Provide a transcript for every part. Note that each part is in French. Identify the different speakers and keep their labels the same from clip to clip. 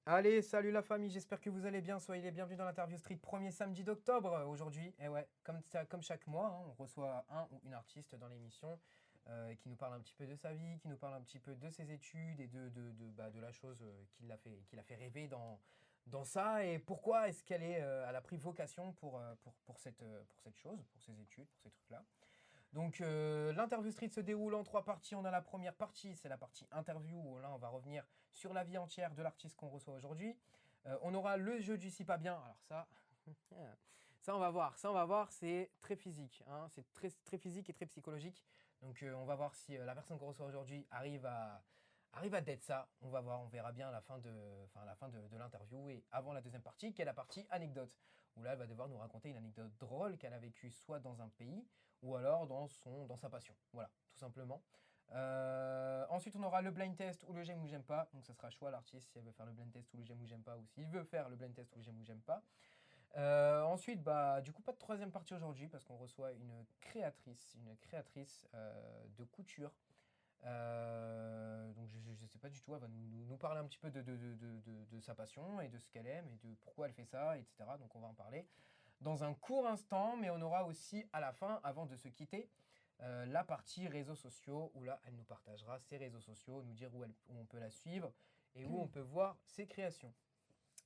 Speaker 1: Allez, salut la famille, j'espère que vous allez bien. Soyez les bienvenus dans l'interview street, premier samedi d'octobre aujourd'hui. Et ouais, comme chaque mois, on reçoit un ou une artiste dans l'émission qui nous parle un petit peu de sa vie, qui nous parle un petit peu de ses études et de la chose qui l'a fait rêver dans ça. Et pourquoi est-ce elle a pris vocation pour cette chose, pour ces études, pour ces trucs-là. Donc l'interview street se déroule en trois parties. On a la première partie, c'est la partie interview où là on va revenir sur la vie entière de l'artiste qu'on reçoit aujourd'hui. On aura le jeu du si pas bien. Alors ça, ça on va voir, c'est très physique, hein. C'est très physique et très psychologique. Donc on va voir si la personne qu'on reçoit aujourd'hui arrive à d'être ça. On va voir, on verra bien à la fin de l'interview et avant la deuxième partie, qui est la partie anecdote, où là elle va devoir nous raconter une anecdote drôle qu'elle a vécue soit dans un pays ou alors dans sa passion. Voilà, tout simplement. Ensuite, on aura le blind test ou le j'aime ou j'aime pas. Donc, ça sera choix à l'artiste si elle veut faire le blind test ou le j'aime ou j'aime pas, ou s'il veut faire le blind test ou le j'aime ou j'aime pas. Ensuite, du coup, pas de troisième partie aujourd'hui parce qu'on reçoit une créatrice de couture. Donc, je ne sais pas du tout, elle va nous parler un petit peu de sa passion et de ce qu'elle aime et de pourquoi elle fait ça, etc. Donc, on va en parler dans un court instant, mais on aura aussi à la fin, avant de se quitter, la partie réseaux sociaux, où là, elle nous partagera ses réseaux sociaux, nous dire où on peut la suivre et où on peut voir ses créations.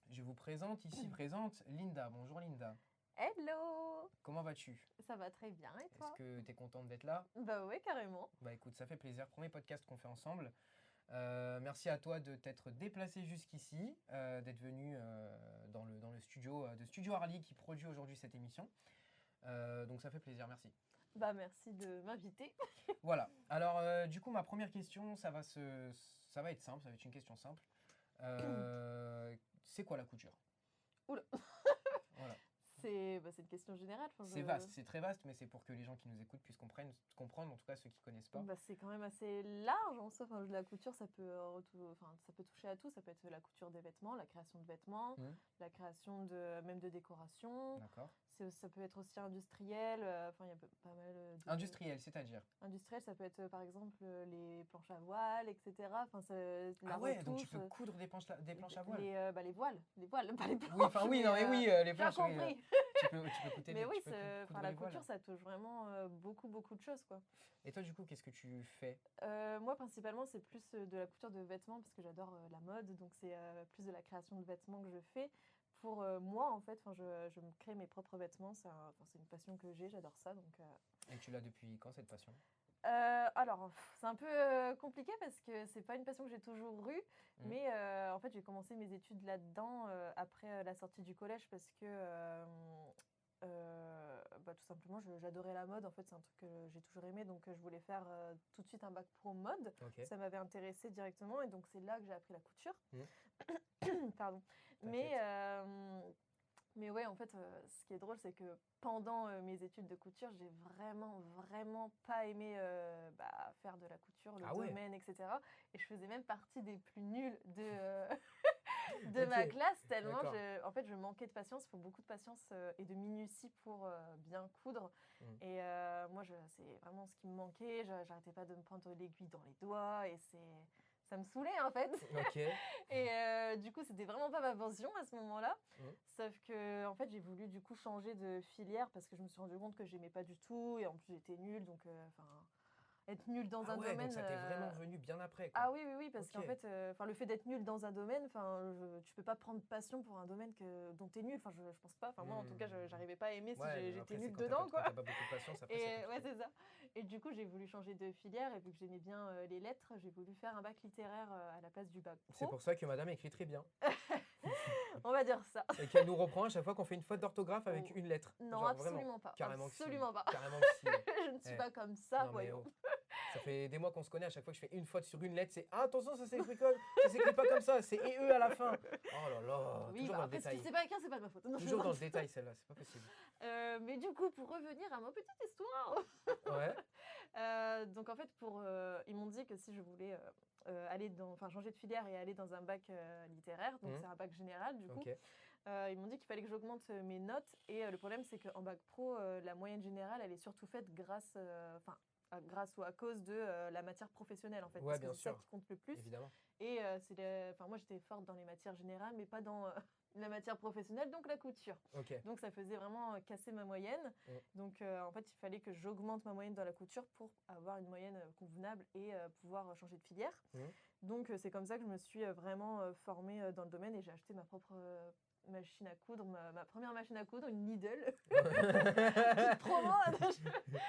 Speaker 1: Je vous présente présente Linda. Bonjour Linda.
Speaker 2: Hello!
Speaker 1: Comment vas-tu?
Speaker 2: Ça va très bien et
Speaker 1: Est-ce
Speaker 2: toi?
Speaker 1: que tu es contente d'être là?
Speaker 2: Bah ouais, carrément.
Speaker 1: Bah écoute, ça fait plaisir. Premier podcast qu'on fait ensemble. Merci à toi de t'être déplacé jusqu'ici, d'être venu dans le studio de Studio Harley qui produit aujourd'hui cette émission. Donc ça fait plaisir, merci.
Speaker 2: Bah merci de m'inviter.
Speaker 1: Voilà. Alors, du coup, ma première question, ça va être simple, ça va être une question simple. C'est quoi la couture?
Speaker 2: Oula,
Speaker 1: Voilà.
Speaker 2: c'est une question générale. Enfin,
Speaker 1: C'est vaste, c'est très vaste, mais c'est pour que les gens qui nous écoutent puissent comprendre, en tout cas ceux qui connaissent pas.
Speaker 2: Bah, c'est quand même assez large en soi. Enfin, la couture, ça peut toucher à tout. Ça peut être la couture des vêtements, la création de vêtements, la création même de décoration.
Speaker 1: D'accord.
Speaker 2: Ça peut être aussi industriel. Enfin, il y a pas mal de...
Speaker 1: Industriel, c'est-à-dire?
Speaker 2: Industriel, ça peut être par exemple les planches à voile, etc. Enfin, la
Speaker 1: Ah ouais, donc tu
Speaker 2: retouche,
Speaker 1: peux coudre des planches à voile.
Speaker 2: les voiles, pas les planches.
Speaker 1: Oui, enfin oui, non mais oui, les
Speaker 2: tu as
Speaker 1: planches, oui.
Speaker 2: compris.
Speaker 1: Tu peux coudre
Speaker 2: La
Speaker 1: les voiles.
Speaker 2: couture, ça touche vraiment beaucoup de choses, quoi.
Speaker 1: Et toi, du coup, qu'est-ce que tu fais?
Speaker 2: Moi, principalement, c'est plus de la couture de vêtements parce que j'adore la mode. Donc, c'est plus de la création de vêtements que je fais. Pour moi, en fait, je me crée mes propres vêtements. C'est une passion que j'ai, j'adore ça. Donc,
Speaker 1: Et tu l'as depuis quand, cette passion?
Speaker 2: alors, c'est un peu compliqué parce que c'est pas une passion que j'ai toujours eue, mais en fait, j'ai commencé mes études là-dedans après la sortie du collège parce que tout simplement, j'adorais la mode. En fait, c'est un truc que j'ai toujours aimé, donc je voulais faire tout de suite un bac pro mode.
Speaker 1: Ok.
Speaker 2: Ça m'avait intéressée directement, et donc c'est là que j'ai appris la couture. Pardon.
Speaker 1: T'inquiète.
Speaker 2: Mais ouais, en fait, ce qui est drôle, c'est que pendant mes études de couture, j'ai vraiment pas aimé faire de la couture, le
Speaker 1: Ah ouais.
Speaker 2: domaine, etc. Et je faisais même partie des plus nuls de ma classe, tellement
Speaker 1: D'accord.
Speaker 2: en fait, je manquais de patience. Il faut beaucoup de patience et de minutie pour bien coudre. Et moi, c'est vraiment ce qui me manquait. J'arrêtais pas de me prendre l'aiguille dans les doigts et ça me saoulait en fait.
Speaker 1: Ok.
Speaker 2: Et du coup, c'était vraiment pas ma passion à ce moment-là. Sauf que en fait, j'ai voulu du coup changer de filière parce que je me suis rendu compte que j'aimais pas du tout et en plus j'étais nulle. Donc, être nulle dans
Speaker 1: Ah
Speaker 2: un
Speaker 1: ouais,
Speaker 2: domaine.
Speaker 1: donc ça t'est vraiment venu bien après, quoi.
Speaker 2: Ah oui, parce
Speaker 1: Ok.
Speaker 2: qu'en fait, le fait d'être nul dans un domaine, tu peux pas prendre passion pour un domaine dont tu es nul. Enfin, je pense pas. Enfin, moi, en tout cas, j'arrivais pas à aimer si
Speaker 1: Ouais,
Speaker 2: j'étais
Speaker 1: après,
Speaker 2: nulle
Speaker 1: quand
Speaker 2: dedans,
Speaker 1: t'as
Speaker 2: quoi.
Speaker 1: pas beaucoup de patience, après, c'est
Speaker 2: Et ouais,
Speaker 1: compliqué.
Speaker 2: c'est ça. Et du coup, j'ai voulu changer de filière. Et vu que j'aimais bien les lettres, j'ai voulu faire un bac littéraire à la place du bac
Speaker 1: C'est
Speaker 2: pro.
Speaker 1: pour ça que madame écrit très bien.
Speaker 2: On va dire ça.
Speaker 1: Et qu'elle nous reprend à chaque fois qu'on fait une faute d'orthographe avec
Speaker 2: Oh.
Speaker 1: une lettre.
Speaker 2: Non,
Speaker 1: Genre, vraiment.
Speaker 2: absolument pas.
Speaker 1: Carrément que si.
Speaker 2: Absolument pas.
Speaker 1: Carrément que si.
Speaker 2: Je ne suis
Speaker 1: Eh,
Speaker 2: pas comme ça,
Speaker 1: non, mais
Speaker 2: voyons.
Speaker 1: oh. Ça fait des mois qu'on se connaît, à chaque fois que je fais une faute sur une lettre, c'est ah, attention, ça s'écrit pas comme ça, c'est EE à la fin. Oh là là,
Speaker 2: Oui,
Speaker 1: toujours dans le
Speaker 2: après,
Speaker 1: détail.
Speaker 2: si c'est pas écrit, c'est pas de ma faute. Non,
Speaker 1: Toujours dans le détail, celle-là, c'est pas possible.
Speaker 2: Mais du coup, pour revenir à ma petite histoire.
Speaker 1: Ouais.
Speaker 2: Donc en fait, ils m'ont dit que si je voulais changer de filière et aller dans un bac littéraire, donc c'est un bac général du coup,
Speaker 1: Ok.
Speaker 2: ils m'ont dit qu'il fallait que j'augmente mes notes. Et le problème, c'est qu'en bac pro, la moyenne générale, elle est surtout faite grâce, grâce ou à cause de la matière professionnelle en fait,
Speaker 1: Ouais,
Speaker 2: parce que
Speaker 1: bien
Speaker 2: c'est ça
Speaker 1: sûr,
Speaker 2: qui compte le plus.
Speaker 1: évidemment.
Speaker 2: Et moi j'étais forte dans les matières générales, mais pas dans la matière professionnelle, donc la couture.
Speaker 1: Ok.
Speaker 2: Donc ça faisait vraiment casser ma moyenne.
Speaker 1: Mm.
Speaker 2: Donc en fait, il fallait que j'augmente ma moyenne dans la couture pour avoir une moyenne convenable et pouvoir changer de filière.
Speaker 1: Mm.
Speaker 2: Donc c'est comme ça que je me suis vraiment formée dans le domaine et j'ai acheté ma propre machine à coudre, ma première machine à coudre, une Lidl. Petite promo.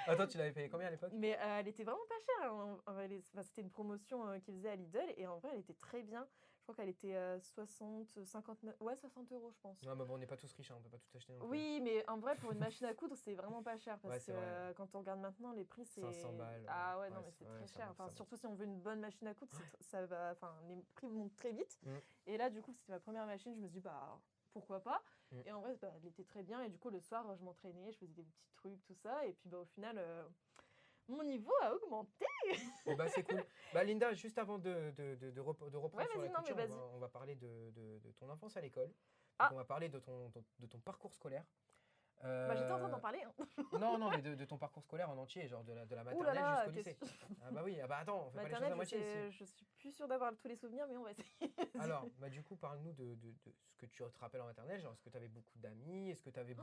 Speaker 1: Attends, tu l'avais payé combien à l'époque?
Speaker 2: Mais elle était vraiment pas chère. C'était une promotion qu'ils faisaient à Lidl et en vrai, elle était très bien. Je crois qu'elle était 60, 59, ouais, 60 euros, je pense.
Speaker 1: Non, mais bon, on n'est pas tous riches, hein, on peut pas tout acheter non plus.
Speaker 2: Oui, mais en vrai, pour une machine à coudre, c'est vraiment pas cher parce
Speaker 1: Ouais, c'est
Speaker 2: que
Speaker 1: vrai.
Speaker 2: quand on regarde maintenant, les prix, c'est
Speaker 1: 500 balles.
Speaker 2: ah ouais, non,
Speaker 1: Ouais,
Speaker 2: mais c'est
Speaker 1: ouais,
Speaker 2: très
Speaker 1: ça
Speaker 2: cher.
Speaker 1: monte,
Speaker 2: Enfin,
Speaker 1: ça monte.
Speaker 2: surtout si on veut une bonne machine à coudre, ça va. Enfin, les prix montent très vite.
Speaker 1: Mm.
Speaker 2: Et là, du coup, c'était ma première machine. Je me suis dit, bah pourquoi pas.
Speaker 1: Mm.
Speaker 2: Et en vrai, bah, elle était très bien. Et du coup, le soir, je m'entraînais, je faisais des petits trucs, tout ça. Et puis, bah, au final, mon niveau a augmenté.
Speaker 1: Et bah, c'est cool. Bah, Linda, juste avant de reprendre
Speaker 2: Ouais,
Speaker 1: sur la
Speaker 2: vas-y, non, mais
Speaker 1: couture,
Speaker 2: vas-y.
Speaker 1: on va parler de ton enfance à l'école.
Speaker 2: Ah.
Speaker 1: Donc, on va parler de ton parcours scolaire.
Speaker 2: Bah, j'étais en train d'en parler. Hein.
Speaker 1: Non, mais de ton parcours scolaire en entier, genre de la
Speaker 2: Ouh là
Speaker 1: maternelle
Speaker 2: là,
Speaker 1: jusqu'au lycée. Ah bah oui, ah bah attends, on fait pas les choses
Speaker 2: maternelle,
Speaker 1: à moitié ici.
Speaker 2: je suis plus sûre d'avoir tous les souvenirs, mais on va essayer.
Speaker 1: Alors, bah du coup, parle-nous de ce que tu te rappelles en maternelle. Genre, est-ce que tu avais beaucoup d'amis? Est-ce que tu avais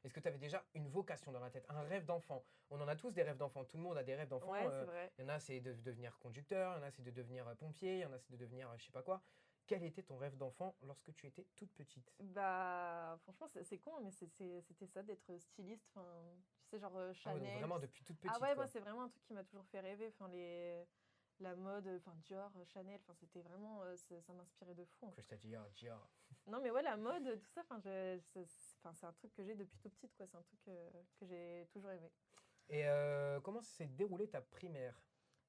Speaker 1: Est-ce que tu avais déjà une vocation dans la tête? Un rêve d'enfant? On en a tous des rêves d'enfant. Tout le monde a des rêves d'enfant.
Speaker 2: Ouais, c'est vrai.
Speaker 1: Il y en a, c'est de devenir conducteur. Il y en a, c'est de devenir pompier. Il y en a, c'est de devenir je sais pas quoi. Quel était ton rêve d'enfant lorsque tu étais toute petite?
Speaker 2: Bah, franchement, c'est con, mais c'était ça, d'être styliste. Enfin, tu sais, genre
Speaker 1: Ah ouais, donc
Speaker 2: Chanel.
Speaker 1: vraiment depuis toute petite,
Speaker 2: Ah ouais,
Speaker 1: quoi.
Speaker 2: moi, c'est vraiment un truc qui m'a toujours fait rêver. Enfin, la mode, enfin, Dior, Chanel, enfin, c'était vraiment, ça m'inspirait de fou. En fait.
Speaker 1: Que je t'ai dit, ah, Dior.
Speaker 2: Non, mais ouais, la mode, tout ça, enfin, c'est un truc que j'ai depuis tout petite, quoi. C'est un truc que j'ai toujours aimé.
Speaker 1: Et comment s'est déroulée ta primaire?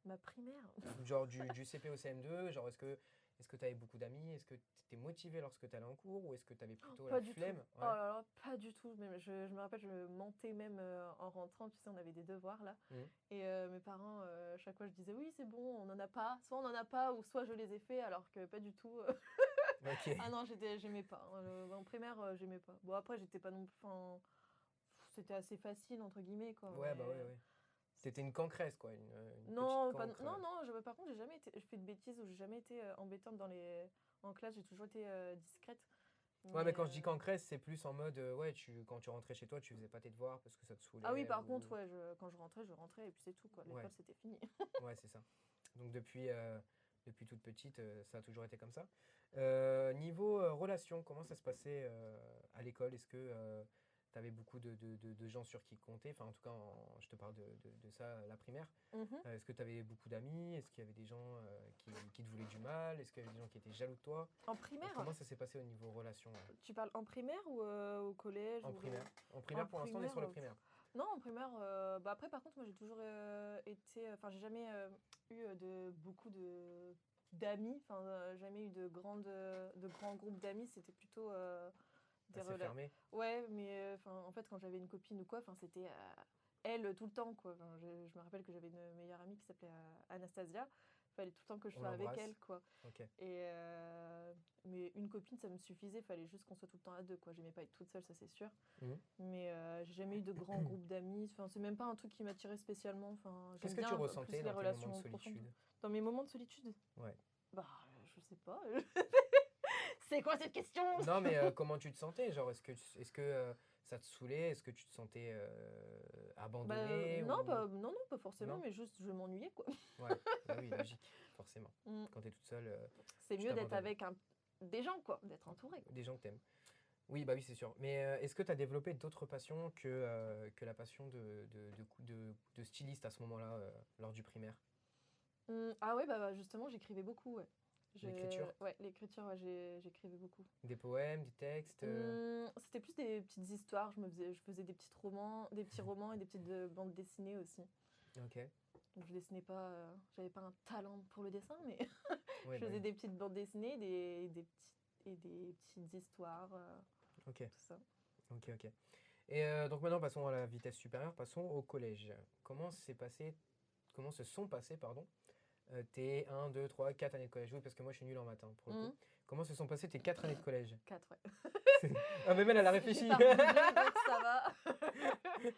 Speaker 2: Ma primaire.
Speaker 1: Genre du CP au CM2, genre est-ce que tu avais beaucoup d'amis? Est-ce que tu étais motivé lorsque tu allais en cours ou est-ce que tu avais plutôt
Speaker 2: Pas
Speaker 1: la
Speaker 2: du
Speaker 1: flemme?
Speaker 2: tout.
Speaker 1: Ouais.
Speaker 2: Oh là là, pas du tout. Même, je me rappelle, je mentais même en rentrant. Tu sais, on avait des devoirs là.
Speaker 1: Mhm.
Speaker 2: Et mes parents, chaque fois, je disais oui, c'est bon, on n'en a pas. Soit on n'en a pas, ou soit je les ai faits, alors que pas du tout.
Speaker 1: Ok.
Speaker 2: Ah non, j'aimais pas. En primaire, j'aimais pas. Bon, après, j'étais pas non plus. Enfin, c'était assez facile, entre guillemets, quoi.
Speaker 1: Ouais, bah
Speaker 2: mais-
Speaker 1: ouais, ouais. C'était une cancresse, quoi, une
Speaker 2: Non,
Speaker 1: petite
Speaker 2: pas,
Speaker 1: cancre.
Speaker 2: non, non, par contre, j'ai jamais été. Je fais de bêtises ou j'ai jamais été embêtante en classe, j'ai toujours été discrète.
Speaker 1: Ouais, mais quand je dis
Speaker 2: euh,
Speaker 1: cancresse, c'est plus en mode, ouais, quand tu rentrais chez toi, tu faisais pas tes devoirs parce que ça te saoulait.
Speaker 2: Ah oui, par
Speaker 1: ou-
Speaker 2: contre, ouais, quand je rentrais et puis c'est tout, quoi. L'école,
Speaker 1: Ouais.
Speaker 2: c'était fini.
Speaker 1: Ouais, c'est ça. Donc depuis toute petite, ça a toujours été comme ça. Niveau relation, comment ça se passait à l'école? Est-ce que tu avais beaucoup de gens sur qui compter? Enfin, en tout cas, je te parle de ça, la primaire.
Speaker 2: Mhm.
Speaker 1: Est-ce que tu avais beaucoup d'amis? Est-ce qu'il y avait des gens qui te voulaient du mal? Est-ce qu'il y avait des gens qui étaient jaloux de toi?
Speaker 2: En primaire?
Speaker 1: Comment ça s'est passé au niveau relation?
Speaker 2: Tu parles en primaire ou au collège
Speaker 1: En
Speaker 2: ou-
Speaker 1: primaire. En primaire,
Speaker 2: En
Speaker 1: pour l'instant, on est sur le
Speaker 2: primaire,
Speaker 1: primaire.
Speaker 2: Non, en primaire, bah après, par contre, moi, j'ai toujours été. Enfin, j'ai jamais eu beaucoup d'amis. Enfin, jamais eu de grands groupes d'amis. C'était plutôt des
Speaker 1: Assez fermé.
Speaker 2: Ouais, mais enfin, en fait, quand j'avais une copine ou quoi, enfin, c'était elle tout le temps, quoi. Enfin, je me rappelle que j'avais une meilleure amie qui s'appelait Anastasia. Il fallait tout le temps que je
Speaker 1: On
Speaker 2: sois avec
Speaker 1: l'embrasse.
Speaker 2: elle, quoi.
Speaker 1: Ok.
Speaker 2: Et mais une copine, ça me suffisait. Il fallait juste qu'on soit tout le temps à deux, quoi. J'aimais pas être toute seule, ça c'est sûr.
Speaker 1: Mhm.
Speaker 2: Mais j'ai jamais eu de grands groupes d'amis. Enfin, c'est même pas un truc qui m'attirait spécialement. Enfin,
Speaker 1: Qu'est-ce
Speaker 2: j'aime
Speaker 1: que tu
Speaker 2: bien
Speaker 1: ressentais
Speaker 2: plus les
Speaker 1: dans tes moments de
Speaker 2: relations
Speaker 1: solitude?
Speaker 2: profondes. Dans mes moments de solitude?
Speaker 1: Ouais.
Speaker 2: Bah, je sais pas. C'est quoi cette question?
Speaker 1: Non, mais comment tu te sentais? Genre, est-ce que ça te saoulait? Est-ce que tu te sentais
Speaker 2: Bah,
Speaker 1: abandonné
Speaker 2: non,
Speaker 1: ou...
Speaker 2: non, pas forcément,
Speaker 1: Non.
Speaker 2: mais juste je m'ennuyais, quoi.
Speaker 1: Ouais, bah oui, logique, forcément.
Speaker 2: Mm.
Speaker 1: Quand t'es toute seule,
Speaker 2: C'est
Speaker 1: tu
Speaker 2: mieux d'être
Speaker 1: t'abandonnes.
Speaker 2: avec des gens, quoi, d'être entouré. Quoi.
Speaker 1: Des gens que t'aimes. Oui, bah oui, c'est sûr. Mais est-ce que tu as développé d'autres passions que la passion de styliste à ce moment-là, lors du primaire?
Speaker 2: Ah ouais, bah justement, j'écrivais beaucoup, ouais.
Speaker 1: L'écriture?
Speaker 2: Ouais, l'écriture, ouais, j'écrivais beaucoup.
Speaker 1: Des poèmes, des textes?
Speaker 2: C'était plus des petites histoires. Je faisais des petits romans et des petites bandes dessinées aussi.
Speaker 1: Ok.
Speaker 2: Donc je dessinais pas, j'avais pas un talent pour le dessin, mais
Speaker 1: Ouais,
Speaker 2: je
Speaker 1: bah
Speaker 2: faisais
Speaker 1: oui.
Speaker 2: des petites bandes dessinées, des petites histoires,
Speaker 1: Ok,
Speaker 2: tout ça.
Speaker 1: ok, ok. Et donc maintenant, passons à la vitesse supérieure, passons au collège. Comment se sont passées, pardon, tes 1, 2, 3, 4 années de collège? Oui, parce que moi je suis nul en maths, hein, pour le coup. Comment se sont passées tes 4 années de collège?
Speaker 2: 4, ouais.
Speaker 1: Ah, même elle a
Speaker 2: J'ai
Speaker 1: réfléchi.
Speaker 2: pas redoublé, donc ça va.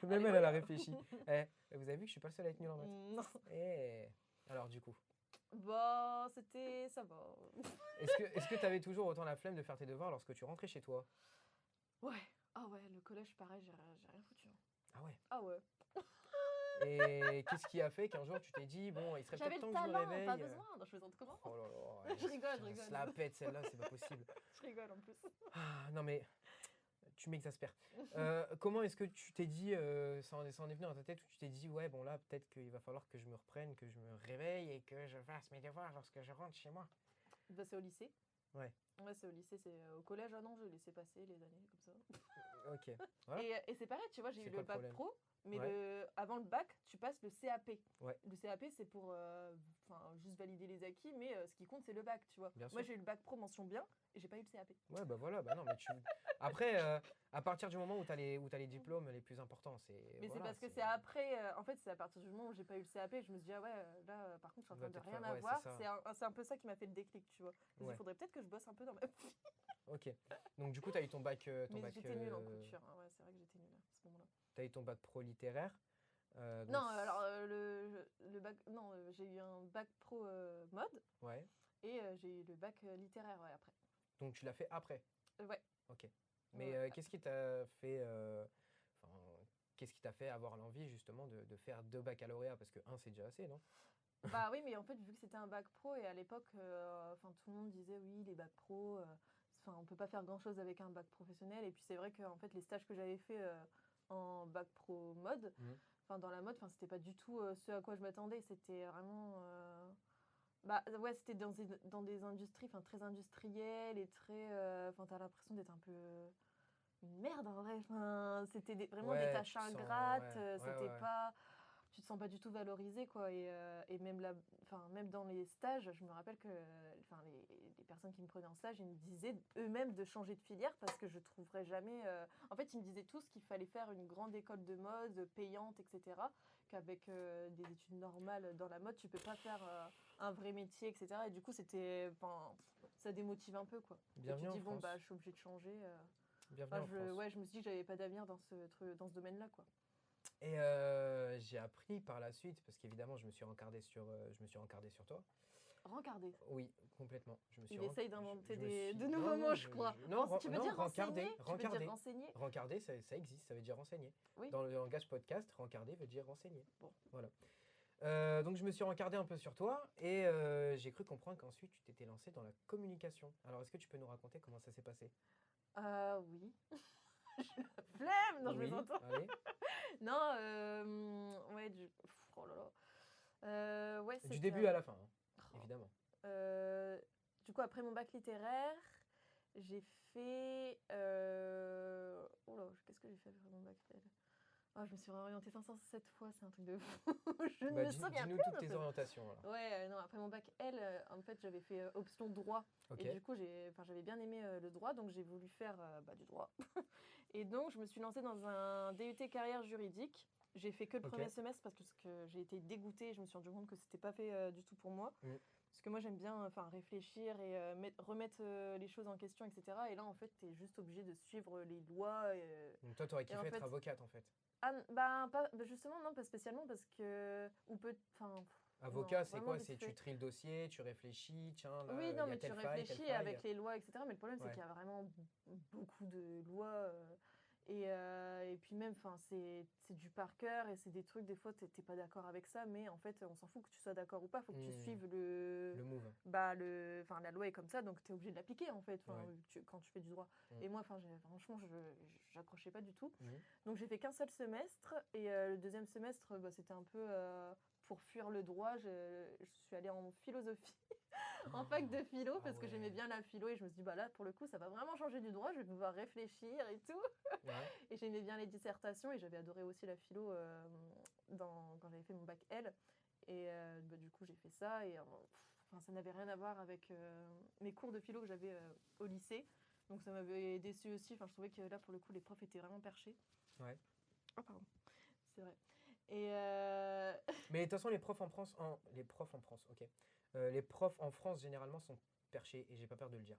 Speaker 1: Même
Speaker 2: Allez,
Speaker 1: elle a
Speaker 2: voilà.
Speaker 1: réfléchi. Eh, vous avez vu que je suis pas le seul à être nul en maths.
Speaker 2: Non.
Speaker 1: Eh, alors du coup,
Speaker 2: Bah, c'était... ça va.
Speaker 1: est-ce que tu avais toujours autant la flemme de faire tes devoirs lorsque tu rentrais chez toi?
Speaker 2: Ouais. Ah ouais, le collège, pareil, j'ai rien foutu, hein.
Speaker 1: Ah ouais.
Speaker 2: Ah ouais.
Speaker 1: Et qu'est-ce qui a fait qu'un jour tu t'es dit, bon, il serait
Speaker 2: J'avais
Speaker 1: peut-être temps
Speaker 2: le
Speaker 1: que je me
Speaker 2: talent,
Speaker 1: réveille.
Speaker 2: pas besoin. Non, je plaisante comment?
Speaker 1: Oh là là,
Speaker 2: Je rigole, je
Speaker 1: putain,
Speaker 2: rigole.
Speaker 1: se la pète celle-là, c'est pas possible.
Speaker 2: Je rigole en plus.
Speaker 1: Ah, non mais tu m'exaspères. Comment est-ce que tu t'es dit, ça en est venu dans ta tête où tu t'es dit, ouais, bon là, peut-être qu'il va falloir que je me reprenne, que je me réveille et que je fasse mes devoirs lorsque je rentre chez moi?
Speaker 2: Bah, c'est au lycée.
Speaker 1: Ouais,
Speaker 2: Ouais, c'est au lycée, c'est au collège. Ah non, je laissais passer les années comme ça.
Speaker 1: ok. Voilà.
Speaker 2: Et c'est pareil, tu vois, j'ai
Speaker 1: C'est
Speaker 2: eu
Speaker 1: quoi
Speaker 2: le
Speaker 1: le
Speaker 2: bac
Speaker 1: problème?
Speaker 2: pro, mais
Speaker 1: Ouais.
Speaker 2: avant le bac, tu passes le CAP.
Speaker 1: Ouais.
Speaker 2: Le CAP, c'est pour juste valider les acquis, mais ce qui compte, c'est le bac, tu vois.
Speaker 1: Bien
Speaker 2: Moi,
Speaker 1: sûr.
Speaker 2: j'ai eu le bac pro mention bien, et j'ai pas eu le CAP.
Speaker 1: Ouais, bah voilà, bah non, mais tu. Après, à partir du moment où t'as les diplômes les plus importants, c'est.
Speaker 2: Mais c'est
Speaker 1: Voilà,
Speaker 2: parce que c'est après, en fait, c'est à partir du moment où j'ai pas eu le CAP, je me suis dit, ah ouais, là, par contre, je suis en
Speaker 1: Va
Speaker 2: train de
Speaker 1: peut-être
Speaker 2: rien
Speaker 1: faire- ouais, c'est
Speaker 2: avoir.
Speaker 1: ça.
Speaker 2: C'est un peu ça qui m'a fait le déclic, tu vois. Je me suis dit,
Speaker 1: Ouais.
Speaker 2: il faudrait peut-être que je bosse un peu dans ma vie.
Speaker 1: Ok. Donc du coup, t'as eu ton bac,
Speaker 2: Mais j'étais nulle en couture, hein. Ouais, c'est vrai que j'étais nulle à ce moment-là.
Speaker 1: t'as eu ton bac pro littéraire.
Speaker 2: Non,
Speaker 1: Donc,
Speaker 2: alors le bac, non, j'ai eu un bac pro mode
Speaker 1: ouais.
Speaker 2: et j'ai eu le bac littéraire ouais, après.
Speaker 1: Donc tu l'as fait après.
Speaker 2: Ouais.
Speaker 1: Ok.
Speaker 2: Ouais,
Speaker 1: Mais
Speaker 2: ouais.
Speaker 1: qu'est-ce qui t'a fait, enfin, qu'est-ce qui t'a fait avoir l'envie justement de faire deux baccalauréats? Parce que un, c'est déjà assez, non?
Speaker 2: Bah oui, mais en fait, vu que c'était un bac pro et à l'époque, enfin tout le monde disait oui, les bacs pro, enfin on peut pas faire grand-chose avec un bac professionnel. Et puis c'est vrai que en fait les stages que j'avais fait en bac pro mode,
Speaker 1: Mhm.
Speaker 2: enfin dans la mode, enfin c'était pas du tout ce à quoi je m'attendais. C'était vraiment, bah ouais, c'était dans des industries, enfin très industrielles et très, enfin t'as l'impression d'être un peu une merde en vrai. Enfin, c'était vraiment des
Speaker 1: Ouais,
Speaker 2: tâches
Speaker 1: tu te sens,
Speaker 2: ingrates,
Speaker 1: ouais, ouais,
Speaker 2: c'était
Speaker 1: ouais,
Speaker 2: pas, tu te sens pas du tout valorisé quoi. Et même là, enfin même dans les stages, je me rappelle que, enfin les personnes qui me prenaient en stage, ils me disaient eux-mêmes de changer de filière parce que je trouverais jamais. En fait, ils me disaient tous qu'il fallait faire une grande école de mode payante, etc. Qu'avec des études normales dans la mode, tu peux pas faire un vrai métier, etc. Et du coup, c'était, enfin, ça démotive un peu quoi. Et tu
Speaker 1: Bienvenue
Speaker 2: te
Speaker 1: en
Speaker 2: dis bon
Speaker 1: France.
Speaker 2: bah je suis obligée de changer.
Speaker 1: Bienvenue en France.
Speaker 2: Ouais, je me suis dit que j'avais pas d'avenir dans ce domaine-là, quoi.
Speaker 1: Et j'ai appris par la suite, parce qu'évidemment, je me suis rencardé sur toi.
Speaker 2: Rencardé.
Speaker 1: Oui, complètement.
Speaker 2: Il essaye d'inventer
Speaker 1: Je me suis.
Speaker 2: de
Speaker 1: Non,
Speaker 2: nouveaux
Speaker 1: non,
Speaker 2: mots, je crois.
Speaker 1: non,
Speaker 2: Tu veux dire
Speaker 1: rencarder,
Speaker 2: renseigner? Tu veux dire
Speaker 1: rencarder.
Speaker 2: renseigner?
Speaker 1: Rencarder, ça existe, ça veut dire renseigner.
Speaker 2: Oui.
Speaker 1: Dans le langage podcast, rencarder veut dire renseigner.
Speaker 2: Bon.
Speaker 1: Voilà. Donc je me suis rencardé un peu sur toi et j'ai cru comprendre qu'ensuite tu t'étais lancé dans la communication. Alors est-ce que tu peux nous raconter comment ça s'est passé?
Speaker 2: Oui. J'ai la flemme! Non, je
Speaker 1: Oui,
Speaker 2: plaisante.
Speaker 1: allez.
Speaker 2: Non, ouais, oh là là. Ouais,
Speaker 1: Du
Speaker 2: c'était
Speaker 1: début à la fin, hein,
Speaker 2: Oh.
Speaker 1: évidemment.
Speaker 2: Du coup, après mon bac littéraire, j'ai fait. Oh là, qu'est-ce que j'ai fait après mon bac littéraire? Ah, je me suis réorientée 507 fois, c'est un truc de fou. Je ne
Speaker 1: Bah,
Speaker 2: me souviens
Speaker 1: dis-nous
Speaker 2: plus
Speaker 1: toutes
Speaker 2: un
Speaker 1: tes
Speaker 2: peu.
Speaker 1: orientations. Voilà.
Speaker 2: Ouais, non, après mon bac L, en fait, j'avais fait option droit.
Speaker 1: Ok.
Speaker 2: Et du coup, j'avais bien aimé le droit, donc j'ai voulu faire du droit. Et donc, je me suis lancée dans un DUT carrière juridique. J'ai fait que le
Speaker 1: Ok.
Speaker 2: premier semestre parce que j'ai été dégoûtée. Je me suis rendu compte que c'était pas fait du tout pour moi.
Speaker 1: Mm.
Speaker 2: Parce que moi, j'aime bien réfléchir et remettre les choses en question, etc. Et là, en fait, tu es juste obligé de suivre les lois.
Speaker 1: Donc toi, t'aurais
Speaker 2: Et en
Speaker 1: kiffé être
Speaker 2: fait,
Speaker 1: avocate en fait.
Speaker 2: ah, justement, non, pas spécialement, parce que. Ou peut. Enfin.
Speaker 1: Avocat,
Speaker 2: Non,
Speaker 1: c'est
Speaker 2: vraiment
Speaker 1: quoi?
Speaker 2: vite
Speaker 1: C'est tu
Speaker 2: fait.
Speaker 1: tries le dossier, tu réfléchis, tiens,
Speaker 2: Oui,
Speaker 1: là,
Speaker 2: non,
Speaker 1: il y a
Speaker 2: mais tu
Speaker 1: telle
Speaker 2: réfléchis
Speaker 1: faille.
Speaker 2: avec les lois, etc. Mais le problème, c'est
Speaker 1: Ouais.
Speaker 2: qu'il y a vraiment beaucoup de lois. Et puis même, c'est du par cœur et c'est des trucs, des fois, t'es pas d'accord avec ça, mais en fait, on s'en fout que tu sois d'accord ou pas. Faut que tu suives
Speaker 1: Le move.
Speaker 2: la loi est comme ça, donc tu es obligé de l'appliquer, en fait,
Speaker 1: Ouais.
Speaker 2: quand tu fais du droit.
Speaker 1: Mm.
Speaker 2: Et moi, franchement, j'accrochais pas du tout.
Speaker 1: Mhm.
Speaker 2: Donc j'ai fait qu'un seul semestre et le deuxième semestre, c'était un peu pour fuir le droit. Je suis allée en philosophie, en fac de philo,
Speaker 1: Ah
Speaker 2: parce que
Speaker 1: ouais.
Speaker 2: j'aimais bien la philo et je me suis dit, bah là, pour le coup, ça va vraiment changer du droit, je vais pouvoir réfléchir et tout.
Speaker 1: Ouais.
Speaker 2: Et j'aimais bien les dissertations et j'avais adoré aussi la philo quand j'avais fait mon bac L. Et du coup, j'ai fait ça et ça n'avait rien à voir avec mes cours de philo que j'avais au lycée. Donc ça m'avait déçue aussi. Enfin, je trouvais que là, pour le coup, les profs étaient vraiment perchés.
Speaker 1: Ouais.
Speaker 2: Ah, pardon. C'est vrai. Et
Speaker 1: Mais de toute façon, les profs en France, ok. Les profs en France généralement sont perchés et j'ai pas peur de le dire.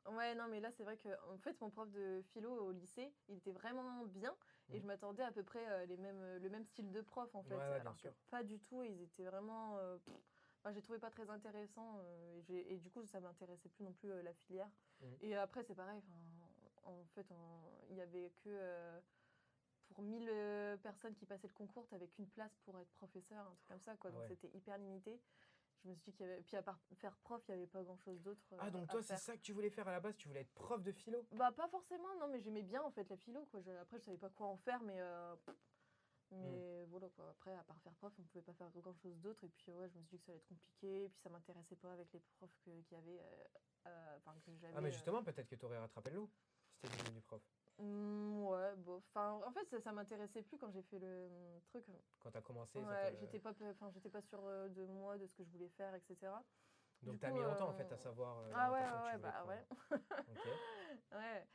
Speaker 2: Ouais, non, mais là, c'est vrai que en fait, mon prof de philo au lycée, il était vraiment bien et
Speaker 1: Mm.
Speaker 2: je m'attendais à peu près le même style de prof, en fait.
Speaker 1: Ouais, bien
Speaker 2: Alors que
Speaker 1: sûr.
Speaker 2: pas du tout, ils étaient vraiment... enfin, j'ai trouvé pas très intéressant et du coup, ça m'intéressait plus non plus la filière.
Speaker 1: Mm.
Speaker 2: Et après, c'est pareil, en fait, il y avait que... pour 1000 personnes qui passaient le concours, tu n'avais qu'une place pour être professeur, un truc comme ça, quoi.
Speaker 1: Ah
Speaker 2: Donc
Speaker 1: ouais.
Speaker 2: c'était hyper limité. Je me suis dit qu'il y avait... Puis à part faire prof, il n'y avait pas grand-chose d'autre
Speaker 1: Ah, donc
Speaker 2: à
Speaker 1: toi, c'est
Speaker 2: faire.
Speaker 1: ça que tu voulais faire à la base? Tu voulais être prof de philo?
Speaker 2: Bah pas forcément, non, mais j'aimais bien en fait la philo, quoi. Après, je savais pas quoi en faire,
Speaker 1: Mm.
Speaker 2: mais voilà, quoi. Après, à part faire prof, on pouvait pas faire grand-chose d'autre. Et puis ouais, je me suis dit que ça allait être compliqué. Et puis ça m'intéressait pas avec les profs qu'il y avait, enfin que
Speaker 1: Ah, mais
Speaker 2: j'avais.
Speaker 1: justement, peut-être que tu aurais rattrapé le lot si t'étais devenu prof.
Speaker 2: Ouais, bon. Enfin, en fait, ça m'intéressait plus quand j'ai fait le truc.
Speaker 1: Quand t'as commencé, ça
Speaker 2: Ouais,
Speaker 1: t'a...
Speaker 2: j'étais pas sûre de moi, de ce que je voulais faire, etc.
Speaker 1: Donc
Speaker 2: Du
Speaker 1: t'as
Speaker 2: coup,
Speaker 1: mis longtemps en fait à savoir
Speaker 2: ah ouais,
Speaker 1: l'orientation que tu
Speaker 2: ouais,
Speaker 1: voulais
Speaker 2: bah
Speaker 1: prendre.
Speaker 2: ouais.
Speaker 1: Ok.
Speaker 2: Ouais.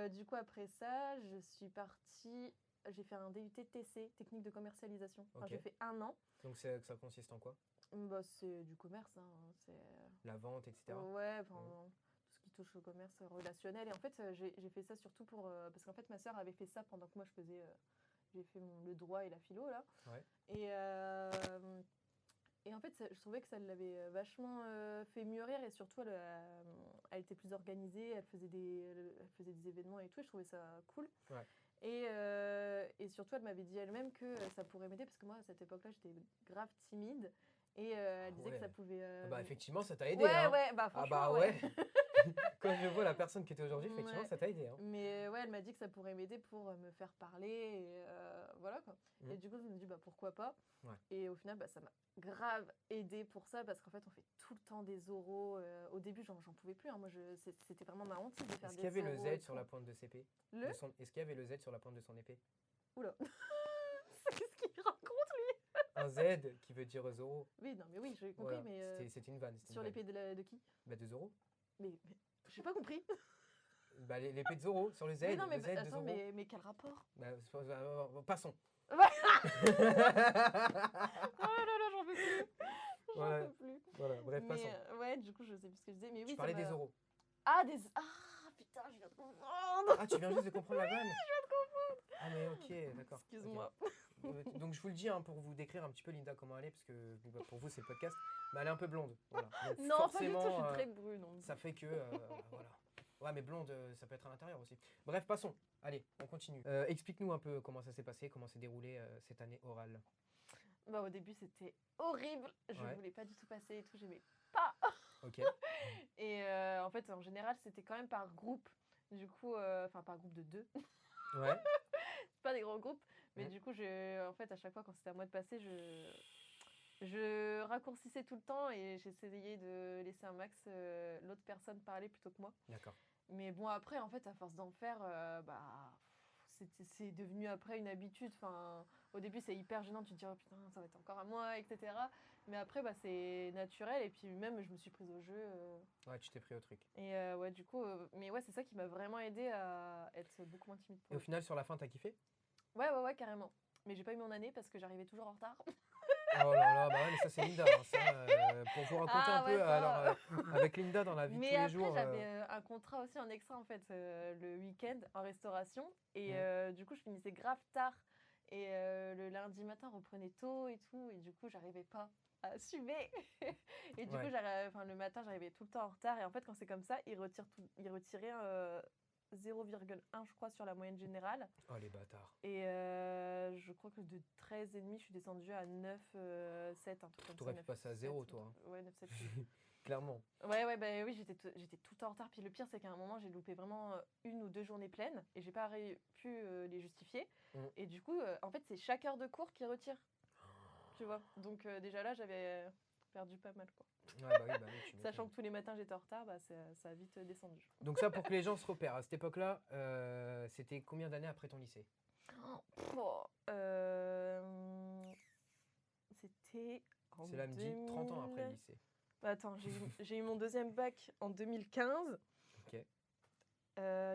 Speaker 2: Et du coup, après ça, je suis partie. J'ai fait un DUT TC, technique de commercialisation. Enfin,
Speaker 1: Ok.
Speaker 2: j'ai fait 1 an.
Speaker 1: Donc ça consiste en quoi?
Speaker 2: Bah, c'est du commerce, hein. C'est
Speaker 1: La vente, etc.
Speaker 2: ouais, enfin,
Speaker 1: Mm.
Speaker 2: tout ce qui touche au commerce relationnel. Et en fait, j'ai fait ça surtout pour parce qu'en fait, ma sœur avait fait ça pendant que moi je faisais. J'ai fait le droit et la philo là.
Speaker 1: Ouais.
Speaker 2: Et et en fait, je trouvais que ça l'avait vachement fait mûrir et surtout, elle était plus organisée, elle faisait des événements et tout, et je trouvais ça cool.
Speaker 1: Ouais.
Speaker 2: Et surtout, elle m'avait dit elle-même que ça pourrait m'aider parce que moi, à cette époque-là, j'étais grave timide et elle disait que
Speaker 1: Ouais.
Speaker 2: ça pouvait.
Speaker 1: Ah bah effectivement, ça t'a aidé,
Speaker 2: Ouais,
Speaker 1: hein.
Speaker 2: ouais, bah
Speaker 1: Ah
Speaker 2: franchement,
Speaker 1: bah
Speaker 2: ouais.
Speaker 1: ouais. Quand je vois la personne qui était aujourd'hui, effectivement,
Speaker 2: Ouais.
Speaker 1: ça t'a aidé, hein.
Speaker 2: Mais ouais, elle m'a dit que ça pourrait m'aider pour me faire parler et voilà quoi.
Speaker 1: Mm.
Speaker 2: Et du coup, je me dis bah pourquoi pas.
Speaker 1: Ouais.
Speaker 2: Et au final, bah, ça m'a grave aidé pour ça parce qu'en fait, on fait tout le temps des oraux. Au début, j'en pouvais plus, hein. Moi, c'était vraiment ma hantise de faire
Speaker 1: Est-ce qu'il y
Speaker 2: des
Speaker 1: avait le
Speaker 2: oraux et
Speaker 1: Z sur
Speaker 2: tout.
Speaker 1: la pointe de ses épée?
Speaker 2: Le
Speaker 1: Est-ce qu'il y avait le Z sur la pointe de son épée?
Speaker 2: Oula. Qu'est-ce qu'il raconte lui?
Speaker 1: Un Z qui veut dire Zoro.
Speaker 2: Oui, non, mais oui, j'ai compris,
Speaker 1: Voilà.
Speaker 2: mais
Speaker 1: C'était une vanne. C'était
Speaker 2: sur
Speaker 1: une vanne.
Speaker 2: l'épée de qui?
Speaker 1: Bah de Zoro.
Speaker 2: Mais j'ai pas compris.
Speaker 1: Bah l'épée de Zoro sur le Z.
Speaker 2: Mais non, mais
Speaker 1: Le Z de
Speaker 2: attends,
Speaker 1: Zoro.
Speaker 2: mais quel rapport?
Speaker 1: Bah, passons.
Speaker 2: Ouais. Oh là là, j'en peux plus. J'en
Speaker 1: Voilà.
Speaker 2: peux plus.
Speaker 1: Voilà, bref,
Speaker 2: Mais
Speaker 1: passons.
Speaker 2: ouais, du coup, je sais plus ce que je disais. Mais
Speaker 1: Tu
Speaker 2: oui, ça
Speaker 1: parlais des
Speaker 2: m'a.
Speaker 1: Zoro.
Speaker 2: Ah, des. Ah, putain, je viens de comprendre.
Speaker 1: Ah, tu viens juste de comprendre la vanne? Ah, mais ok, d'accord.
Speaker 2: Excuse-moi.
Speaker 1: Ok. Donc, je vous le dis hein, pour vous décrire un petit peu Linda comment elle est, parce que bah, pour vous, c'est le podcast, mais elle est un peu blonde. Voilà. Donc,
Speaker 2: Non, pas du tout, je
Speaker 1: forcément,
Speaker 2: suis très brune.
Speaker 1: ça fait que. Voilà. Ouais, mais blonde, ça peut être à l'intérieur aussi. Bref, passons. Allez, on continue. Explique-nous un peu comment ça s'est passé, comment s'est déroulé cette année orale.
Speaker 2: Bah, au début, c'était horrible. Je
Speaker 1: Ouais.
Speaker 2: voulais pas du tout passer et tout, j'aimais pas.
Speaker 1: Ok.
Speaker 2: Et en fait, en général, c'était quand même par groupe. Du coup, enfin, par groupe de 2.
Speaker 1: Ouais.
Speaker 2: C'est pas des gros groupes. Mais
Speaker 1: Mm.
Speaker 2: du coup, en fait, à chaque fois, quand c'était à moi de passer, je raccourcissais tout le temps et j'essayais de laisser un max l'autre personne parler plutôt que moi.
Speaker 1: D'accord.
Speaker 2: Mais bon, après, en fait, à force d'en faire, bah, c'est devenu après une habitude. Enfin, au début, c'est hyper gênant. Tu te dis, oh putain, ça va être encore à moi, etc. Mais après, bah, c'est naturel. Et puis même, je me suis prise au jeu.
Speaker 1: Ouais, tu t'es pris au truc.
Speaker 2: Et ouais, du coup, mais ouais, c'est ça qui m'a vraiment aidée à être beaucoup moins timide.
Speaker 1: Et au final, sur la fin, t'as kiffé?
Speaker 2: Ouais, carrément. Mais j'ai pas eu mon année parce que j'arrivais toujours en retard.
Speaker 1: Oh là là, bah ouais, mais ça c'est Linda. Hein, ça, pour vous raconter un
Speaker 2: Ah ouais,
Speaker 1: peu,
Speaker 2: ça.
Speaker 1: alors avec Linda dans la vie de
Speaker 2: Mais
Speaker 1: tous les
Speaker 2: après,
Speaker 1: jours.
Speaker 2: j'avais un contrat aussi en extra en fait le week-end en restauration. Et du coup, je finissais grave tard. Et le lundi matin, reprenait tôt et tout. Et du coup, j'arrivais pas à assumer. Et du
Speaker 1: Ouais.
Speaker 2: coup, le matin, j'arrivais tout le temps en retard. Et en fait, quand c'est comme ça, ils retiraient 0,1, je crois, sur la moyenne générale.
Speaker 1: Oh les bâtards.
Speaker 2: Et je crois que de 13,5, je suis descendue à 9, 7, un truc comme ça.
Speaker 1: T'aurais pu passer à 0, toi. Hein.
Speaker 2: Ouais, 9, 7.
Speaker 1: Clairement.
Speaker 2: Ouais, bah oui, j'étais tout le temps en retard. Puis le pire, c'est qu'à un moment, j'ai loupé vraiment 1 ou 2 journées pleines et j'ai pas pu les justifier. Et du coup, en fait, c'est chaque heure de cours qui retire. Tu vois. Donc déjà là, j'avais perdu pas mal, quoi.
Speaker 1: Ouais, bah oui, tu
Speaker 2: Sachant
Speaker 1: m'étonnes.
Speaker 2: que tous les matins, j'étais en retard, bah, ça a vite descendu.
Speaker 1: Donc ça, pour que les gens se repèrent, à cette époque-là, c'était combien d'années après ton lycée?
Speaker 2: C'était en
Speaker 1: Cela me dit 30 ans après le lycée.
Speaker 2: Bah, attends, j'ai eu mon deuxième bac en 2015.
Speaker 1: Ok,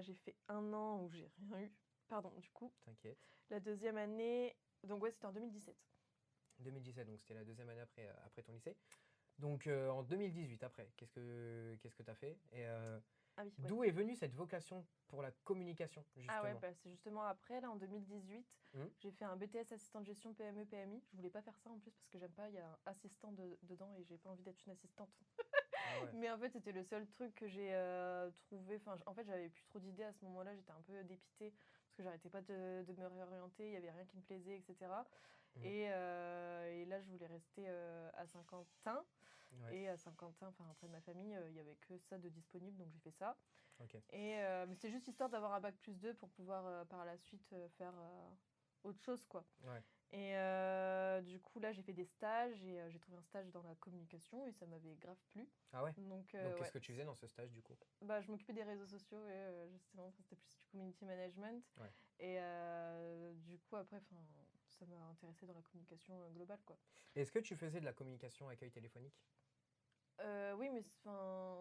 Speaker 2: J'ai fait 1 an où j'ai rien eu. Pardon, du coup.
Speaker 1: t'inquiète.
Speaker 2: La deuxième année, donc ouais, c'était en 2017.
Speaker 1: 2017, donc c'était la deuxième année après ton lycée. Donc en 2018, après, qu'est-ce que t'as fait? Et
Speaker 2: Ah oui, ouais.
Speaker 1: D'où est venue cette vocation pour la communication, justement?
Speaker 2: Ah ouais, bah, c'est justement après, là, en 2018,
Speaker 1: Mhm.
Speaker 2: j'ai fait un BTS assistant de gestion PME, PMI. Je voulais pas faire ça en plus parce que j'aime pas, il y a un assistant dedans et j'ai pas envie d'être une assistante.
Speaker 1: Ah ouais.
Speaker 2: Mais en fait, c'était le seul truc que j'ai trouvé. Enfin, en fait, j'avais plus trop d'idées à ce moment-là, j'étais un peu dépitée parce que j'arrêtais pas de me réorienter, il y avait rien qui me plaisait, etc.
Speaker 1: Mhm.
Speaker 2: Et là, je voulais rester à Saint-Quentin.
Speaker 1: Ouais.
Speaker 2: Et à Saint-Quentin, enfin, près de ma famille, il y avait que ça de disponible, donc j'ai fait ça.
Speaker 1: Ok.
Speaker 2: Mais c'était juste histoire d'avoir un bac plus 2 pour pouvoir par la suite faire autre chose, quoi.
Speaker 1: Ouais.
Speaker 2: Et du coup, là, j'ai fait des stages et j'ai trouvé un stage dans la communication et ça m'avait grave plu.
Speaker 1: Ah ouais?
Speaker 2: Donc,
Speaker 1: Donc,
Speaker 2: ouais.
Speaker 1: qu'est-ce que tu faisais dans ce stage, du coup?
Speaker 2: Bah, je m'occupais des réseaux sociaux et justement, c'était plus du community management.
Speaker 1: Ouais.
Speaker 2: Et du coup, après, ça m'a intéressée dans la communication globale, quoi.
Speaker 1: Est-ce que tu faisais de la communication accueil téléphonique?
Speaker 2: Oui, mais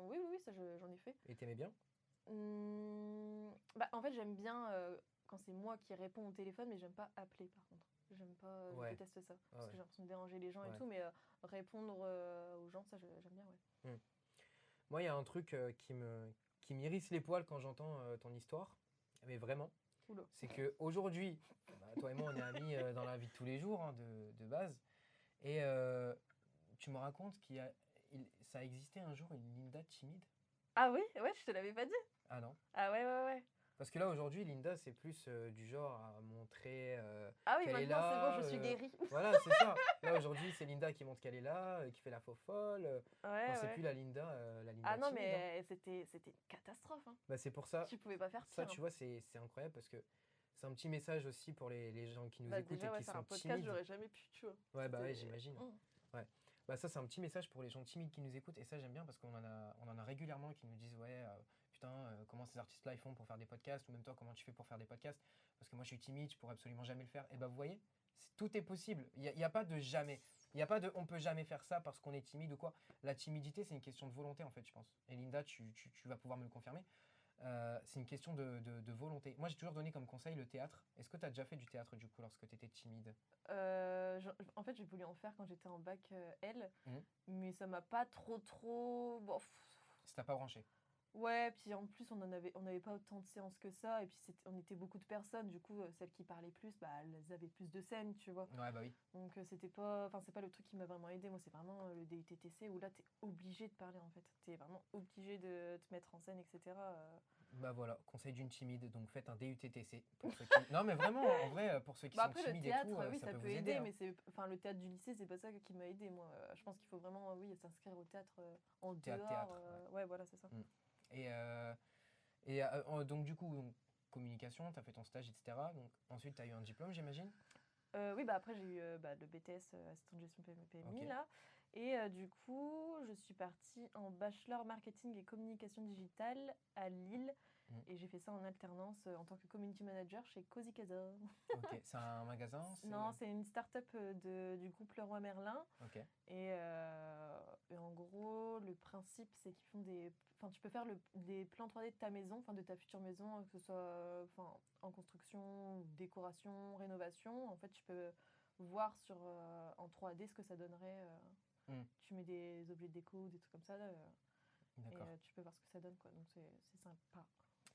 Speaker 2: oui, ça, j'en ai fait.
Speaker 1: Et t'aimais bien?
Speaker 2: Bah, en fait, j'aime bien quand c'est moi qui réponds au téléphone, mais j'aime pas appeler par contre. J'aime pas, je
Speaker 1: Ouais.
Speaker 2: déteste ça.
Speaker 1: Ah
Speaker 2: Parce
Speaker 1: ouais.
Speaker 2: que j'ai l'impression de déranger les gens et
Speaker 1: Ouais.
Speaker 2: tout, mais répondre aux gens, ça, j'aime bien, ouais.
Speaker 1: Moi, il y a un truc qui m'irrisse les poils quand j'entends ton histoire, mais vraiment.
Speaker 2: Oula.
Speaker 1: C'est qu'aujourd'hui, toi et moi, on est amis dans la vie de tous les jours, hein, de base. Et tu me racontes ça a existé un jour une Linda timide?
Speaker 2: Ah oui, ouais, je te l'avais pas dit.
Speaker 1: Ah non.
Speaker 2: Ah ouais, ouais, ouais.
Speaker 1: Parce que là, aujourd'hui, Linda, c'est plus du genre à montrer
Speaker 2: Ah oui,
Speaker 1: qu'elle est
Speaker 2: maintenant c'est bon,
Speaker 1: là.
Speaker 2: je suis guérie.
Speaker 1: Voilà, c'est ça. Là, aujourd'hui, c'est Linda qui montre qu'elle est là, qui fait la faux folle. Enfin,
Speaker 2: Ouais,
Speaker 1: c'est
Speaker 2: ouais.
Speaker 1: plus la Linda
Speaker 2: Ah non,
Speaker 1: timide, hein.
Speaker 2: mais c'était une catastrophe, hein.
Speaker 1: Bah, c'est pour ça.
Speaker 2: Tu pouvais pas faire
Speaker 1: Ça,
Speaker 2: pire,
Speaker 1: tu
Speaker 2: hein.
Speaker 1: vois, c'est incroyable parce que c'est un petit message aussi pour les gens qui nous
Speaker 2: Bah
Speaker 1: écoutent et
Speaker 2: déjà, ouais,
Speaker 1: qui
Speaker 2: faire
Speaker 1: sont
Speaker 2: un podcast,
Speaker 1: timides.
Speaker 2: j'aurais jamais pu, tu vois.
Speaker 1: Ouais, bah ouais,
Speaker 2: C'était-
Speaker 1: j'imagine.
Speaker 2: Mm.
Speaker 1: Ouais. Bah ça, c'est un petit message pour les gens timides qui nous écoutent. Et ça, j'aime bien parce on en a régulièrement qui nous disent, ouais, putain, comment ces artistes-là, ils font pour faire des podcasts? Ou même toi, comment tu fais pour faire des podcasts? Parce que moi, je suis timide, je pourrais absolument jamais le faire. Et bah, vous voyez, tout est possible. Il y a pas de jamais. Il n'y a pas de on peut jamais faire ça parce qu'on est timide ou quoi. La timidité, c'est une question de volonté, en fait, je pense. Et Linda, tu vas pouvoir me le confirmer. C'est une question de volonté. Moi, j'ai toujours donné comme conseil le théâtre. Est-ce que tu as déjà fait du théâtre, du coup, lorsque tu étais timide?
Speaker 2: En fait, j'ai voulu en faire quand j'étais en bac L,
Speaker 1: Mhm.
Speaker 2: mais ça m'a pas trop. Bon,
Speaker 1: Ça t'a pas branché?
Speaker 2: ouais, puis en plus, on n'avait pas autant de séances que ça, et puis on était beaucoup de personnes, du coup, celles qui parlaient plus, bah, elles avaient plus de scènes, tu vois.
Speaker 1: Ouais, bah oui.
Speaker 2: Donc, c'est pas le truc qui m'a vraiment aidé. Moi, c'est vraiment le DUTTC où là, t'es obligé de parler, en fait. T'es vraiment obligé de te mettre en scène, etc.
Speaker 1: Bah voilà, conseil d'une timide, donc faites un DUTTC. Pour ceux qui... Non mais vraiment, en vrai, pour ceux qui
Speaker 2: Bah
Speaker 1: sont
Speaker 2: après, le
Speaker 1: timides et
Speaker 2: théâtre,
Speaker 1: tout,
Speaker 2: oui,
Speaker 1: ça
Speaker 2: ça
Speaker 1: peut
Speaker 2: peut
Speaker 1: vous aider,
Speaker 2: aider,
Speaker 1: hein.
Speaker 2: mais le théâtre du lycée, c'est pas ça qui m'a aidé, moi. Je pense qu'il faut vraiment, oui, s'inscrire au théâtre en
Speaker 1: Théâtre,
Speaker 2: dehors.
Speaker 1: ouais.
Speaker 2: Ouais, voilà, c'est ça.
Speaker 1: Mm. Donc du coup, communication, tu as fait ton stage, etc. Donc ensuite, tu as eu un diplôme, j'imagine?
Speaker 2: Oui, bah après, j'ai eu le BTS assistant de gestion PMI,
Speaker 1: Ok.
Speaker 2: là. Et du coup, je suis partie en bachelor marketing et communication digitale à Lille.
Speaker 1: Mm.
Speaker 2: Et j'ai fait ça en alternance en tant que community manager chez Cozy Casa.
Speaker 1: Ok, c'est un magasin?
Speaker 2: Non, c'est une start-up du groupe Leroy Merlin.
Speaker 1: Ok.
Speaker 2: Et en gros, le principe, c'est qu'ils font enfin, tu peux faire des plans 3D de ta maison, enfin de ta future maison, que ce soit enfin, en construction, décoration, rénovation. En fait, tu peux voir en 3D ce que ça donnerait.
Speaker 1: Mm.
Speaker 2: Tu mets des objets de déco, des trucs comme ça, et
Speaker 1: D'accord.
Speaker 2: tu peux voir ce que ça donne, quoi. Donc c'est sympa.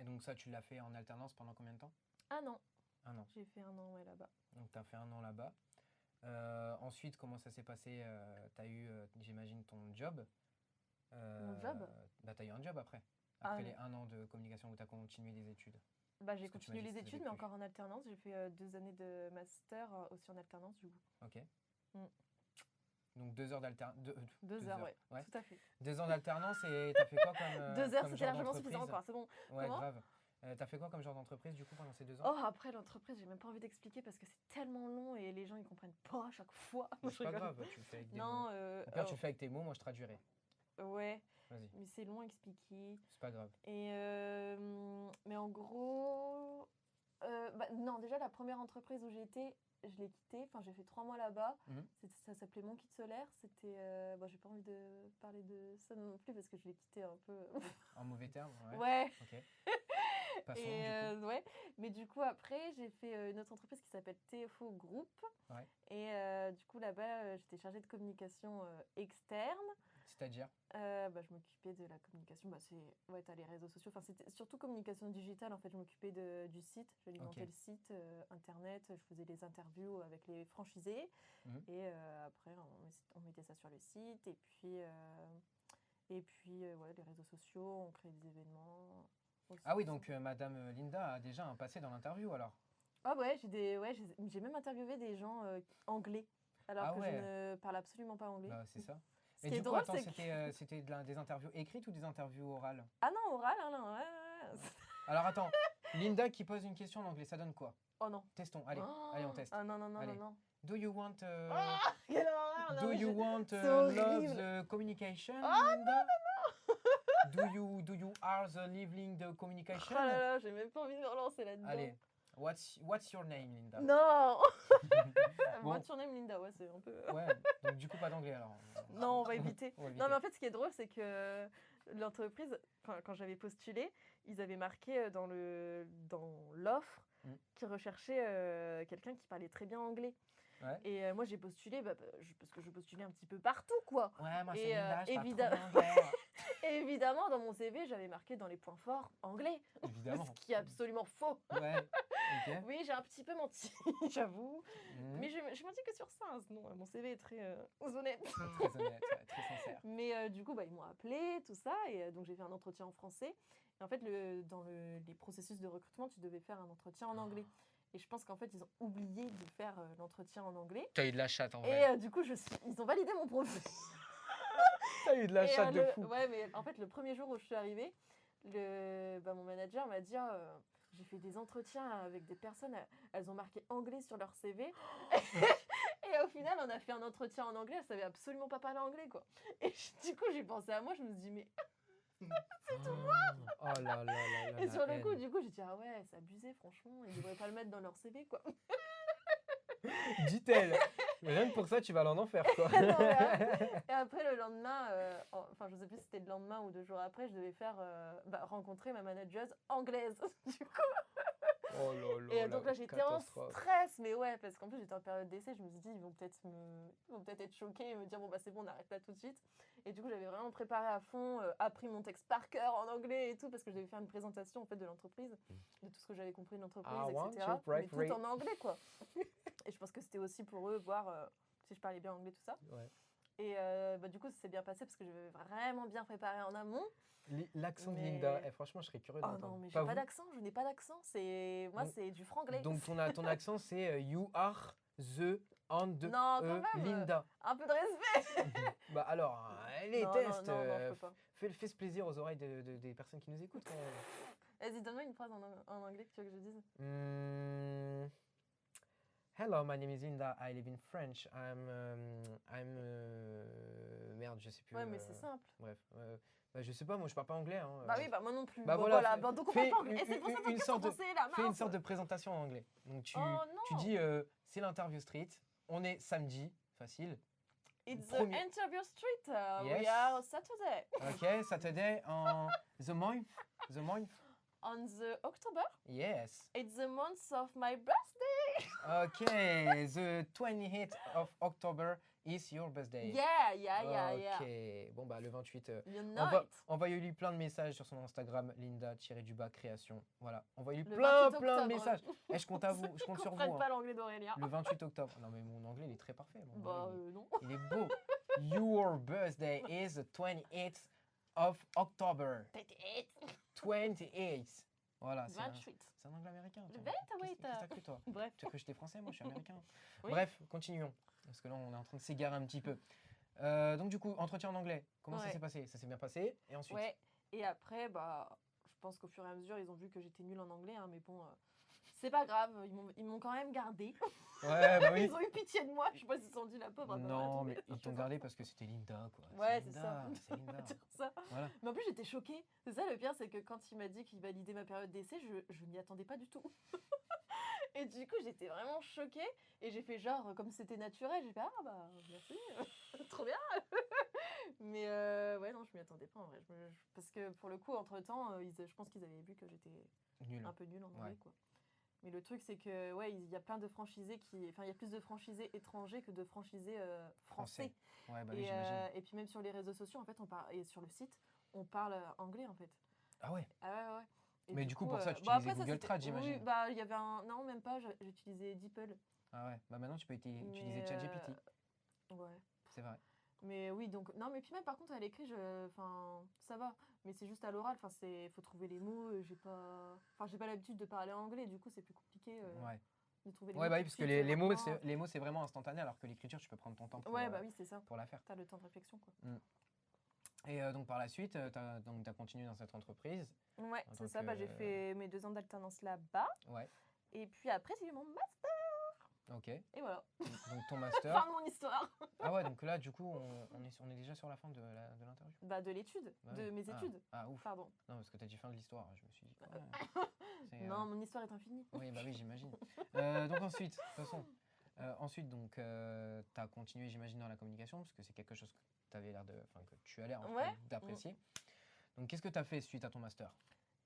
Speaker 1: Et donc ça, tu l'as fait en alternance pendant combien de temps?
Speaker 2: Ah non,
Speaker 1: Un an.
Speaker 2: j'ai fait 1 an, ouais, là-bas.
Speaker 1: Donc tu as fait un an là-bas. Ensuite, comment ça s'est passé? Tu as eu, j'imagine, ton job.
Speaker 2: Mon job?
Speaker 1: Bah, tu as eu un job après.
Speaker 2: Ah,
Speaker 1: Après les 1 an de communication où tu as continué les études.
Speaker 2: bah, j'ai
Speaker 1: Parce que tu m'as
Speaker 2: continué
Speaker 1: dit que
Speaker 2: les
Speaker 1: ça te
Speaker 2: études,
Speaker 1: plaisait
Speaker 2: mais
Speaker 1: plus.
Speaker 2: encore en alternance. J'ai fait 2 années de master aussi en alternance, du coup.
Speaker 1: Ok.
Speaker 2: Mm.
Speaker 1: Donc 2 heures d'alternance.
Speaker 2: 2 heures, ouais,
Speaker 1: Ouais.
Speaker 2: tout à fait.
Speaker 1: 2 ans d'alternance et t'as fait quoi comme,
Speaker 2: 2 heures,
Speaker 1: comme
Speaker 2: c'était
Speaker 1: genre
Speaker 2: largement suffisant,
Speaker 1: d'entreprise?
Speaker 2: quoi. C'est bon.
Speaker 1: Ouais,
Speaker 2: Comment?
Speaker 1: grave. T'as fait quoi comme genre d'entreprise du coup pendant ces 2 ans?
Speaker 2: Oh, après, l'entreprise, j'ai même pas envie d'expliquer parce que c'est tellement long et les gens, ils comprennent pas à chaque fois.
Speaker 1: Mais
Speaker 2: Je
Speaker 1: c'est pas
Speaker 2: rigole.
Speaker 1: grave, tu le fais avec des mots.
Speaker 2: Non,
Speaker 1: Au pire, tu le fais avec tes mots, moi je traduirai.
Speaker 2: ouais,
Speaker 1: Vas-y,
Speaker 2: mais c'est long à expliquer.
Speaker 1: c'est pas grave.
Speaker 2: Et mais en gros, bah, non, déjà la première entreprise où j'ai été, je l'ai quittée. Enfin, j'ai fait 3 mois là-bas.
Speaker 1: Mhm.
Speaker 2: Ça s'appelait Mon Kit Solaire. C'était, bon, j'ai pas envie de parler de ça non plus parce que je l'ai quitté un peu.
Speaker 1: En mauvais terme, ouais.
Speaker 2: Ouais.
Speaker 1: Ok. Passons
Speaker 2: Et
Speaker 1: du coup.
Speaker 2: ouais, mais du coup après j'ai fait une autre entreprise qui s'appelle TFO Group.
Speaker 1: Ouais.
Speaker 2: Et du coup là-bas j'étais chargée de communication externe.
Speaker 1: C'est-à-dire?
Speaker 2: Je m'occupais de la communication. T'as les réseaux sociaux. Enfin, c'était surtout communication digitale. En fait, je m'occupais du site. J'alimentais le site internet. Je faisais les interviews avec les franchisés. Et après, on mettait ça sur le site. Et puis, les réseaux sociaux. On créait des événements. Aussi.
Speaker 1: Ah oui, donc Madame Linda a déjà un passé dans l'interview alors.
Speaker 2: Ah ouais, j'ai même interviewé des gens anglais. Alors que je ne parle absolument pas anglais.
Speaker 1: Bah, c'est ça.
Speaker 2: Ce
Speaker 1: Et
Speaker 2: qui est
Speaker 1: du coup,
Speaker 2: drôle,
Speaker 1: attends,
Speaker 2: c'est
Speaker 1: c'était des interviews écrites ou des interviews orales?
Speaker 2: Ah non, oral, hein, non, ouais.
Speaker 1: Alors attends, Linda qui pose une question en anglais, ça donne quoi?
Speaker 2: Oh non.
Speaker 1: Testons, allez, allez, on teste.
Speaker 2: Ah non.
Speaker 1: Allez.
Speaker 2: Non.
Speaker 1: Do you want
Speaker 2: Quelle horreur,
Speaker 1: do you want love the communication, Linda? Non. Do you are the living the communication?
Speaker 2: Oh là là, j'ai même pas envie de me relancer là-dedans.
Speaker 1: Allez, what's your name, Linda?
Speaker 2: Non.
Speaker 1: Bon.
Speaker 2: What's your name, Linda? Ouais, c'est un peu.
Speaker 1: Ouais, donc du coup pas d'anglais alors.
Speaker 2: Non, on va éviter.
Speaker 1: On va éviter.
Speaker 2: Non, mais en fait, ce qui est drôle, c'est que l'entreprise, quand j'avais postulé, ils avaient marqué dans l'offre qu'ils recherchaient quelqu'un qui parlait très bien anglais.
Speaker 1: Ouais.
Speaker 2: Et moi, j'ai postulé parce que je postulais un petit peu partout, quoi.
Speaker 1: Ouais, moi
Speaker 2: Et,
Speaker 1: c'est Linda, je parle
Speaker 2: évidemment-
Speaker 1: trop bien anglais.
Speaker 2: Et évidemment, dans mon CV, j'avais marqué dans les points forts anglais.
Speaker 1: Évidemment.
Speaker 2: Ce qui est absolument faux.
Speaker 1: Ouais, ok.
Speaker 2: Oui, j'ai un petit peu menti, j'avoue.
Speaker 1: Mhm.
Speaker 2: Mais je menti que sur ça. Hein, sinon, mon CV est très honnête.
Speaker 1: Très honnête, ouais, très sincère.
Speaker 2: Mais du coup, ils m'ont appelé, tout ça. Et donc, j'ai fait un entretien en français. Et en fait, dans les processus de recrutement, tu devais faire un entretien en anglais. Et je pense qu'en fait, ils ont oublié de faire l'entretien en anglais.
Speaker 1: T'as eu de la chatte en vrai.
Speaker 2: Et du coup, ils ont validé mon profil.
Speaker 1: T'as eu de la chatte de fou.
Speaker 2: Ouais, mais en fait, le premier jour où je suis arrivée, mon manager m'a dit j'ai fait des entretiens avec des personnes, elles ont marqué anglais sur leur CV. Et au final, on a fait un entretien en anglais, elles savaient absolument pas parler anglais, quoi. Et du coup, j'ai pensé à moi, je me suis dit, mais c'est tout moi.
Speaker 1: Oh là là là là.
Speaker 2: Et sur le coup, du coup, j'ai dit, ah ouais, c'est abusé, franchement, ils devraient pas le mettre dans leur CV, quoi.
Speaker 1: Dit-elle. Rien que pour ça, tu vas aller en enfer, quoi.
Speaker 2: Non, et après, le lendemain, je sais plus si c'était le lendemain ou 2 jours après, je devais rencontrer ma manageuse anglaise, du coup.
Speaker 1: Oh là là.
Speaker 2: Et donc là, j'étais en stress, mais ouais, parce qu'en plus, j'étais en période d'essai, je me suis dit, ils vont peut-être être choqués et me dire, bon, bah c'est bon, on arrête là tout de suite. Et du coup, j'avais vraiment préparé à fond, appris mon texte par cœur en anglais et tout, parce que je devais faire une présentation, en fait, de l'entreprise, de tout ce que j'avais compris de l'entreprise, etc. Mais tout en anglais, quoi. Et je pense que c'était aussi pour eux, voir si je parlais bien anglais, tout ça.
Speaker 1: Ouais.
Speaker 2: Et du coup, ça s'est bien passé, parce que j'avais vraiment bien préparé en amont.
Speaker 1: L'accent de Linda, franchement, je serais curieux d'entendre.
Speaker 2: Oh non, mais j'ai pas d'accent, je n'ai pas d'accent. Moi, c'est du franglais.
Speaker 1: Donc, ton accent, c'est you are the and
Speaker 2: Non, quand même,
Speaker 1: Linda.
Speaker 2: Un peu de respect.
Speaker 1: Bah alors, les
Speaker 2: Non,
Speaker 1: tests.
Speaker 2: non, je peux pas.
Speaker 1: Fais ce plaisir aux oreilles des personnes qui nous écoutent. Quand même.
Speaker 2: Vas-y, donne-moi une phrase en anglais que tu veux que je dise.
Speaker 1: Hello, my name is Linda. I live in French. Merde, je sais plus.
Speaker 2: Ouais, mais c'est simple.
Speaker 1: Bref. Je sais pas, moi je parle pas anglais. Hein.
Speaker 2: Bah oui, moi non plus.
Speaker 1: Bah
Speaker 2: bon,
Speaker 1: voilà.
Speaker 2: Donc on parle pas anglais. Et c'est pour ça que tu français là.
Speaker 1: Fais une sorte de présentation en anglais. Donc tu dis, c'est l'interview street. On est samedi, facile.
Speaker 2: It's the interview street.
Speaker 1: Yes.
Speaker 2: We are Saturday.
Speaker 1: Ok, Saturday on the month.
Speaker 2: On the October.
Speaker 1: Yes.
Speaker 2: It's the month of my birthday.
Speaker 1: Okay, the 28th of October is your birthday.
Speaker 2: Yeah.
Speaker 1: Ok, bon bah le 28.
Speaker 2: You know it.
Speaker 1: Envoyez-lui plein de messages sur son Instagram, Linda-création. Voilà, envoyez-lui
Speaker 2: Le
Speaker 1: plein
Speaker 2: 28
Speaker 1: de messages. Et je compte sur vous.
Speaker 2: Je comprends pas l'anglais d'Aurélien.
Speaker 1: Le 28 octobre. Non mais mon anglais il est très parfait.
Speaker 2: Non.
Speaker 1: Il est beau. Your birthday is the 28th of October. 28. Voilà, c'est
Speaker 2: 28.
Speaker 1: C'est un anglais américain.
Speaker 2: Le
Speaker 1: toi.
Speaker 2: 28.
Speaker 1: Qu'est-ce que t'as cru, toi?
Speaker 2: Bref.
Speaker 1: Tu as cru que j'étais français? Moi, je suis américain.
Speaker 2: Oui.
Speaker 1: Bref, continuons. Parce que là, on est en train de s'égarer un petit peu. Donc, du coup, entretien en anglais. Comment ça s'est passé? Ça s'est bien passé. Et ensuite?
Speaker 2: Ouais. Et après, je pense qu'au fur et à mesure, ils ont vu que j'étais nulle en anglais. Hein, mais bon, c'est pas grave. Ils m'ont quand même gardée.
Speaker 1: Ouais, bah oui.
Speaker 2: Ils ont eu pitié de moi. Je sais pas s'ils se sont dit la pauvre.
Speaker 1: Non, mais ils t'ont gardé parce que c'était Linda, quoi.
Speaker 2: Ouais, c'est ça.
Speaker 1: C'est Linda.
Speaker 2: ça.
Speaker 1: Voilà.
Speaker 2: Mais en plus, j'étais choquée. C'est ça le pire, c'est que quand il m'a dit qu'il validait ma période d'essai, je m'y attendais pas du tout. Et du coup, j'étais vraiment choquée. Et j'ai fait genre, comme c'était naturel, j'ai fait ah bah merci, trop bien. Mais ouais, non, je m'y attendais pas en vrai. Parce que pour le coup, entre-temps, je pense qu'ils avaient vu que j'étais un peu nulle en anglais, quoi. Mais le truc, c'est que ouais, il y a plein de franchisés enfin, il y a plus de franchisés étrangers que de franchisés français.
Speaker 1: Ouais, bah oui, j'imagine.
Speaker 2: Et puis même sur les réseaux sociaux, en fait, et sur le site, on parle anglais, en fait.
Speaker 1: Ah ouais.
Speaker 2: Ah ouais, ouais. Et
Speaker 1: Mais du coup,
Speaker 2: coup,
Speaker 1: pour ça, tu
Speaker 2: bah
Speaker 1: utilisais
Speaker 2: après, ça,
Speaker 1: Google Trad,
Speaker 2: oui,
Speaker 1: j'imagine.
Speaker 2: bah il y avait non, même pas. J'utilisais DeepL.
Speaker 1: Ah ouais. Bah maintenant, tu peux utiliser
Speaker 2: Mais
Speaker 1: ChatGPT.
Speaker 2: ouais.
Speaker 1: C'est vrai.
Speaker 2: Mais oui, donc non, mais puis même par contre à l'écrit, enfin, ça va. Mais c'est juste à l'oral. Enfin, faut trouver les mots. J'ai pas l'habitude de parler anglais. Du coup, c'est plus compliqué
Speaker 1: Ouais.
Speaker 2: de trouver les
Speaker 1: Ouais,
Speaker 2: mots
Speaker 1: bah
Speaker 2: tout
Speaker 1: oui,
Speaker 2: de
Speaker 1: parce que
Speaker 2: suite,
Speaker 1: les mots,
Speaker 2: maintenant.
Speaker 1: les mots, c'est vraiment instantané, alors que l'écriture, tu peux prendre ton temps
Speaker 2: Ouais, bah oui, c'est ça.
Speaker 1: pour la faire.
Speaker 2: T'as le temps de réflexion, quoi.
Speaker 1: Et donc par la suite, t'as continué dans cette entreprise.
Speaker 2: Ouais,
Speaker 1: En
Speaker 2: c'est
Speaker 1: tant
Speaker 2: ça.
Speaker 1: que-
Speaker 2: Bah, j'ai fait mes 2 ans d'alternance là-bas.
Speaker 1: Ouais,
Speaker 2: Et puis après, j'ai eu mon master.
Speaker 1: ok.
Speaker 2: Et voilà.
Speaker 1: Donc ton
Speaker 2: Fin
Speaker 1: master.
Speaker 2: de mon histoire.
Speaker 1: Ah ouais, donc là, du coup, on est déjà sur la fin de l'interview.
Speaker 2: Bah, de l'étude.
Speaker 1: Bah
Speaker 2: De
Speaker 1: oui.
Speaker 2: mes études.
Speaker 1: Ah, ouf.
Speaker 2: Pardon.
Speaker 1: Non, parce que t'as dit fin de l'histoire. Je me suis dit quoi
Speaker 2: Non, mon histoire est infinie.
Speaker 1: Oui, bah oui, j'imagine. Donc ensuite, de toute façon, donc, tu as continué, j'imagine, dans la communication, parce que c'est quelque chose que tu avais l'air que tu as l'air en tout cas,
Speaker 2: Ouais.
Speaker 1: d'apprécier. Donc, qu'est-ce que tu as fait suite à ton master?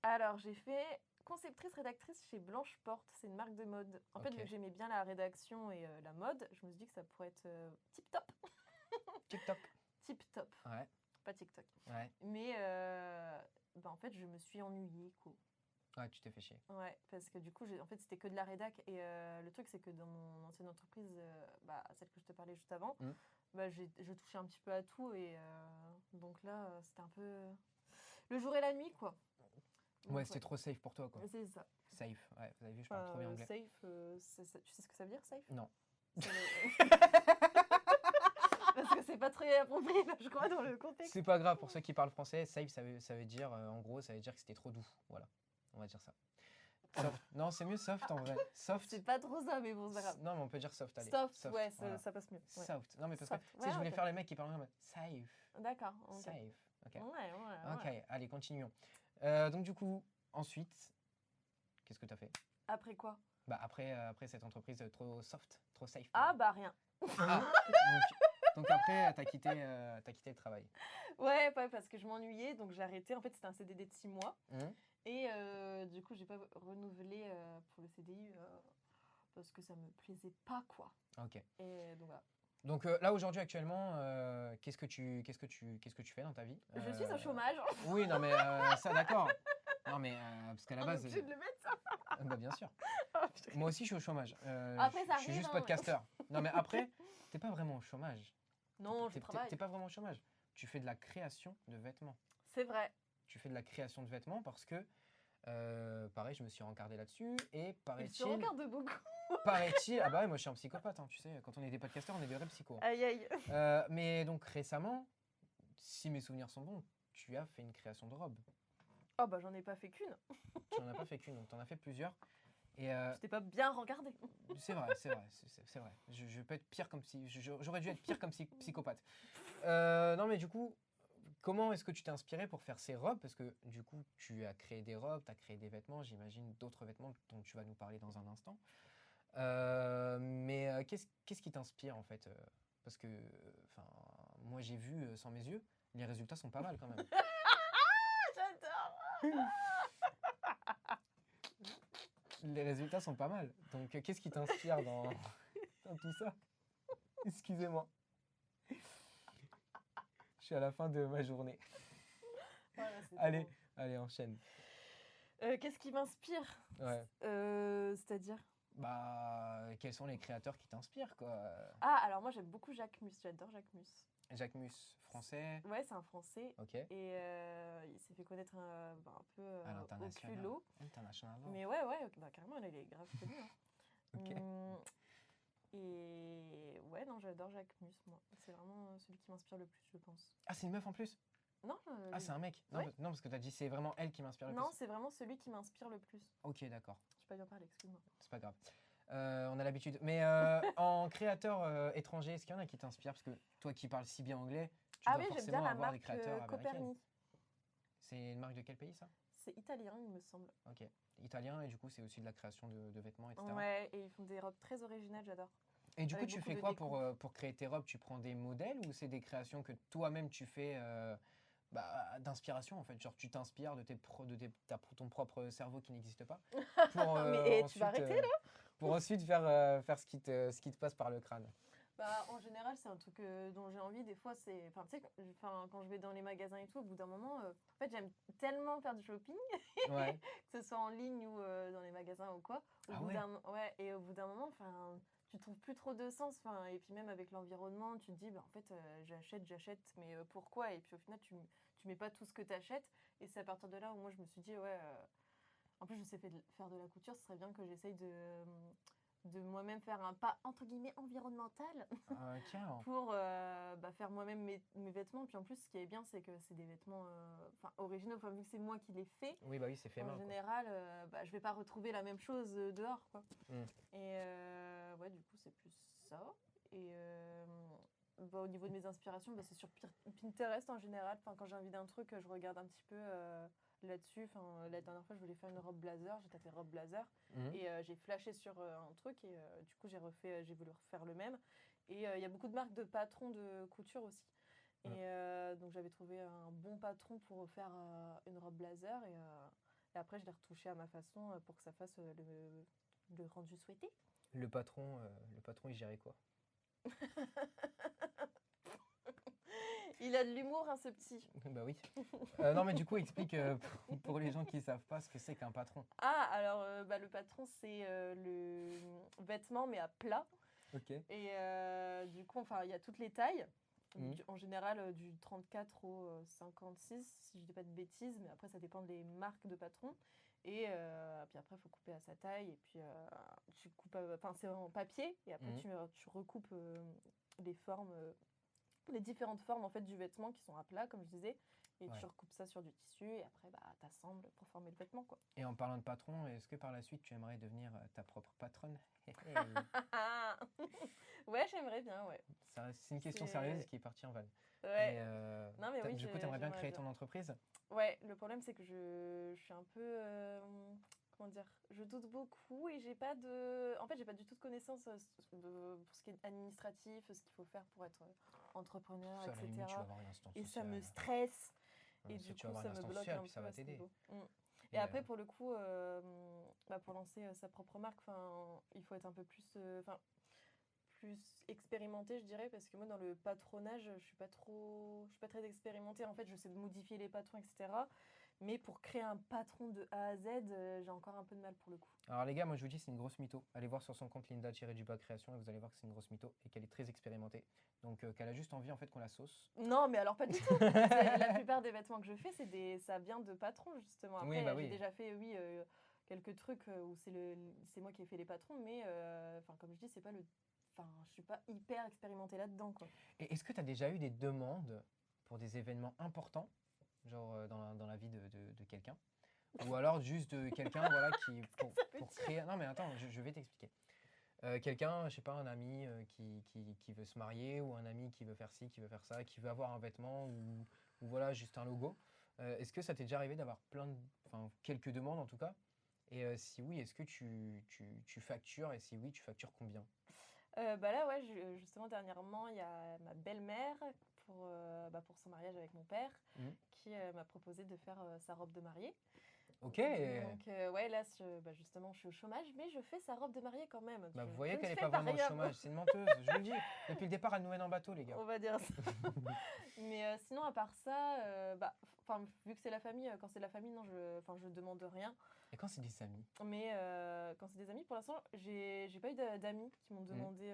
Speaker 2: Alors, j'ai fait conceptrice rédactrice chez Blanche Porte, c'est une marque de mode. En fait,
Speaker 1: Ok.
Speaker 2: vu que j'aimais bien la rédaction et la mode, je me suis dit que ça pourrait être tip top.
Speaker 1: TikTok.
Speaker 2: Tip top,
Speaker 1: Ouais,
Speaker 2: pas TikTok.
Speaker 1: ouais.
Speaker 2: Mais bah, en fait, je me suis ennuyée, quoi.
Speaker 1: Ouais, tu t'es fait chier.
Speaker 2: Ouais, parce que du coup, en fait, c'était que de la rédac. Et le truc, c'est que dans mon ancienne entreprise, bah, celle que je te parlais juste avant, bah, je touchais un petit peu à tout. Et donc là, c'était un peu le jour et la nuit, quoi. Donc,
Speaker 1: Ouais, c'était trop safe pour toi, quoi.
Speaker 2: C'est ça.
Speaker 1: Safe, ouais, vous avez vu, je parle trop bien anglais.
Speaker 2: Safe, tu sais ce que ça veut dire, safe?
Speaker 1: Non.
Speaker 2: Parce que c'est pas très approprié, je crois, dans le contexte.
Speaker 1: C'est pas grave, pour ceux qui parlent français, safe, ça veut dire, en gros, ça veut dire que c'était trop doux. Voilà, on va dire ça. Soft. Non, c'est mieux soft en vrai. Soft.
Speaker 2: C'est pas trop ça, mais bon, c'est pas grave.
Speaker 1: Non, mais on peut dire soft, allez.
Speaker 2: Soft, ouais,
Speaker 1: voilà.
Speaker 2: ça passe mieux. Ouais.
Speaker 1: Soft. Non, mais parce
Speaker 2: Soft.
Speaker 1: que tu sais, je voulais
Speaker 2: ok.
Speaker 1: faire les mecs qui parlent en mode safe.
Speaker 2: D'accord. ok.
Speaker 1: Safe. Ok.
Speaker 2: Ouais.
Speaker 1: Ok, allez, continuons. Donc, du coup, ensuite, qu'est-ce que tu as fait?
Speaker 2: Après quoi?
Speaker 1: Bah, après cette entreprise trop soft, trop safe.
Speaker 2: Ah, bah rien.
Speaker 1: Ah, donc après, t'as quitté le travail.
Speaker 2: Ouais, parce que je m'ennuyais, donc j'ai arrêté. En fait, c'était un CDD de 6 mois.
Speaker 1: Hum.
Speaker 2: Et du coup, j'ai pas renouvelé pour le CDI parce que ça me plaisait pas, quoi.
Speaker 1: Ok.
Speaker 2: Et donc voilà.
Speaker 1: Donc là, aujourd'hui, actuellement, qu'est-ce que tu fais dans ta vie?
Speaker 2: Je suis au chômage.
Speaker 1: Oui, non, mais ça, d'accord. Non, mais parce qu'à la base.
Speaker 2: On est obligé de le mettre, ça.
Speaker 1: Bah, bien sûr.
Speaker 2: Oh, putain.
Speaker 1: Moi aussi, je suis au chômage.
Speaker 2: Après, ça
Speaker 1: je suis
Speaker 2: arrive,
Speaker 1: juste
Speaker 2: hein,
Speaker 1: podcasteur. Non, mais après, t'es pas vraiment au chômage.
Speaker 2: Non, je travaille.
Speaker 1: T'es pas vraiment au chômage. Tu fais de la création de vêtements.
Speaker 2: C'est vrai.
Speaker 1: Tu fais de la création de vêtements parce que, pareil, je me suis rencardé là-dessus et
Speaker 2: Il se
Speaker 1: paraît-il.
Speaker 2: regarde beaucoup.
Speaker 1: Paraît-il. Ah bah ouais, moi je suis un psychopathe, hein, tu sais. Quand on est des podcasteurs, on est des vrais psychos.
Speaker 2: Aïe, aïe.
Speaker 1: Mais donc récemment, si mes souvenirs sont bons, tu as fait une création de robe.
Speaker 2: Oh, bah j'en ai pas fait qu'une.
Speaker 1: Tu n'en as pas fait qu'une, donc tu en as fait plusieurs. Et
Speaker 2: Je t'ai pas bien regardé.
Speaker 1: c'est vrai. Je peux être pire comme si. J'aurais dû être pire comme psychopathe. Non, mais du coup, comment est-ce que tu t'es inspiré pour faire ces robes? Parce que du coup, tu as créé des robes, tu as créé des vêtements, j'imagine d'autres vêtements dont tu vas nous parler dans un instant. Mais qu'est-ce qui t'inspire en fait? Parce que, moi j'ai vu sans mes yeux, les résultats sont pas mal quand même.
Speaker 2: J'adore.
Speaker 1: Les résultats sont pas mal. Donc, qu'est-ce qui t'inspire dans tout ça? Excusez-moi. Je suis à la fin de ma journée.
Speaker 2: Voilà,
Speaker 1: Allez, enchaîne.
Speaker 2: Qu'est-ce qui m'inspire?
Speaker 1: Ouais.
Speaker 2: C'est-à-dire?
Speaker 1: Bah, quels sont les créateurs qui t'inspirent, quoi?
Speaker 2: Ah, alors moi j'aime beaucoup Jacques Mus, j'adore Jacques Mus.
Speaker 1: Jacques Mus, français.
Speaker 2: Ouais, c'est un français.
Speaker 1: Ok.
Speaker 2: Et il s'est fait connaître un peu
Speaker 1: À
Speaker 2: au
Speaker 1: l'international.
Speaker 2: culot.
Speaker 1: International.
Speaker 2: Mais ouais, bah, carrément, là, il est grave connu. Hein.
Speaker 1: Ok.
Speaker 2: Et ouais, non, j'adore Jacques Mus, moi. C'est vraiment celui qui m'inspire le plus, je pense.
Speaker 1: Ah, c'est une meuf en plus?
Speaker 2: Non,
Speaker 1: Ah, c'est un mec? Non,
Speaker 2: Ouais.
Speaker 1: non, parce que t'as dit c'est vraiment elle qui m'inspire le
Speaker 2: non,
Speaker 1: plus.
Speaker 2: c'est vraiment celui qui m'inspire le plus.
Speaker 1: Ok, d'accord.
Speaker 2: J'ai pas bien parlé, excuse-moi.
Speaker 1: C'est pas grave. On a l'habitude. Mais en créateur étranger, est-ce qu'il y en a qui t'inspirent? Parce que toi qui parles si bien anglais, tu
Speaker 2: Ah
Speaker 1: dois
Speaker 2: oui, j'aime
Speaker 1: forcément
Speaker 2: bien la
Speaker 1: avoir des
Speaker 2: marque
Speaker 1: créateurs américains.
Speaker 2: Coperni.
Speaker 1: C'est une marque de quel pays, ça?
Speaker 2: C'est italien, il me semble.
Speaker 1: Ok. Italien, et du coup, c'est aussi de la création de vêtements, etc.
Speaker 2: Ouais, et ils font des robes très originales, j'adore.
Speaker 1: Et du coup,
Speaker 2: Avec
Speaker 1: tu
Speaker 2: beaucoup
Speaker 1: fais
Speaker 2: de
Speaker 1: quoi
Speaker 2: découpe.
Speaker 1: pour créer tes robes? Tu prends des modèles ou c'est des créations que toi-même tu fais d'inspiration en fait. Genre tu t'inspires ton propre cerveau qui n'existe pas pour
Speaker 2: Mais tu vas
Speaker 1: ensuite,
Speaker 2: arrêter là?
Speaker 1: pour ensuite faire ce qui te passe par le crâne.
Speaker 2: Bah, en général, c'est un truc dont j'ai envie. Des fois, c'est. Enfin, tu sais, quand je vais dans les magasins et tout, au bout d'un moment, en fait, j'aime tellement faire du shopping,
Speaker 1: Ouais.
Speaker 2: que ce soit en ligne ou dans les magasins ou quoi.
Speaker 1: Ah ouais.
Speaker 2: Ouais, et au bout d'un moment, enfin, tu trouves plus trop de sens. Enfin, et puis même avec l'environnement, tu te dis, bah, en fait, j'achète, mais pourquoi? Et puis au final, tu mets pas tout ce que tu achètes. Et c'est à partir de là où moi, je me suis dit, ouais. En plus, je sais faire de la couture, ce serait bien que j'essaye de moi-même faire un pas entre guillemets environnemental
Speaker 1: Carrément.
Speaker 2: pour faire moi-même mes vêtements. Puis en plus, ce qui est bien, c'est que c'est des vêtements originaux. Enfin, vu que c'est moi qui les fais,
Speaker 1: Oui, bah oui, c'est fait
Speaker 2: en
Speaker 1: main, quoi.
Speaker 2: général, je vais pas retrouver la même chose dehors, quoi.
Speaker 1: Mm.
Speaker 2: Et ouais, du coup, c'est plus ça. Et au niveau de mes inspirations, c'est sur Pinterest en général. Enfin, quand j'ai envie d'un truc, je regarde un petit peu là-dessus. Enfin, la dernière fois, je voulais faire une robe blazer. J'ai tapé robe blazer
Speaker 1: Mhm.
Speaker 2: et j'ai flashé sur un truc et du coup, j'ai voulu refaire le même. Et il y a beaucoup de marques de patrons de couture aussi. Et donc, j'avais trouvé un bon patron pour faire une robe blazer et après, je l'ai retouché à ma façon pour que ça fasse le rendu souhaité.
Speaker 1: Le patron, il gérait quoi?
Speaker 2: Il a de l'humour, hein, ce petit.
Speaker 1: Bah oui. Non, mais du coup, explique pour les gens qui savent pas ce que c'est qu'un patron.
Speaker 2: Ah, alors le patron, c'est le vêtement, mais à plat.
Speaker 1: Ok.
Speaker 2: Et du coup, il y a toutes les tailles.
Speaker 1: Mhm.
Speaker 2: En général, du 34 au 56, si je dis pas de bêtises. Mais après, ça dépend des marques de patron. Et puis après, il faut couper à sa taille. Et puis, tu coupes... Enfin, c'est en papier. Et après, tu recoupes les formes... les différentes formes en fait du vêtement qui sont à plat comme je disais et
Speaker 1: Ouais.
Speaker 2: tu recoupes ça sur du tissu et après t'assembles pour former le vêtement quoi.
Speaker 1: Et en parlant de patron, est-ce que par la suite tu aimerais devenir ta propre patronne?
Speaker 2: Ouais, j'aimerais bien, ouais.
Speaker 1: C'est une question
Speaker 2: C'est-
Speaker 1: sérieuse qui est partie en vanne.
Speaker 2: Ouais.
Speaker 1: Et,
Speaker 2: Non, mais oui,
Speaker 1: du coup, tu aimerais bien
Speaker 2: j'aimerais
Speaker 1: créer
Speaker 2: bien.
Speaker 1: ton entreprise?
Speaker 2: Ouais, le problème c'est que je suis un peu comment dire, je doute beaucoup et j'ai pas du tout de connaissances pour ce qui est administratif, ce qu'il faut faire pour être entrepreneur,
Speaker 1: Ça, à la limite, tu
Speaker 2: etc.
Speaker 1: vas avoir une instance
Speaker 2: Et ça
Speaker 1: sociale.
Speaker 2: me stresse. Et
Speaker 1: Ça,
Speaker 2: du
Speaker 1: tu vas
Speaker 2: coup,
Speaker 1: avoir
Speaker 2: ça
Speaker 1: une
Speaker 2: me
Speaker 1: instance
Speaker 2: bloque
Speaker 1: sociale,
Speaker 2: un
Speaker 1: puis ça
Speaker 2: peu
Speaker 1: va
Speaker 2: à ce
Speaker 1: t'aider.
Speaker 2: niveau.
Speaker 1: Et
Speaker 2: Et après, pour le coup, pour lancer sa propre marque, il faut être un peu plus expérimenté, je dirais, parce que moi, dans le patronage, je suis pas très expérimentée. En fait, je sais modifier les patrons, etc. Mais pour créer un patron de A à Z, j'ai encore un peu de mal pour le coup.
Speaker 1: Alors les gars, moi je vous dis, c'est une grosse mytho. Allez voir sur son compte Linda-du-bas création et vous allez voir que c'est une grosse mytho et qu'elle est très expérimentée. Donc qu'elle a juste envie en fait qu'on la sauce.
Speaker 2: Non, mais alors pas du tout. La plupart des vêtements que je fais, ça vient de patrons, justement. Après,
Speaker 1: Oui, bah oui.
Speaker 2: j'ai déjà fait, oui, quelques trucs où c'est moi qui ai fait les patrons, mais comme je dis, c'est pas je suis pas hyper expérimentée là-dedans, quoi.
Speaker 1: Et est-ce que tu as déjà eu des demandes pour des événements importants, genre dans la vie de quelqu'un? Ou alors juste de quelqu'un voilà, qui, pour créer... Non mais attends, je vais t'expliquer. Quelqu'un, je sais pas, un ami qui veut se marier ou un ami qui veut faire ci, qui veut faire ça, qui veut avoir un vêtement ou voilà, juste un logo. Est-ce que ça t'est déjà arrivé d'avoir quelques demandes en tout cas? Et si oui, est-ce que tu factures et si oui, tu factures combien?
Speaker 2: Là, ouais, justement, dernièrement, il y a ma belle-mère pour son mariage avec mon père
Speaker 1: Mhm.
Speaker 2: qui m'a proposé de faire sa robe de mariée.
Speaker 1: Ok.
Speaker 2: Donc, ouais, là, justement, je suis au chômage, mais je fais sa robe de mariée quand même.
Speaker 1: Bah,
Speaker 2: Je-
Speaker 1: vous voyez
Speaker 2: je ne
Speaker 1: qu'elle n'est
Speaker 2: fais
Speaker 1: pas vraiment au
Speaker 2: rien,
Speaker 1: chômage, c'est une menteuse, je vous le dis. Depuis le départ, elle nous mène en bateau, les gars.
Speaker 2: on va dire ça. Mais sinon, à part ça, vu que c'est la famille, quand c'est la famille, non, je demande rien.
Speaker 1: Et quand c'est des amis?
Speaker 2: Mais quand c'est des amis, pour l'instant, j'ai pas eu d'amis qui m'ont demandé.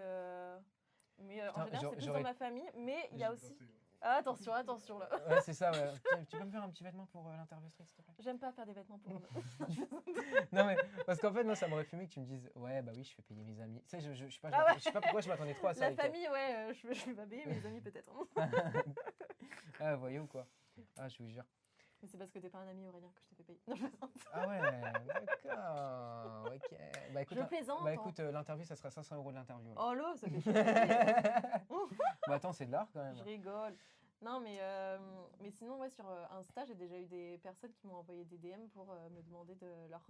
Speaker 2: Mais en
Speaker 1: Putain,
Speaker 2: général, c'est plus
Speaker 1: j'aurais-
Speaker 2: dans ma famille. Mais il y a aussi. Ah, attention là.
Speaker 1: Ouais, c'est ça, ouais. Tu peux me faire un petit vêtement pour l'interview street, s'il te plaît?
Speaker 2: J'aime pas faire des vêtements pour eux.
Speaker 1: Non, mais parce qu'en fait, moi, ça m'aurait fumé que tu me dises, ouais, bah oui, je fais payer mes amis. Tu sais, je sais pas,
Speaker 2: Ah ouais.
Speaker 1: je sais pas pourquoi je m'attendais trop à ça.
Speaker 2: La
Speaker 1: avec toi.
Speaker 2: famille, ouais, je vais pas payer, mes amis peut-être.
Speaker 1: Ah, vous voyez ou quoi? Ah, je vous jure.
Speaker 2: Mais c'est parce que t'es pas un ami, Aurélien, que je t'ai fait payer. Non, je plaisante.
Speaker 1: Ah ouais, d'accord. Ok. Bah écoute,
Speaker 2: Je plaisante.
Speaker 1: bah, écoute l'interview, ça sera 500 € de l'interview. Là.
Speaker 2: Oh là, ça fait chier.
Speaker 1: Bah attends, c'est de l'art quand même.
Speaker 2: Je rigole. Non, mais sinon, ouais, sur Insta, j'ai déjà eu des personnes qui m'ont envoyé des DM pour me demander de leur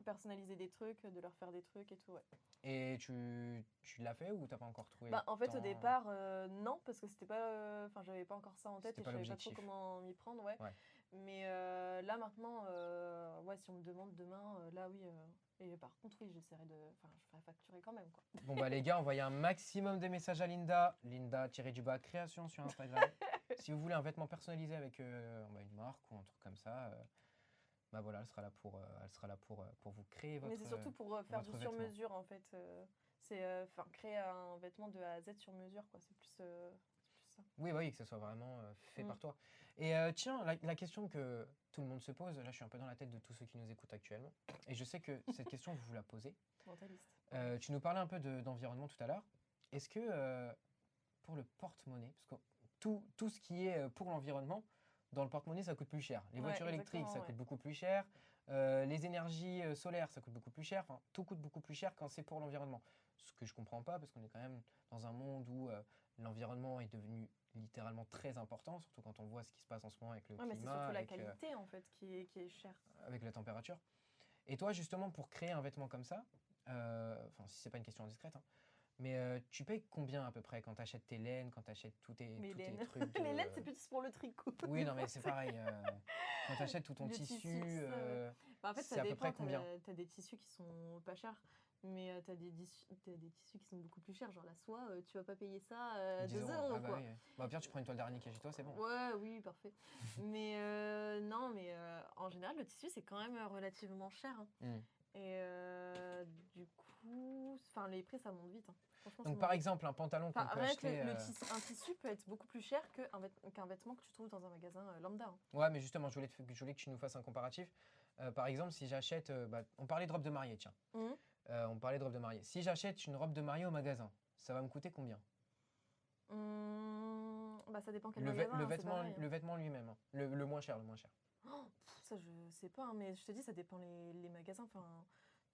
Speaker 2: personnaliser des trucs, de leur faire des trucs et tout, ouais.
Speaker 1: Et tu l'as fait ou t'as pas encore trouvé le
Speaker 2: Bah, en fait, au
Speaker 1: temps?
Speaker 2: départ, non, parce que c'était pas, enfin, j'avais pas encore ça en tête
Speaker 1: C'était
Speaker 2: et
Speaker 1: pas
Speaker 2: je savais pas trop
Speaker 1: l'objectif.
Speaker 2: comment m'y prendre, ouais.
Speaker 1: Ouais.
Speaker 2: Mais là, maintenant, ouais, si on me demande demain, là, oui. Et par contre, oui, j'essaierai de, enfin, je ferai facturer quand même, quoi.
Speaker 1: Bon bah les gars, envoyez un maximum de messages à Linda. Linda création sur Instagram. Si vous voulez un vêtement personnalisé avec bah, une marque ou un truc comme ça, bah voilà, elle sera là pour vous créer
Speaker 2: Mais
Speaker 1: votre,
Speaker 2: c'est surtout pour faire du
Speaker 1: votre vêtement.
Speaker 2: sur-mesure, en fait. C'est enfin, créer un vêtement de A à Z sur mesure, quoi. C'est plus ça.
Speaker 1: Oui, bah oui, que ce soit vraiment fait
Speaker 2: Mm.
Speaker 1: par toi. Et tiens, la question que tout le monde se pose, là je suis un peu dans la tête de tous ceux qui nous écoutent actuellement, et je sais que cette question, vous la posez.
Speaker 2: Mentaliste.
Speaker 1: Tu nous parlais un peu d'environnement tout à l'heure. Est-ce que pour le porte-monnaie, parce que tout ce qui est pour l'environnement, dans le porte-monnaie, ça coûte plus cher. Les
Speaker 2: Ouais,
Speaker 1: voitures électriques,
Speaker 2: exactement,
Speaker 1: ça
Speaker 2: ouais.
Speaker 1: coûte beaucoup plus cher. Les énergies solaires, ça coûte beaucoup plus cher. Enfin, tout coûte beaucoup plus cher quand c'est pour l'environnement. Ce que je comprends pas, parce qu'on est quand même dans un monde où l'environnement est devenu littéralement très important, surtout quand on voit ce qui se passe en ce moment avec le
Speaker 2: Ouais, mais c'est
Speaker 1: climat,
Speaker 2: surtout la
Speaker 1: avec,
Speaker 2: qualité, en fait, qui est chère.
Speaker 1: avec la température. Et toi, justement, pour créer un vêtement comme ça, enfin, si c'est pas une question indiscrète, hein, mais tu payes combien à peu près quand tu achètes tes laines, quand tu achètes
Speaker 2: Mais
Speaker 1: tous tes
Speaker 2: laine.
Speaker 1: trucs de...
Speaker 2: Les laines, c'est plus pour le tricot.
Speaker 1: Oui, non, mais c'est pareil. Quand tu achètes tout ton
Speaker 2: Le
Speaker 1: tissu,
Speaker 2: Bah, en fait, ça
Speaker 1: c'est à peu près
Speaker 2: dépend.
Speaker 1: combien?
Speaker 2: T'as des tissus qui sont pas chers, mais t'as des tissus qui sont beaucoup plus chers. Genre la soie, tu vas pas payer ça
Speaker 1: 10
Speaker 2: 2
Speaker 1: euros. Ah
Speaker 2: euros,
Speaker 1: bah
Speaker 2: quoi.
Speaker 1: oui. Bah, au pire, tu prends une toile d'araignée qui est chez toi, c'est bon.
Speaker 2: Ouais, oui, parfait. Mais non, mais en général, le tissu, c'est quand même relativement cher, hein.
Speaker 1: Hmm.
Speaker 2: Et du coup, enfin, les prix, ça monte vite, hein. Franchement, ça
Speaker 1: Donc,
Speaker 2: monte
Speaker 1: par
Speaker 2: vite.
Speaker 1: exemple, un pantalon
Speaker 2: Enfin,
Speaker 1: qu'on peut
Speaker 2: rien que
Speaker 1: acheter...
Speaker 2: un tissu peut être beaucoup plus cher qu'un vêtement que tu trouves dans un magasin lambda, hein.
Speaker 1: Ouais, mais justement, je voulais que tu nous fasses un comparatif. Par exemple, si j'achète... bah, on parlait de robe de mariée, tiens.
Speaker 2: Mhm.
Speaker 1: On parlait de robe de mariée. Si j'achète une robe de mariée au magasin, ça va me coûter combien?
Speaker 2: Bah, ça dépend quel magasin, hein, c'est pareil, hein.
Speaker 1: Le vêtement lui-même, hein. Le moins cher, le moins cher.
Speaker 2: Oh, ça, je sais pas, hein, mais je te dis, ça dépend les magasins. Enfin,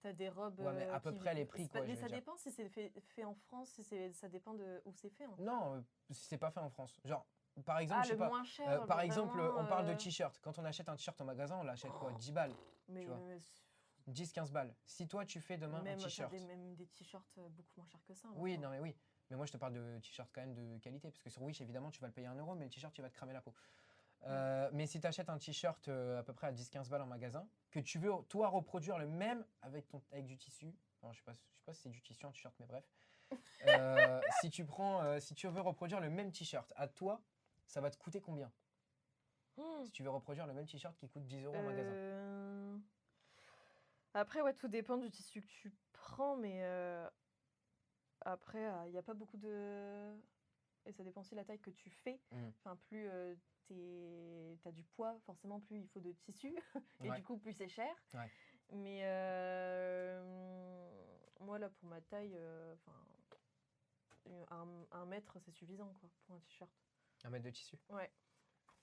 Speaker 2: t'as des robes
Speaker 1: Ouais, mais à peu près les prix,
Speaker 2: c'est pas-
Speaker 1: quoi, je
Speaker 2: mais
Speaker 1: veux
Speaker 2: ça
Speaker 1: dire.
Speaker 2: dépend si c'est fait en France, ça dépend de où c'est fait, hein.
Speaker 1: Non, si c'est pas fait en France. Genre, par exemple,
Speaker 2: Ah,
Speaker 1: je sais
Speaker 2: le
Speaker 1: pas.
Speaker 2: moins cher,
Speaker 1: Par
Speaker 2: genre
Speaker 1: exemple,
Speaker 2: vraiment.
Speaker 1: on parle de t-shirt. Quand on achète un t-shirt au magasin, on l'achète quoi? 10 balles, tu
Speaker 2: Mais,
Speaker 1: vois. 10, 15 balles. Si toi, tu fais demain un
Speaker 2: même, t'as
Speaker 1: t-shirt.
Speaker 2: même des t-shirts beaucoup moins chers que ça,
Speaker 1: Oui,
Speaker 2: maintenant.
Speaker 1: non, mais oui. Mais moi, je te parle de t-shirt quand même de qualité. Parce que sur Wish, évidemment, tu vas le payer 1 euro, mais le t-shirt, il va te cramer la peau. Mais si tu achètes un t-shirt à peu près à 10, 15 balles en magasin, que tu veux, toi, reproduire le même avec du tissu. Enfin, je sais pas si c'est du tissu, un t-shirt, mais bref. Si tu veux reproduire le même t-shirt à toi, ça va te coûter combien?
Speaker 2: Hmm.
Speaker 1: Si tu veux reproduire le même t-shirt qui coûte 10 euros en magasin.
Speaker 2: Après, ouais, tout dépend du tissu que tu prends, mais après, il n'y a pas beaucoup de. Et ça dépend aussi de la taille que tu fais.
Speaker 1: Mm.
Speaker 2: Enfin, plus t'as du poids, forcément, plus il faut de tissu. Et
Speaker 1: Ouais.
Speaker 2: du coup, plus c'est cher.
Speaker 1: Ouais.
Speaker 2: Mais moi, là, pour ma taille, un mètre, c'est suffisant, quoi, pour un t-shirt.
Speaker 1: 1 mètre de tissu.
Speaker 2: Ouais.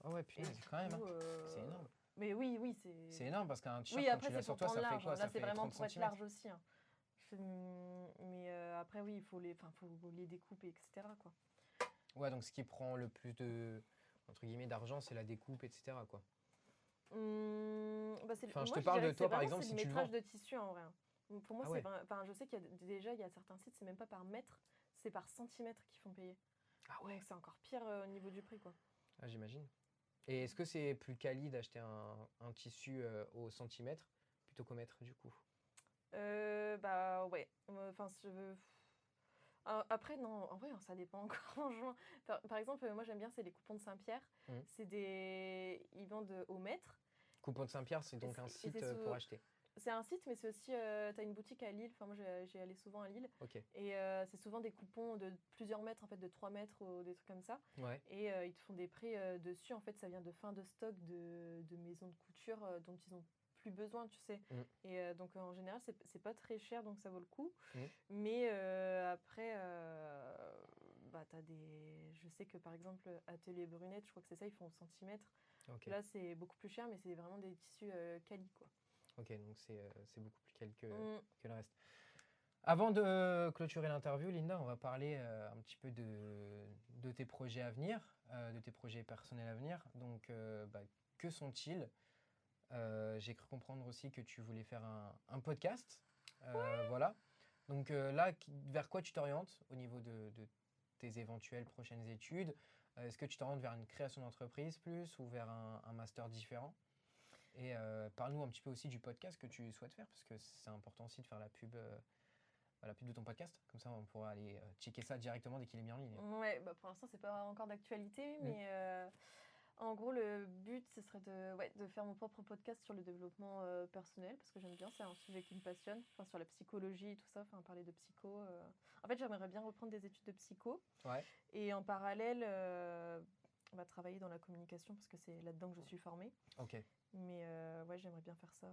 Speaker 1: Ah ouais,
Speaker 2: Et
Speaker 1: punaise,
Speaker 2: du
Speaker 1: quand même, hein.
Speaker 2: coup,
Speaker 1: C'est énorme.
Speaker 2: Mais oui, oui,
Speaker 1: C'est énorme parce qu'un t-shirt,
Speaker 2: Oui,
Speaker 1: quand
Speaker 2: après,
Speaker 1: tu l'as
Speaker 2: c'est
Speaker 1: sur
Speaker 2: pour
Speaker 1: toi,
Speaker 2: prendre
Speaker 1: ça fait
Speaker 2: large.
Speaker 1: quoi?
Speaker 2: Là,
Speaker 1: Ça
Speaker 2: c'est
Speaker 1: fait
Speaker 2: vraiment
Speaker 1: 30
Speaker 2: pour être
Speaker 1: centimètres.
Speaker 2: large aussi, hein. Mais après, oui, il faut faut les découper, etc., quoi.
Speaker 1: Ouais, donc ce qui prend le plus de, entre guillemets, d'argent, c'est la découpe, etc., quoi.
Speaker 2: Bah,
Speaker 1: Enfin, je
Speaker 2: moi,
Speaker 1: te
Speaker 2: je
Speaker 1: parle
Speaker 2: dirais
Speaker 1: de
Speaker 2: que
Speaker 1: toi, par
Speaker 2: c'est
Speaker 1: exemple,
Speaker 2: le
Speaker 1: si tu le
Speaker 2: métrage
Speaker 1: vends.
Speaker 2: de tissu, en vrai, hein. Pour moi,
Speaker 1: Ah ouais.
Speaker 2: enfin, je sais qu'il y a déjà, il y a certains sites, c'est même pas par mètre, c'est par centimètre qu'ils font payer.
Speaker 1: Ah ouais.
Speaker 2: Donc, c'est encore pire au niveau du prix, quoi.
Speaker 1: Ah, j'imagine. Et est-ce que c'est plus quali d'acheter un tissu au centimètre plutôt qu'au mètre, du coup?
Speaker 2: Bah, ouais. Enfin, si je veux. Après, non, en vrai, hein, ça dépend encore, franchement. Par exemple, moi, j'aime bien, c'est les coupons de Saint-Pierre.
Speaker 1: Mhm.
Speaker 2: Ils vendent au mètre.
Speaker 1: Coupon de Saint-Pierre, c'est
Speaker 2: Et
Speaker 1: donc un
Speaker 2: c'est
Speaker 1: site pour acheter.
Speaker 2: C'est un site, mais c'est aussi, t'as une boutique à Lille. Enfin, moi, j'y allais souvent à Lille.
Speaker 1: Ok.
Speaker 2: Et c'est souvent des coupons de plusieurs mètres, en fait, de 3 mètres ou des trucs comme ça.
Speaker 1: Ouais.
Speaker 2: Et ils te font des prix dessus. En fait, ça vient de fin de stock de maisons de couture dont ils ont plus besoin, tu sais.
Speaker 1: Mm.
Speaker 2: Et donc, en général, c'est pas très cher, donc ça vaut le coup.
Speaker 1: Mm.
Speaker 2: Mais après, bah, je sais que, par exemple, Atelier Brunette, je crois que c'est ça, ils font au centimètre.
Speaker 1: Ok.
Speaker 2: Là, c'est beaucoup plus cher, mais c'est vraiment des tissus quali, quoi.
Speaker 1: Ok, donc c'est beaucoup plus quali que
Speaker 2: Mm.
Speaker 1: le reste. Avant de clôturer l'interview, Linda, on va parler un petit peu de tes projets à venir, de tes projets personnels à venir. Donc, que sont-ils? J'ai cru comprendre aussi que tu voulais faire un podcast. Voilà. Donc là, vers quoi tu t'orientes au niveau de tes éventuelles prochaines études? Est-ce que tu t'orientes vers une création d'entreprise plus ou vers un master différent? Et parle-nous un petit peu aussi du podcast que tu souhaites faire, parce que c'est important aussi de faire la pub de ton podcast. Comme ça, on pourra aller checker ça directement dès qu'il est mis en ligne.
Speaker 2: Ouais, bah pour l'instant, c'est pas encore d'actualité, mais en gros, le but, ce serait de faire mon propre podcast sur le développement personnel, parce que j'aime bien, c'est un sujet qui me passionne, enfin, sur la psychologie et tout ça, enfin, parler de psycho. En fait, j'aimerais bien reprendre des études de psycho,
Speaker 1: Ouais.
Speaker 2: et en parallèle, on va travailler dans la communication, parce que c'est là-dedans que je suis formée.
Speaker 1: Ok.
Speaker 2: Mais ouais, j'aimerais bien faire ça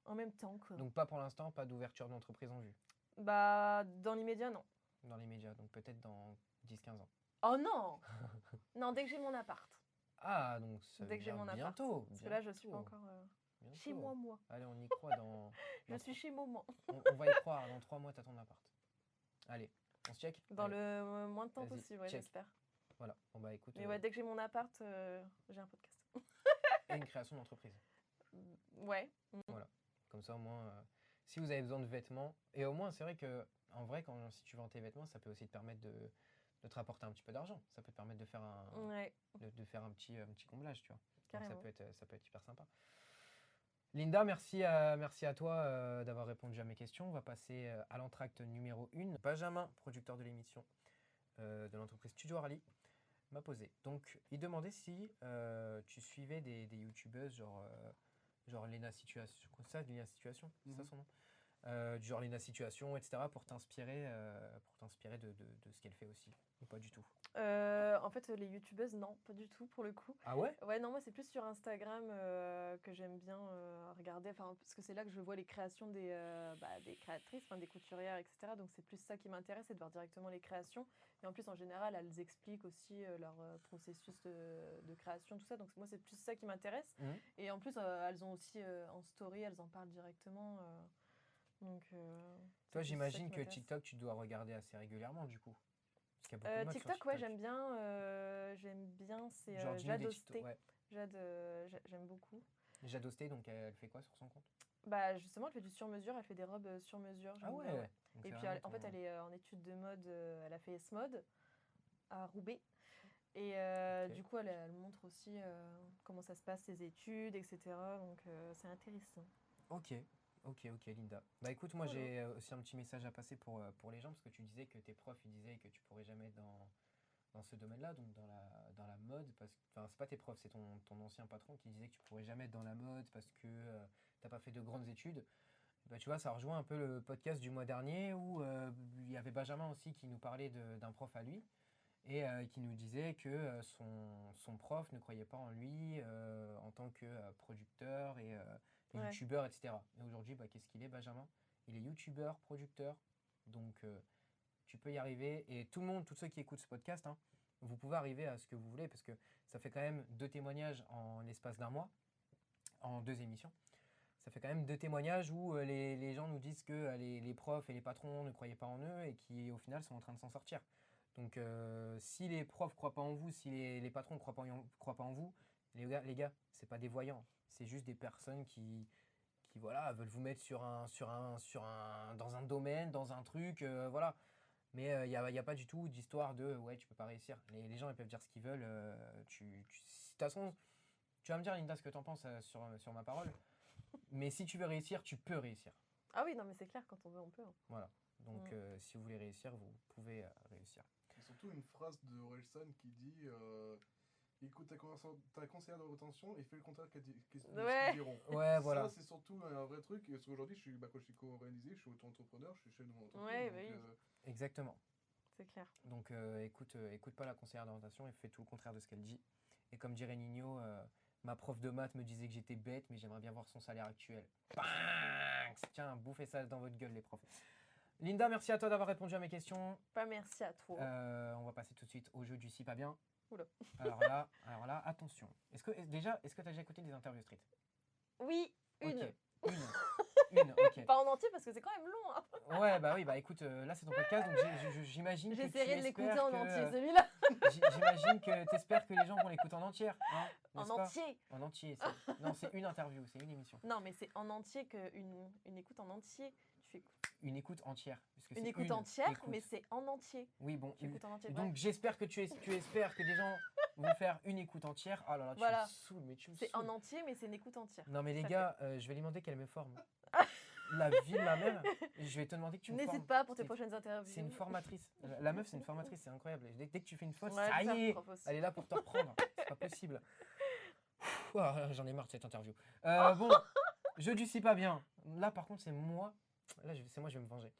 Speaker 2: en même temps, quoi.
Speaker 1: Donc pas pour l'instant, pas d'ouverture d'entreprise en vue
Speaker 2: Bah, dans l'immédiat, non.
Speaker 1: dans les médias. Donc peut-être dans 10-15 ans.
Speaker 2: Oh non! Non, dès que j'ai mon appart.
Speaker 1: Ah, donc ça
Speaker 2: Dès
Speaker 1: veut
Speaker 2: que j'ai
Speaker 1: dire
Speaker 2: mon appart.
Speaker 1: bientôt.
Speaker 2: Parce que là, je suis pas
Speaker 1: bientôt,
Speaker 2: encore
Speaker 1: bientôt.
Speaker 2: chez moi.
Speaker 1: Allez, on y croit dans...
Speaker 2: Je suis chez Maman.
Speaker 1: on va y croire, dans 3 mois, t'as ton appart. Allez, on se check?
Speaker 2: Dans
Speaker 1: Allez,
Speaker 2: le moins de temps
Speaker 1: vas-y,
Speaker 2: possible, ouais,
Speaker 1: check.
Speaker 2: j'espère.
Speaker 1: Voilà, bon bah écoute,
Speaker 2: Mais ouais, dès que j'ai mon appart, j'ai un podcast.
Speaker 1: et une création d'entreprise.
Speaker 2: Ouais.
Speaker 1: Voilà, comme ça au moins, si vous avez besoin de vêtements, et au moins c'est vrai que, en vrai, si tu vends tes vêtements, ça peut aussi te permettre de te rapporter un petit peu d'argent. Ça peut te permettre de faire
Speaker 2: Ouais,
Speaker 1: de faire un petit comblage, tu vois. Donc
Speaker 2: carrément.
Speaker 1: ça peut être hyper sympa. Linda, merci à toi d'avoir répondu à mes questions. On va passer à l'entracte numéro 1. Benjamin, producteur de l'émission de l'entreprise Studio Harley, m'a posé. Donc, il demandait si tu suivais des youtubeuses genre Lena Situation, ça, Lena Situation, c'est ça son nom? Du genre Lena Situation, etc. pour t'inspirer de ce qu'elle fait aussi, ou pas du tout?
Speaker 2: En fait, les youtubeuses, non, pas du tout pour le coup.
Speaker 1: Ah ouais?
Speaker 2: Ouais, non, moi c'est plus sur Instagram que j'aime bien regarder, enfin parce que c'est là que je vois les créations des créatrices, enfin des couturières, etc. Donc c'est plus ça qui m'intéresse, c'est de voir directement les créations. Et en plus, en général, elles expliquent aussi leur processus de création, tout ça. Donc moi, c'est plus ça qui m'intéresse. Et en plus, elles ont aussi en story, elles en parlent directement. Donc,
Speaker 1: Toi,
Speaker 2: c'est plus ça
Speaker 1: j'imagine
Speaker 2: qui
Speaker 1: que
Speaker 2: m'intéresse.
Speaker 1: TikTok, tu dois regarder assez régulièrement du coup. Parce qu'il y a beaucoup de modes sur
Speaker 2: TikTok, ouais,
Speaker 1: TikTok.
Speaker 2: j'aime bien, c'est
Speaker 1: Genre, dis-nous
Speaker 2: Jade
Speaker 1: des tutos.
Speaker 2: Osté.
Speaker 1: Ouais.
Speaker 2: Jade, j'aime beaucoup.
Speaker 1: Jade Osté, donc elle fait quoi sur son compte?
Speaker 2: Bah justement, elle fait du sur-mesure, elle fait des robes sur-mesure,
Speaker 1: Ah
Speaker 2: j'aime
Speaker 1: ouais,
Speaker 2: bien, ouais.
Speaker 1: donc
Speaker 2: Et
Speaker 1: c'est
Speaker 2: puis
Speaker 1: vraiment
Speaker 2: en fait, elle est en études de mode, elle a fait S-Mode à Roubaix. Et
Speaker 1: Ok.
Speaker 2: du coup, elle montre aussi comment ça se passe, ses études, etc. Donc c'est intéressant.
Speaker 1: Ok, Linda. Bah écoute, moi
Speaker 2: Voilà.
Speaker 1: j'ai aussi un petit message à passer pour les gens, parce que tu disais que tes profs, ils disaient que tu pourrais jamais être dans ce domaine-là, donc dans la mode, parce que, enfin, c'est pas tes profs, c'est ton ancien patron qui disait que tu pourrais jamais être dans la mode parce que t'as pas fait de grandes études. Bah tu vois, ça rejoint un peu le podcast du mois dernier où il y avait Benjamin aussi qui nous parlait d'un prof à lui et qui nous disait que son prof ne croyait pas en lui en tant que producteur et
Speaker 2: Ouais.
Speaker 1: youtubeur, etc. Et aujourd'hui, bah, qu'est-ce qu'il est, Benjamin? Il est youtubeur, producteur, donc tu peux y arriver. Et tout le monde, tous ceux qui écoutent ce podcast, hein, vous pouvez arriver à ce que vous voulez, parce que ça fait quand même 2 témoignages en l'espace d'un mois, en 2 émissions. Ça fait quand même 2 témoignages où les gens nous disent que les profs et les patrons ne croyaient pas en eux et qui, au final, sont en train de s'en sortir. Donc, si les profs ne croient pas en vous, si les patrons ne croient pas en vous, les gars, c'est pas des voyants. C'est juste des personnes qui voilà, veulent vous mettre dans un domaine, dans un truc, voilà. Mais il n'y a pas du tout d'histoire de ouais, tu peux pas réussir. Les gens, ils peuvent dire ce qu'ils veulent. De toute façon, tu vas me dire, Linda, ce que tu en penses sur ma parole. Mais si tu veux réussir, tu peux réussir.
Speaker 2: Ah oui, non, mais c'est clair, quand on veut, on peut. Hein.
Speaker 1: Voilà. Donc, si vous voulez réussir, vous pouvez réussir.
Speaker 3: Et surtout une phrase de Orelsan qui dit écoute ta conseillère de rétention et fais le contraire de ce qu'ils diront.
Speaker 1: Ouais, voilà.
Speaker 3: Ça, c'est surtout un vrai truc. Parce qu'aujourd'hui, quand je suis co-organisé, je suis auto-entrepreneur, je suis chef de mon entreprise.
Speaker 2: Ouais,
Speaker 3: donc,
Speaker 2: oui.
Speaker 1: Exactement.
Speaker 2: C'est clair.
Speaker 1: Donc, écoute pas la conseillère d'orientation et fais tout le contraire de ce qu'elle dit. Et comme dirait Nino, ma prof de maths me disait que j'étais bête, mais j'aimerais bien voir son salaire actuel. Bang! Tiens, bouffez ça dans votre gueule, les profs. Linda, merci à toi d'avoir répondu à mes questions.
Speaker 2: Pas merci à toi.
Speaker 1: On va passer tout de suite au jeu du si pas bien.
Speaker 2: Oula.
Speaker 1: Alors là, attention. Est-ce que tu as déjà écouté des interviews street?
Speaker 2: Oui, une.
Speaker 1: Ok, une. Une, ok.
Speaker 2: Pas en entier parce que c'est quand même long. Hein.
Speaker 1: Ouais, bah oui, bah écoute, là c'est ton podcast, donc j'imagine que tu
Speaker 2: J'essaierai de l'écouter
Speaker 1: espères
Speaker 2: en
Speaker 1: que,
Speaker 2: entier celui-là.
Speaker 1: J'imagine que tu espères que les gens vont l'écouter en entière, hein,
Speaker 2: En
Speaker 1: n'est-ce pas?
Speaker 2: entier.
Speaker 1: En entier. Non, c'est une interview, c'est une émission.
Speaker 2: Non, mais c'est en entier une écoute en entier. Tu écoutes.
Speaker 1: Une écoute entière. Puisque
Speaker 2: Une
Speaker 1: c'est
Speaker 2: écoute entière,
Speaker 1: écoute.
Speaker 2: mais c'est en entier.
Speaker 1: Oui, bon.
Speaker 2: Tu écoutes en entier.
Speaker 1: Donc j'espère que tu espères que des gens vont faire une écoute entière. Oh là là, tu
Speaker 2: Voilà.
Speaker 1: me saoules, mais tu me
Speaker 2: C'est
Speaker 1: saoules.
Speaker 2: en entier, mais c'est une écoute entière.
Speaker 1: Non mais les
Speaker 2: Tout à
Speaker 1: gars, je vais lui demander qu'elle me forme. La vie de ma mère, je vais te demander que tu me formes.
Speaker 2: N'hésite pas pour tes
Speaker 1: C'est-
Speaker 2: prochaines interviews.
Speaker 1: C'est une formatrice. La meuf, c'est une formatrice, c'est incroyable. Dès que tu fais une faute,
Speaker 2: Ouais,
Speaker 1: ça
Speaker 2: faire
Speaker 1: y est,
Speaker 2: prof aussi.
Speaker 1: elle est là pour te reprendre. C'est pas possible. J'en ai marre de cette interview. Bon, je ne suis pas bien. Là, par contre, c'est moi. Là, c'est moi, je vais me venger.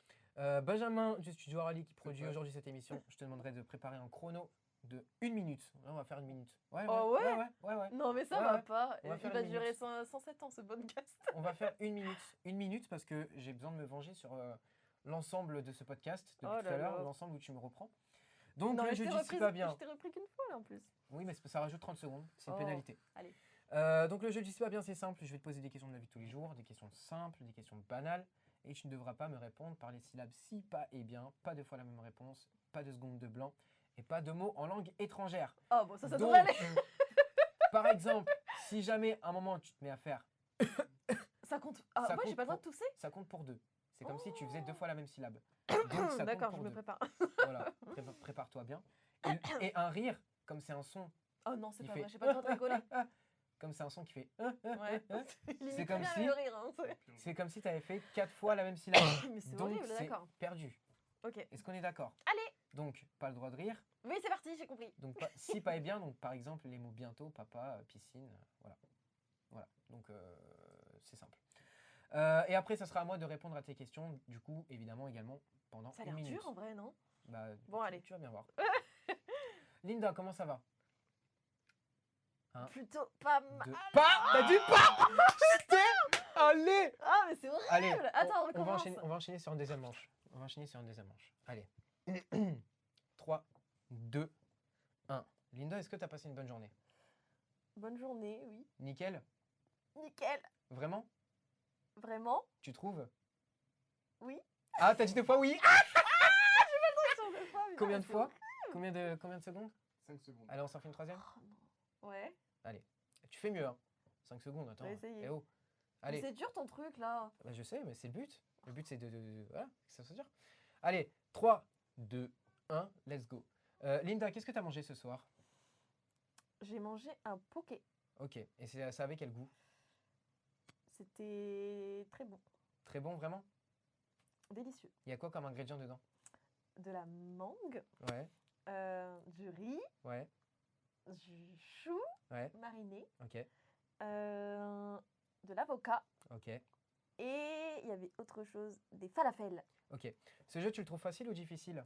Speaker 1: Benjamin du Studio Rally qui produit
Speaker 3: Ouais.
Speaker 1: aujourd'hui cette émission. Je te demanderai de préparer un chrono de 1 minute. Là, on va faire 1 minute. Ouais,
Speaker 2: Oh ouais
Speaker 1: ouais.
Speaker 2: Non, mais ça
Speaker 1: Ouais,
Speaker 2: va
Speaker 1: ouais.
Speaker 2: pas.
Speaker 1: On va
Speaker 2: Il
Speaker 1: faire
Speaker 2: va
Speaker 1: une
Speaker 2: durer
Speaker 1: minute.
Speaker 2: 107 ans ce podcast.
Speaker 1: On va faire 1 minute. 1 minute parce que j'ai besoin de me venger sur l'ensemble de ce podcast depuis
Speaker 2: Oh
Speaker 1: tout
Speaker 2: là
Speaker 1: à l'heure,
Speaker 2: là.
Speaker 1: l'ensemble où tu me reprends. Donc,
Speaker 2: Non,
Speaker 1: le
Speaker 2: mais je
Speaker 1: jeu
Speaker 2: t'ai
Speaker 1: dit
Speaker 2: repris,
Speaker 1: pas bien.
Speaker 2: je t'ai repris qu'une fois là en plus.
Speaker 1: Oui, mais ça rajoute 30 secondes. C'est une
Speaker 2: Oh,
Speaker 1: pénalité.
Speaker 2: allez.
Speaker 1: Donc le jeu dis pas bien, c'est simple. Je vais te poser des questions de la vie de tous les jours, des questions simples, des questions banales. Et tu ne devras pas me répondre par les syllabes si, pas et bien. Pas deux fois la même réponse, pas de secondes de blanc et pas de mots en langue étrangère.
Speaker 2: Oh bon, ça
Speaker 1: Donc,
Speaker 2: devrait aller.
Speaker 1: par exemple, si jamais à un moment tu te mets à faire,
Speaker 2: Ça compte. Ah,
Speaker 1: Ça
Speaker 2: moi j'ai
Speaker 1: compte
Speaker 2: pas le droit de
Speaker 1: pour-
Speaker 2: tousser.
Speaker 1: ça compte pour 2. C'est comme si tu faisais
Speaker 2: Oh.
Speaker 1: 2 fois la même syllabe. Donc ça compte
Speaker 2: D'accord, je
Speaker 1: pour
Speaker 2: me
Speaker 1: 2.
Speaker 2: prépare.
Speaker 1: Voilà, prépare-toi bien. Et un rire, comme c'est un son
Speaker 2: Oh non, c'est
Speaker 1: qui
Speaker 2: pas
Speaker 1: fait
Speaker 2: vrai, j'ai pas le droit de rigoler.
Speaker 1: comme c'est un son qui fait
Speaker 2: Ouais. Il imite
Speaker 1: comme
Speaker 2: très bien
Speaker 1: si-
Speaker 2: le rire. Hein,
Speaker 1: c'est comme si tu avais fait 4 fois la même syllabe.
Speaker 2: mais c'est
Speaker 1: Donc
Speaker 2: horrible,
Speaker 1: c'est
Speaker 2: d'accord.
Speaker 1: perdu.
Speaker 2: Ok.
Speaker 1: Est-ce qu'on est d'accord?
Speaker 2: Allez.
Speaker 1: Donc pas le droit de rire.
Speaker 2: Oui, c'est parti, j'ai compris.
Speaker 1: Donc si pas et bien, donc par exemple les mots bientôt, papa, piscine, voilà. Voilà. Donc c'est simple. Et après ça sera à moi de répondre à tes questions, du coup évidemment également pendant
Speaker 2: Ça a
Speaker 1: 1
Speaker 2: l'air
Speaker 1: minute.
Speaker 2: dur en vrai, non?
Speaker 1: Bah,
Speaker 2: Bon, allez.
Speaker 1: Tu vas bien voir. Linda, comment ça va? Hein,
Speaker 2: Plutôt pas mal.
Speaker 1: 2. Pas. T'as dit pas. Putain. Allez.
Speaker 2: Ah, mais c'est horrible.
Speaker 1: Allez.
Speaker 2: Attends, on
Speaker 1: on va
Speaker 2: recommence.
Speaker 1: enchaîner sur une deuxième manche. On va enchaîner sur une deuxième manche. Allez. 3, 2, 1. Linda, est-ce que tu as passé une bonne journée?
Speaker 2: Bonne journée, oui.
Speaker 1: Nickel?
Speaker 2: Nickel.
Speaker 1: Vraiment?
Speaker 2: Vraiment?
Speaker 1: Tu trouves?
Speaker 2: Oui.
Speaker 1: Ah, t'as dit 2 fois oui?
Speaker 2: Sur deux fois, mais
Speaker 1: Combien
Speaker 2: non,
Speaker 1: de
Speaker 2: c'est
Speaker 1: fois?
Speaker 2: horrible.
Speaker 1: Combien de secondes?
Speaker 3: 5 secondes.
Speaker 1: Allez, on s'en fait une troisième?
Speaker 2: Oh, non. Ouais.
Speaker 1: Tu fais mieux, hein. 5 secondes, attends.
Speaker 2: vais essayer.
Speaker 1: Eh oh.
Speaker 2: Mais
Speaker 1: Allez.
Speaker 2: c'est dur ton truc là.
Speaker 1: Bah, je sais, mais c'est le but. Le but, c'est voilà, que ça soit dur. Allez, 3, 2, 1, let's go. Linda, qu'est-ce que tu as mangé ce soir?
Speaker 2: J'ai mangé un poké.
Speaker 1: Ok, et ça avait quel goût?
Speaker 2: C'était très bon.
Speaker 1: Très bon, vraiment?
Speaker 2: Délicieux.
Speaker 1: Il y a quoi comme ingrédient dedans?
Speaker 2: De la mangue,
Speaker 1: Ouais,
Speaker 2: du riz,
Speaker 1: ouais,
Speaker 2: du chou
Speaker 1: ouais,
Speaker 2: mariné,
Speaker 1: ok,
Speaker 2: de l'avocat
Speaker 1: ok,
Speaker 2: et il y avait autre chose, des falafels.
Speaker 1: ok. Ce jeu, tu le trouves facile ou difficile?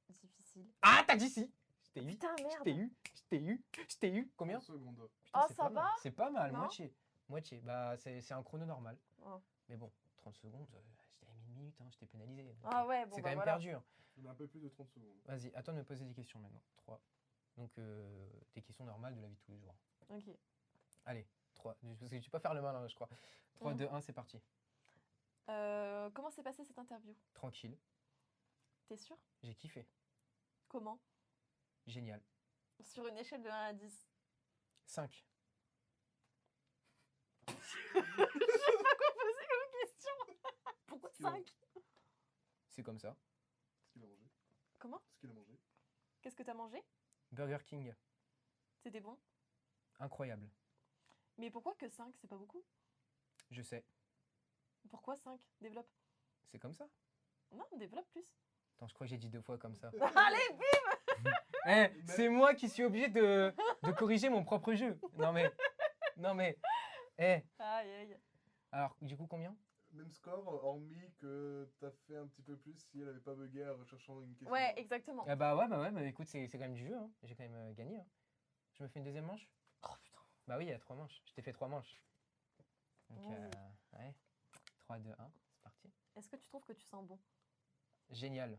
Speaker 2: Difficile.
Speaker 1: Ah, t'as dit si! Je t'ai eu,
Speaker 2: Putain,
Speaker 1: je
Speaker 2: merde.
Speaker 1: t'ai eu, je t'ai eu, je t'ai eu. Combien?
Speaker 3: 30 secondes.
Speaker 1: Putain,
Speaker 2: Oh,
Speaker 1: c'est
Speaker 2: ça
Speaker 1: pas mal.
Speaker 2: va?
Speaker 1: C'est pas mal,
Speaker 2: Non?
Speaker 1: moitié. Moitié. Bah, c'est un chrono normal.
Speaker 2: Oh.
Speaker 1: Mais bon, 30 secondes, je t'avais mis une minute, hein, je t'ai pénalisé. Donc,
Speaker 2: Ah ouais, bon
Speaker 1: c'est
Speaker 2: bah
Speaker 1: quand même
Speaker 2: voilà.
Speaker 1: perdu. Hein.
Speaker 3: On a un peu plus de 30 secondes.
Speaker 1: Vas-y, à toi de me poser des questions maintenant. 3. Donc, des questions normales de la vie de tous les jours.
Speaker 2: Ok.
Speaker 1: Allez, 3. Parce que tu peux pas faire le malin, je crois. 3, 2, 1, c'est parti.
Speaker 2: Comment s'est passée cette interview?
Speaker 1: Tranquille,
Speaker 2: T'es sûr?
Speaker 1: j'ai kiffé.
Speaker 2: Comment?
Speaker 1: Génial.
Speaker 2: Sur une échelle de 1 à 10.
Speaker 1: 5.
Speaker 2: Je sais pas quoi poser comme question. Pourquoi
Speaker 3: qu'il a-
Speaker 2: 5?
Speaker 1: C'est comme ça.
Speaker 3: Ce qu'il a mangé.
Speaker 2: Comment?
Speaker 3: Ce qu'il a mangé.
Speaker 2: Qu'est-ce que t'as mangé?
Speaker 1: Burger King,
Speaker 2: C'était bon?
Speaker 1: incroyable.
Speaker 2: Mais pourquoi que 5? C'est pas beaucoup?
Speaker 1: Je sais,
Speaker 2: Pourquoi 5? Développe.
Speaker 1: c'est comme ça.
Speaker 2: Non, développe plus.
Speaker 1: Attends, je crois que j'ai dit 2 fois comme ça.
Speaker 2: Allez, bim!
Speaker 1: Eh, c'est moi qui suis obligé de corriger mon propre jeu. Non mais, eh.
Speaker 2: Aïe, aïe.
Speaker 1: Alors, du coup, combien?
Speaker 3: Même score, hormis que t'as fait un petit peu plus si elle avait pas bugué en recherchant une question.
Speaker 2: Ouais, exactement.
Speaker 1: Ah bah ouais, mais écoute, c'est quand même du jeu. Hein. J'ai quand même gagné. Hein. Je me fais une deuxième manche?
Speaker 2: Oh putain.
Speaker 1: Bah oui, il y a 3 manches. Je t'ai fait 3 manches. Donc,
Speaker 2: Vas-y.
Speaker 1: ouais. 3, 2, 1, c'est parti.
Speaker 2: Est-ce que tu trouves que tu sens bon?
Speaker 1: Génial.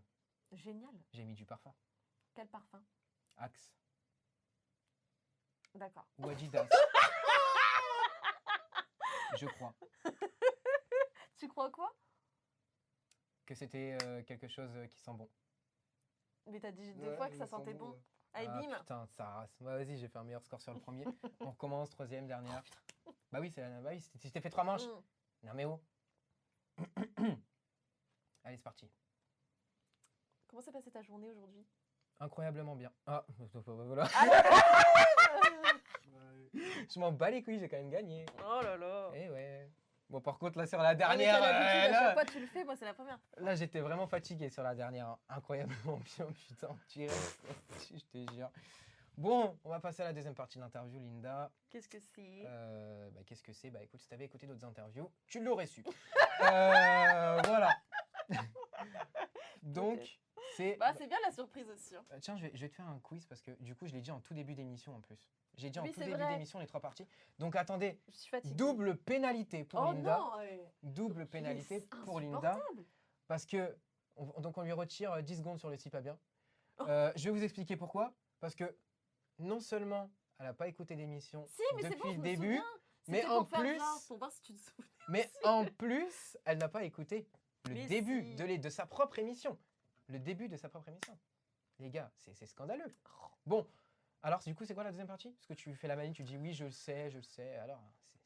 Speaker 2: Génial.
Speaker 1: J'ai mis du parfum.
Speaker 2: Quel parfum?
Speaker 1: Axe.
Speaker 2: D'accord.
Speaker 1: Ou Adidas. Je crois
Speaker 2: Tu crois quoi?
Speaker 1: que c'était quelque chose qui sent bon.
Speaker 2: Mais t'as dit deux
Speaker 3: Ouais,
Speaker 2: fois que
Speaker 3: ça
Speaker 2: ça
Speaker 3: sent
Speaker 2: sentait
Speaker 3: bon,
Speaker 2: bon.
Speaker 3: ouais.
Speaker 2: Allez,
Speaker 1: Ah
Speaker 2: bim.
Speaker 1: putain, ça race. Bah, vas-y, j'ai fait un meilleur score sur le premier. On recommence, troisième, dernière. Bah oui, bah oui, je t'ai fait 3 manches.
Speaker 2: Mm.
Speaker 1: Non mais oh. Allez, c'est parti.
Speaker 2: Comment s'est passée ta journée aujourd'hui?
Speaker 1: Incroyablement bien. Ah, voilà.
Speaker 3: Ouais.
Speaker 1: Je m'en bats les couilles, j'ai quand même gagné.
Speaker 2: Oh là là.
Speaker 1: Eh ouais. Bon, par contre, là, sur la
Speaker 2: Ah, mais
Speaker 1: dernière,
Speaker 2: t'as l'habitude, à chaque
Speaker 1: là,
Speaker 2: fois tu le fais, moi c'est la première.
Speaker 1: là, j'étais vraiment fatigué sur la dernière. Hein. Incroyablement bien, putain. Tu restes, je te jure. Bon, on va passer à la deuxième partie de l'interview, Linda.
Speaker 2: Qu'est-ce que c'est?
Speaker 1: Bah, qu'est-ce que c'est? Bah écoute, si t'avais écouté d'autres interviews, tu l'aurais su. Voilà. Donc, c'est...
Speaker 2: Bah c'est bien la surprise aussi. Hein.
Speaker 1: Tiens, je vais te faire un quiz parce que du coup, je l'ai dit en tout début d'émission en plus. J'ai dit en
Speaker 2: Oui,
Speaker 1: tout
Speaker 2: c'est
Speaker 1: début
Speaker 2: vrai.
Speaker 1: d'émission les 3 parties. Donc attendez,
Speaker 2: Je suis fatiguée.
Speaker 1: double pénalité pour
Speaker 2: Oh
Speaker 1: Linda.
Speaker 2: non ouais.
Speaker 1: Double pénalité
Speaker 2: C'est
Speaker 1: pour Linda.
Speaker 2: insupportable.
Speaker 1: Parce que, donc on lui retire 10 secondes sur le si pas bien. Je vais vous expliquer pourquoi. Parce que non seulement elle n'a pas écouté l'émission
Speaker 2: Si, mais c'est
Speaker 1: depuis
Speaker 2: bon, je
Speaker 1: le
Speaker 2: me
Speaker 1: début,
Speaker 2: souviens.
Speaker 1: mais
Speaker 2: C'était
Speaker 1: en
Speaker 2: pour faire
Speaker 1: plus,
Speaker 2: genre, pour voir si tu te souvenais.
Speaker 1: mais en plus, elle n'a pas écouté le
Speaker 2: Mais
Speaker 1: début
Speaker 2: si.
Speaker 1: de sa propre émission. Le début de sa propre émission. Les gars, c'est scandaleux. Bon, alors du coup, c'est quoi la deuxième partie? Parce que tu fais la manie, tu dis oui, je le sais, je le sais. Alors,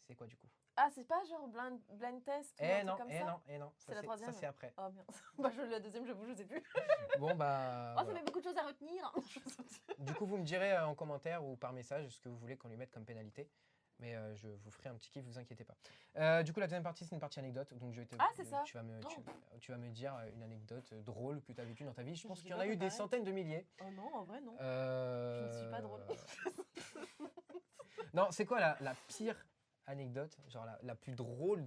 Speaker 1: c'est quoi du coup?
Speaker 2: Ah, c'est pas genre blind test ou un truc comme ça?
Speaker 1: Non.
Speaker 2: C'est la troisième.
Speaker 1: Ça, c'est après.
Speaker 2: Oh merde. Bah la deuxième, j'avoue, je sais plus.
Speaker 1: Bon, bah.
Speaker 2: Oh, ça
Speaker 1: voilà.
Speaker 2: fait beaucoup de choses à retenir.
Speaker 1: Du coup, vous me direz en commentaire ou par message ce que vous voulez qu'on lui mette comme pénalité. Mais je vous ferai un petit kiff, vous inquiétez pas. Du coup, la deuxième partie, c'est une partie anecdote. Donc, je vais te,
Speaker 2: Ah, c'est ça.
Speaker 1: tu vas me,
Speaker 2: Oh.
Speaker 1: tu vas me dire une anecdote drôle que tu as vécue dans ta vie. Je pense
Speaker 2: Je
Speaker 1: qu'il
Speaker 2: sais
Speaker 1: y en
Speaker 2: pas
Speaker 1: a eu des
Speaker 2: préparé.
Speaker 1: centaines de milliers.
Speaker 2: Oh non, en vrai, non.
Speaker 1: Je
Speaker 2: ne suis pas drôle.
Speaker 1: Non, c'est quoi la pire anecdote, genre la plus drôle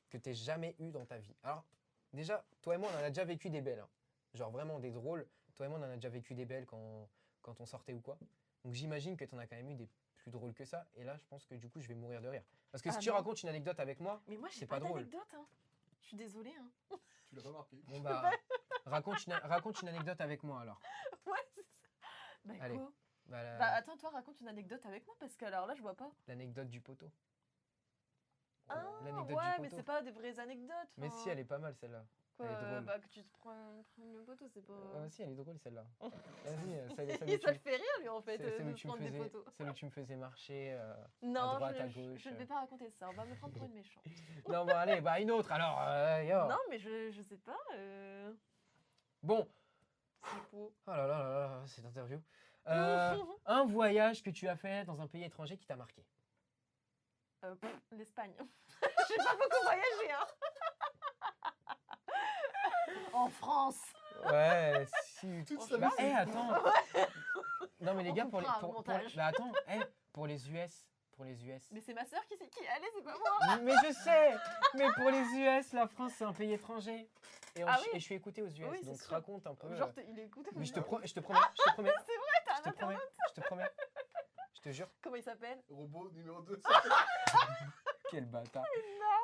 Speaker 1: que tu aies jamais eue dans ta vie? Alors, déjà, toi et moi, on en a déjà vécu des belles. Hein. Genre vraiment des drôles. Toi et moi, on en a déjà vécu des belles quand on sortait ou quoi. Donc j'imagine que tu en as quand même eu des plus drôles que ça. Et là, je pense que du coup, je vais mourir de rire. Parce que si
Speaker 2: Ah
Speaker 1: tu
Speaker 2: non.
Speaker 1: racontes une anecdote avec moi,
Speaker 2: Mais moi,
Speaker 1: c'est
Speaker 2: j'ai
Speaker 1: pas
Speaker 2: pas
Speaker 1: drôle.
Speaker 2: d'anecdote. Hein. Je suis désolée. Hein.
Speaker 3: Tu l'as pas marqué.
Speaker 1: Bon bah, raconte une anecdote avec moi alors.
Speaker 2: Ouais, c'est ça. Bah
Speaker 1: Allez.
Speaker 2: quoi?
Speaker 1: Bah,
Speaker 2: Bah attends, toi, raconte une anecdote avec moi parce que alors là, je vois pas.
Speaker 1: l'anecdote du poteau.
Speaker 2: Ah,
Speaker 1: L'anecdote
Speaker 2: ouais,
Speaker 1: du
Speaker 2: mais
Speaker 1: poteau.
Speaker 2: c'est pas des vraies anecdotes.
Speaker 1: Mais
Speaker 2: enfin.
Speaker 1: si, elle est pas mal celle-là.
Speaker 2: Quoi,
Speaker 1: elle est drôle.
Speaker 2: bah que tu te prends le poteau, c'est pas.
Speaker 1: Si, elle est drôle celle-là. Vas-y, celle où
Speaker 2: Ça
Speaker 1: tu-
Speaker 2: le fait rire, lui, en fait,
Speaker 1: celle où
Speaker 2: de
Speaker 1: tu me
Speaker 2: prendre des
Speaker 1: faisais-
Speaker 2: photos.
Speaker 1: celle où tu me faisais marcher
Speaker 2: Non,
Speaker 1: droite, à
Speaker 2: je
Speaker 1: gauche.
Speaker 2: ne vais pas raconter ça. On va me prendre pour une méchante.
Speaker 1: Non, bon, allez, bah une autre alors. Yo.
Speaker 2: Non, mais je sais pas.
Speaker 1: Bon,
Speaker 2: C'est faux.
Speaker 1: oh là là là là, cette interview. Un voyage que tu as fait dans un pays étranger qui t'a marqué.
Speaker 2: L'Espagne. Je n'ai pas beaucoup voyagé, hein. En France.
Speaker 1: Ouais, si.
Speaker 3: Toute
Speaker 2: Oh,
Speaker 3: sa
Speaker 1: Bah,
Speaker 3: vie, c'est-
Speaker 1: attends. Non, mais les
Speaker 2: On
Speaker 1: gars, pour les,
Speaker 2: coupera au
Speaker 1: pour,
Speaker 2: montage.
Speaker 1: bah, attends, pour les US. Pour les US.
Speaker 2: Mais c'est ma soeur qui sait qui elle est, c'est pas moi.
Speaker 1: Mais je sais, mais pour les US, la France c'est un pays étranger. Et,
Speaker 2: Ah oui.
Speaker 1: et je suis écouté aux US,
Speaker 2: Oui, c'est
Speaker 1: donc
Speaker 2: sûr.
Speaker 1: raconte un peu.
Speaker 2: Genre, il écoute.
Speaker 1: Mais je te promets, je te promets,
Speaker 2: C'est vrai, t'as
Speaker 1: je
Speaker 2: un
Speaker 1: te promets,
Speaker 2: internaute.
Speaker 1: je te promets, je te jure.
Speaker 2: Comment il s'appelle?
Speaker 3: Robot numéro 2.
Speaker 1: Quel bâtard.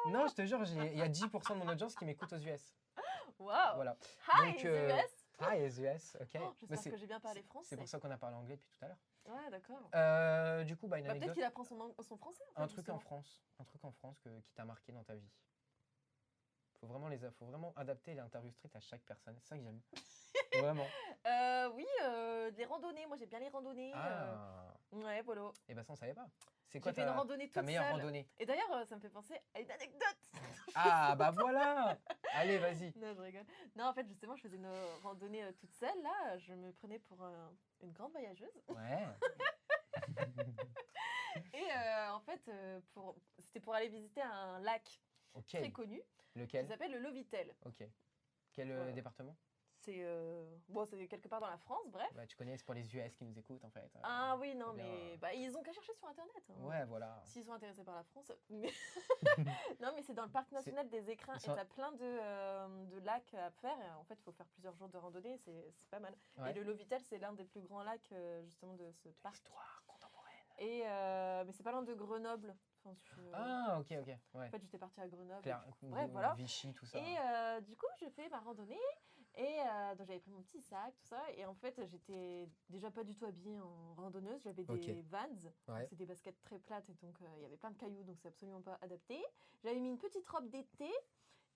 Speaker 1: Non, je te jure, il y a 10% de mon audience qui m'écoute aux US.
Speaker 2: Waouh.
Speaker 1: Voilà.
Speaker 2: Hi,
Speaker 1: Donc,
Speaker 2: the US.
Speaker 1: Ah, les US, ok.
Speaker 2: Oh,
Speaker 1: Mais
Speaker 2: J'espère que j'ai bien parlé français.
Speaker 1: c'est pour ça qu'on a parlé anglais depuis tout à l'heure.
Speaker 2: Ouais, d'accord.
Speaker 1: Du coup, bah, une
Speaker 2: Bah, peut-être
Speaker 1: anecdote.
Speaker 2: qu'il apprend son français. En fait,
Speaker 1: Un truc en
Speaker 2: justement.
Speaker 1: France. Un truc en France qui t'a marqué dans ta vie. Faut vraiment adapter l'interview street à chaque personne. C'est ça que j'aime. Vraiment.
Speaker 2: Oui, les randonnées. Moi, j'ai bien les randonnées.
Speaker 1: Ah.
Speaker 2: Ouais, voilà.
Speaker 1: Et bah ça, on savait pas. C'est quoi
Speaker 2: J'ai fait une randonnée
Speaker 1: ta
Speaker 2: toute
Speaker 1: meilleure
Speaker 2: seule.
Speaker 1: randonnée?
Speaker 2: Et d'ailleurs, ça me fait penser à une anecdote.
Speaker 1: Ah, bah voilà. Allez, vas-y.
Speaker 2: Non, je rigole. Non, en fait, justement, je faisais une randonnée toute seule. Là, je me prenais pour une grande voyageuse.
Speaker 1: Ouais.
Speaker 2: Et en fait, c'était pour aller visiter un lac
Speaker 1: Ok.
Speaker 2: très connu qui
Speaker 1: Lequel?
Speaker 2: s'appelle le Lovitel.
Speaker 1: Ok. Quel
Speaker 2: Voilà.
Speaker 1: département?
Speaker 2: C'est c'est quelque part dans la France, bref.
Speaker 1: Bah, tu connais, c'est pour les US qui nous écoutent en fait.
Speaker 2: Ah oui, non,
Speaker 1: faut bien,
Speaker 2: mais bah, ils ont qu'à chercher sur Internet. Hein.
Speaker 1: Ouais, voilà.
Speaker 2: S'ils sont intéressés par la France. Mais non, mais c'est dans le parc national des Écrins
Speaker 1: ils
Speaker 2: et
Speaker 1: sont-
Speaker 2: t'as plein de lacs à faire. Et en fait, il faut faire plusieurs jours de randonnée, c'est pas mal.
Speaker 1: Ouais.
Speaker 2: Et le Lovitel, c'est l'un des plus grands lacs justement de ce parc.
Speaker 1: Histoire contemporaine.
Speaker 2: Et mais c'est pas loin de Grenoble. Enfin,
Speaker 1: Ah, ok, ok. Ouais.
Speaker 2: En fait, j'étais partie à Grenoble.
Speaker 1: Claire,
Speaker 2: Ouais, voilà.
Speaker 1: Vichy, tout ça.
Speaker 2: Et du coup, je fais ma randonnée. Et donc j'avais pris mon petit sac, tout ça. Et en fait, j'étais déjà pas du tout habillée en randonneuse. J'avais des Vans.
Speaker 1: Ouais.
Speaker 2: C'est des baskets très plates et donc il y avait plein de cailloux, donc c'est absolument pas adapté. J'avais mis une petite robe d'été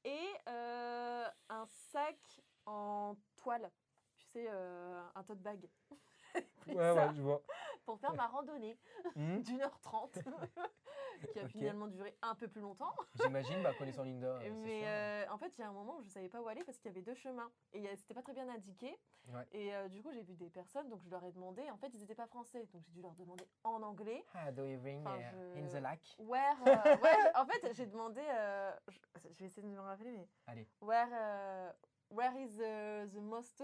Speaker 2: et un sac en toile. Tu sais, un tote bag.
Speaker 1: Ouais, je vois.
Speaker 2: Pour faire ma randonnée d'1h30 qui a
Speaker 1: Ok.
Speaker 2: finalement duré un peu plus longtemps.
Speaker 1: J'imagine, connaissant Linda, c'est sûr.
Speaker 2: Mais en fait, il y a un moment où je savais pas où aller parce qu'il y avait 2 chemins et c'était pas très bien indiqué.
Speaker 1: Ouais.
Speaker 2: Et du coup, j'ai vu des personnes, donc je leur ai demandé. En fait, ils n'étaient pas français, donc j'ai dû leur demander en anglais.
Speaker 1: How do you ring
Speaker 2: Enfin,
Speaker 1: in the lac?
Speaker 2: Where, en fait, j'ai demandé. Je vais essayer de me rappeler, mais.
Speaker 1: Allez.
Speaker 2: Where is the most.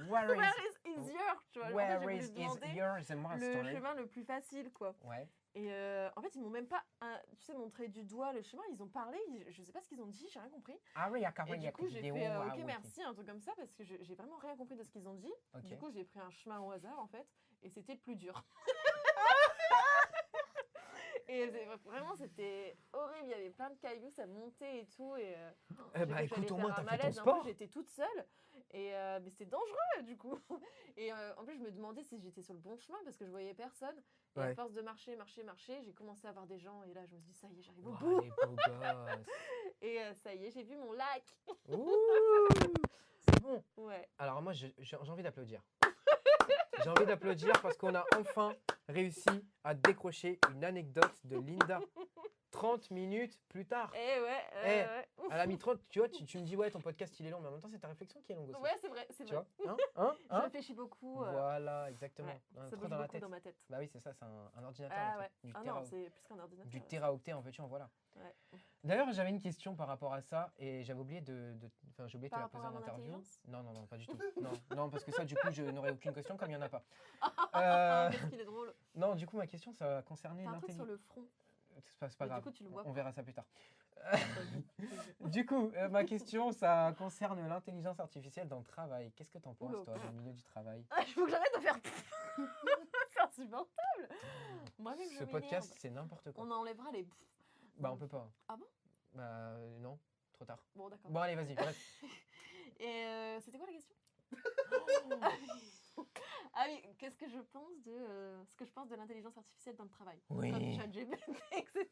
Speaker 1: Where
Speaker 2: is easier, tu vois.
Speaker 1: Where
Speaker 2: en fait, j'ai
Speaker 1: is
Speaker 2: voulu demander
Speaker 1: yours the most?
Speaker 2: le chemin le plus facile, quoi.
Speaker 1: Ouais.
Speaker 2: Et en fait, ils m'ont même pas, tu sais, montré du doigt le chemin. Ils ont parlé, je sais pas ce qu'ils ont dit, j'ai rien compris. Et du coup, j'ai fait ok, merci, un truc comme ça, parce que j'ai vraiment rien compris de ce qu'ils ont dit.
Speaker 1: Ok.
Speaker 2: Du coup, j'ai pris un chemin au hasard, en fait, et c'était le plus dur. Et vraiment, c'était horrible. Il y avait plein de cailloux, ça montait et tout. Et
Speaker 1: écoute, au moins, t'as fait ton
Speaker 2: En
Speaker 1: sport.
Speaker 2: plus, j'étais toute seule. Et mais c'était dangereux, du coup. Et en plus, je me demandais si j'étais sur le bon chemin parce que je voyais personne. Et à force de marcher, j'ai commencé à voir des gens. Et là, je me suis dit, ça y est, j'arrive au bout.
Speaker 1: Les beaux gosses.
Speaker 2: Et ça y est, j'ai vu mon lac.
Speaker 1: Ouh, c'est bon.
Speaker 2: Ouais.
Speaker 1: Alors moi, j'ai envie d'applaudir. J'ai envie d'applaudir parce qu'on a enfin réussi à décrocher une anecdote de Linda. 30 minutes plus tard.
Speaker 2: Ouais.
Speaker 1: Elle a mis 30, tu vois, tu me dis, ouais, ton podcast, il est long, mais en même temps, c'est ta réflexion qui est longue aussi.
Speaker 2: Ouais, c'est vrai.
Speaker 1: Tu vois
Speaker 2: Je réfléchis beaucoup.
Speaker 1: Voilà, exactement.
Speaker 2: Ouais,
Speaker 1: Un
Speaker 2: ça
Speaker 1: trou
Speaker 2: bouge
Speaker 1: dans la
Speaker 2: beaucoup
Speaker 1: tête.
Speaker 2: dans ma tête.
Speaker 1: Bah oui, c'est ça, c'est un ordinateur.
Speaker 2: Ah
Speaker 1: le
Speaker 2: ouais.
Speaker 1: truc.
Speaker 2: Non, c'est plus qu'un ordinateur.
Speaker 1: Du téraoctet, en veux-tu, en voilà.
Speaker 2: Ouais.
Speaker 1: D'ailleurs, j'avais une question par rapport à ça et j'avais oublié enfin, j'ai oublié de te
Speaker 2: Par
Speaker 1: la poser
Speaker 2: rapport
Speaker 1: en
Speaker 2: à mon
Speaker 1: interview.
Speaker 2: intelligence
Speaker 1: Non, pas du tout. non, parce que ça, du coup, je n'aurais aucune question comme il n'y en a pas.
Speaker 2: Parce qu'il est drôle.
Speaker 1: Non, du coup, ma question, ça va concerner
Speaker 2: T'as un truc sur
Speaker 1: l'intelligence.
Speaker 2: le front.
Speaker 1: C'est pas grave.
Speaker 2: Du coup, tu le vois.
Speaker 1: On verra ça plus tard. Du coup, ma question, ça concerne l'intelligence artificielle dans le travail. Qu'est-ce que t'en penses,
Speaker 2: Oula.
Speaker 1: toi, du milieu du travail?
Speaker 2: Il faut que j'arrête de faire. C'est insupportable. Moi-même, je
Speaker 1: Ce podcast, c'est n'importe quoi.
Speaker 2: On enlèvera les.
Speaker 1: Bah, on peut pas.
Speaker 2: Ah bon?
Speaker 1: Bah, non, trop tard.
Speaker 2: Bon, d'accord.
Speaker 1: Bon, allez, vas-y, bref.
Speaker 2: Et c'était quoi la question? Ah oui, qu'est-ce que je pense ce que je pense de l'intelligence artificielle dans le travail?
Speaker 1: Oui.
Speaker 2: Comme ChatGPT, etc.